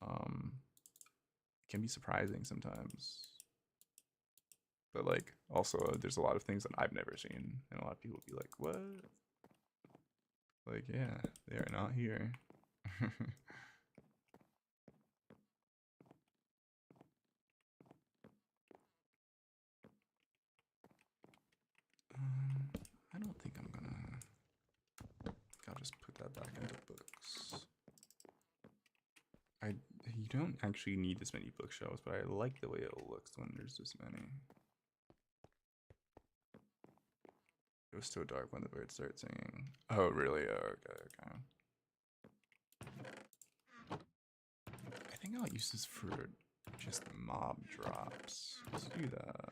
it can be surprising sometimes. But like, also, there's a lot of things that I've never seen, and a lot of people be like, what? Like, yeah, they are not here. I don't think I'm gonna. I'll just put that back into books. You don't actually need this many bookshelves, but I like the way it looks when there's this many. It was so dark when the birds started singing. Oh, really? Oh, okay. I think I'll use this for just mob drops. Let's do that.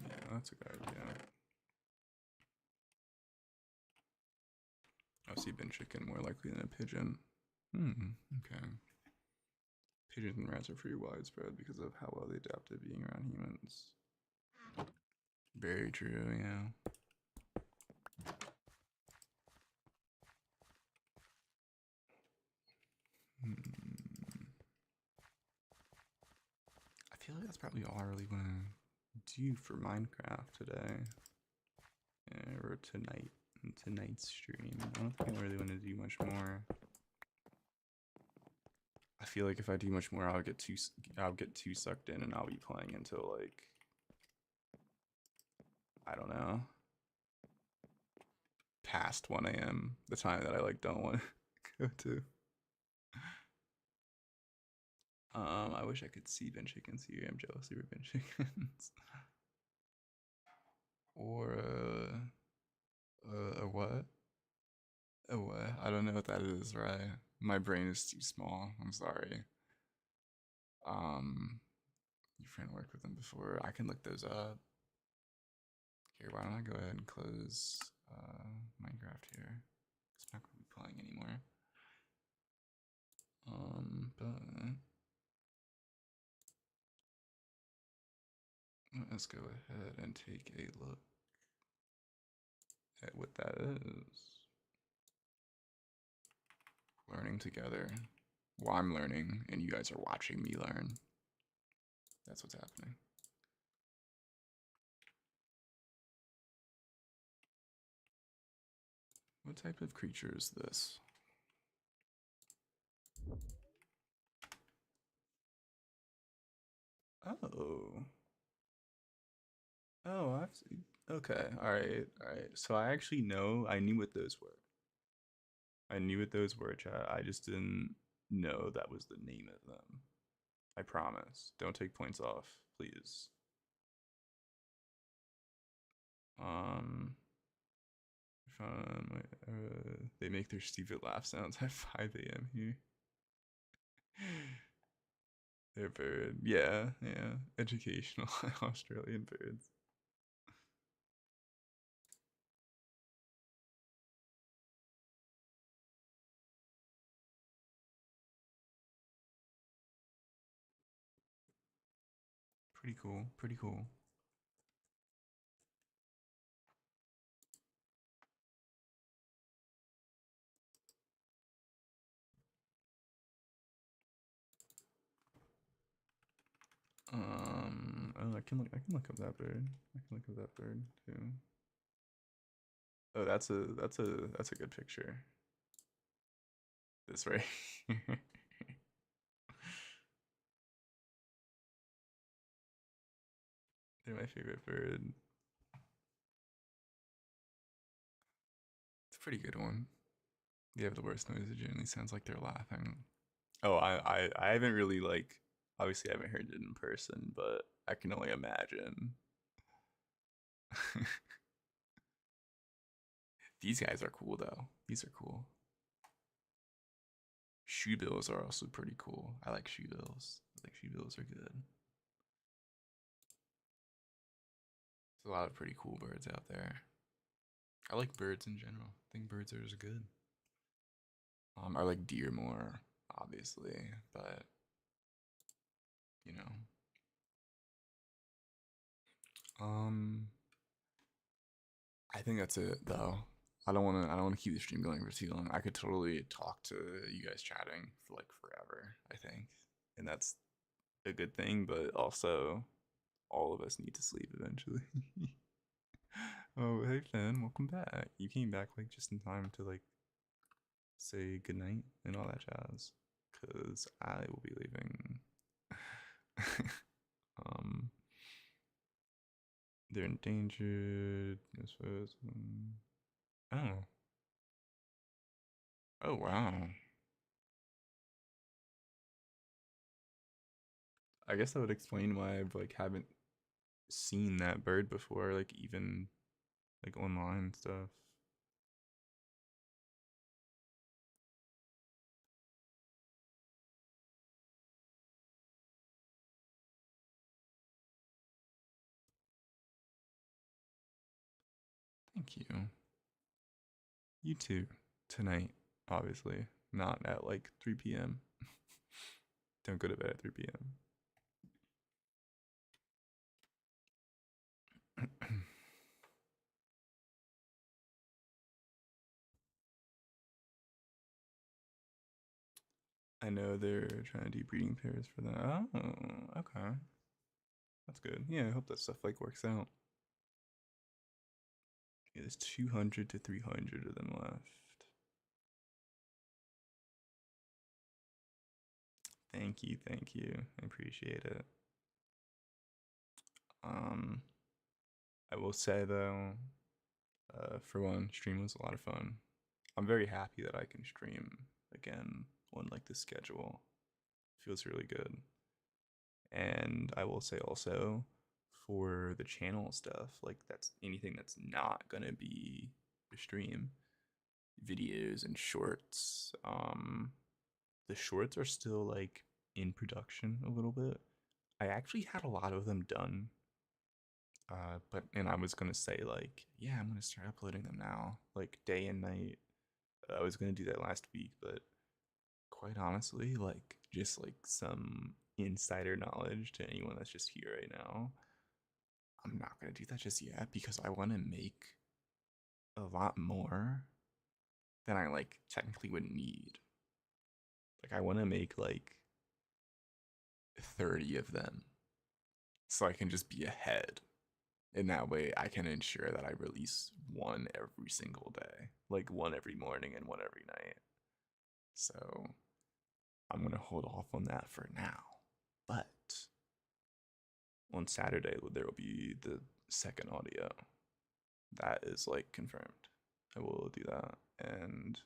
Yeah, that's a good idea. I'll see bin chicken more likely than a pigeon. Okay. Pigeons and rats are pretty widespread because of how well they adapt to being around humans. Very true, yeah. I feel like that's probably all I really want to do for Minecraft today. Or tonight's stream. I don't think I really want to do much more. I feel like if I do much more, I'll get too sucked in, and I'll be playing until like, I don't know, past 1 a.m. the time that I like don't want to go to. I wish I could see bin chickens here. I'm jealous of bin chickens. Or a what? A what? I don't know what that is, right? My brain is too small. I'm sorry. Your friend worked with them before. I can look those up. Here, why don't I go ahead and close Minecraft here? It's not gonna be playing anymore. But let's go ahead and take a look at what that is. Learning together. Well, I'm learning, and you guys are watching me learn. That's what's happening. What type of creature is this? Oh. Oh, I've seen. Okay, alright. So I knew what those were. I knew what those were, chat. I just didn't know that was the name of them. I promise. Don't take points off, please. Um, they make their stupid laugh sounds at 5 a.m. here. They're bird. Yeah. Educational Australian birds. Pretty cool. Pretty cool. Oh, I can look up that bird. I can look up that bird too. Oh, that's a good picture. This right here. They're my favorite bird. It's a pretty good one. They have the worst noise. It generally sounds like they're laughing. Oh, I haven't really like. Obviously, I haven't heard it in person, but I can only imagine. These guys are cool though. These are cool. Shoebills are also pretty cool. I like shoebills. like she feels are good. There's a lot of pretty cool birds out there. I like birds in general. I think birds are just good. I like deer more, obviously, but you know. Um, I think that's it though. I don't wanna keep the stream going for too long. I could totally talk to you guys chatting for like forever, I think. And that's a good thing, but also all of us need to sleep eventually. Oh, hey Finn, welcome back. You came back like just in time to like say goodnight and all that jazz. Cause I will be leaving. um they're endangered. Oh. Oh wow. I guess that would explain why I've like haven't seen that bird before, like even like online and stuff. Thank you. You too. Tonight, obviously. Not at like 3 p.m. Don't go to bed at 3 p.m. I know they're trying to do breeding pairs for that. Oh, okay. That's good. Yeah, I hope that stuff like works out. Yeah, there's 200 to 300 of them left. Thank you, thank you. I appreciate it. Um, I will say though, for one, stream was a lot of fun. I'm very happy that I can stream again on like the schedule. Feels really good. And I will say also for the channel stuff, like that's anything that's not gonna be a stream, videos and shorts. The shorts are still like in production a little bit. I actually had a lot of them done. But and I was gonna say like, yeah, I'm gonna start uploading them now, like day and night. I was gonna do that last week, but quite honestly, like just like some insider knowledge to anyone that's just here right now, I'm not gonna do that just yet because I want to make a lot more than I like technically would need. Like I want to make like 30 of them so I can just be ahead. And that way I can ensure that I release one every single day, like one every morning and one every night. So I'm going to hold off on that for now. But on Saturday, there will be the second audio. That is like confirmed. I will do that. And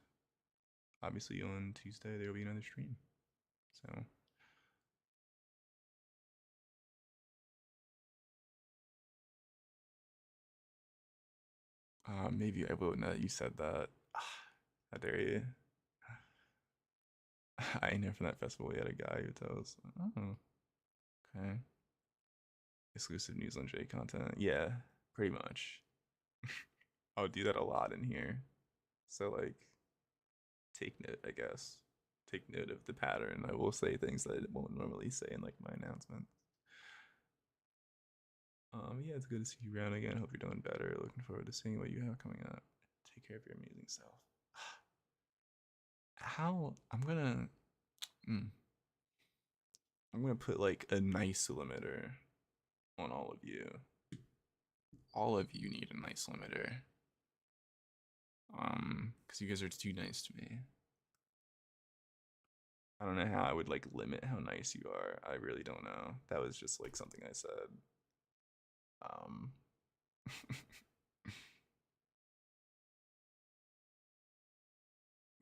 obviously on Tuesday, there will be another stream. So maybe I will now that you said that. How dare you? I know from that festival we had a guy who tells, oh, okay. Exclusive news on J content. Yeah, pretty much. I would do that a lot in here. So like take note, I guess. Take note of the pattern. I will say things that I won't normally say in like my announcements. Yeah, it's good to see you around again. Hope you're doing better. Looking forward to seeing what you have coming up. Take care of your amazing self. How mm, I'm gonna put like a nice limiter on all of you. All of you need a nice limiter. Because you guys are too nice to me. I don't know how I would like limit how nice you are. I really don't know. That was just like something I said. Um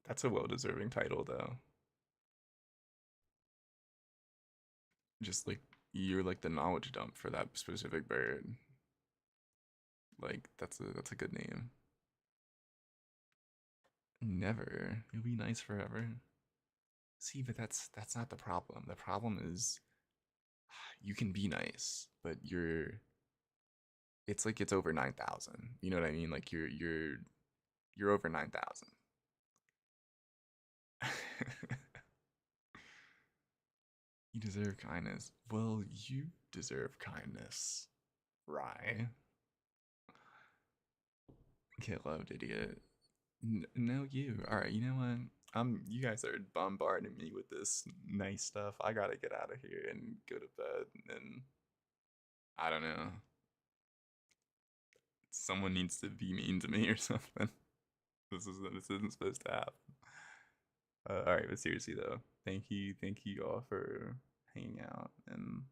That's a well-deserving title though. Just like you're like the knowledge dump for that specific bird. Like that's a good name. Never. You'll be nice forever. See, but that's not the problem. The problem is you can be nice, but it's like it's over 9,000. You know what I mean? Like you're over 9,000. You deserve kindness. Well, you deserve kindness, Rye. Okay, loved idiot. No, you. All right, you know what? You guys are bombarding me with this nice stuff. I gotta get out of here and go to bed. And I don't know. Someone needs to be mean to me or something. This isn't supposed to happen. All right, but seriously though, thank you all for hanging out and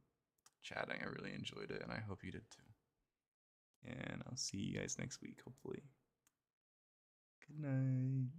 chatting. I really enjoyed it, and I hope you did too. And I'll see you guys next week, hopefully. Good night.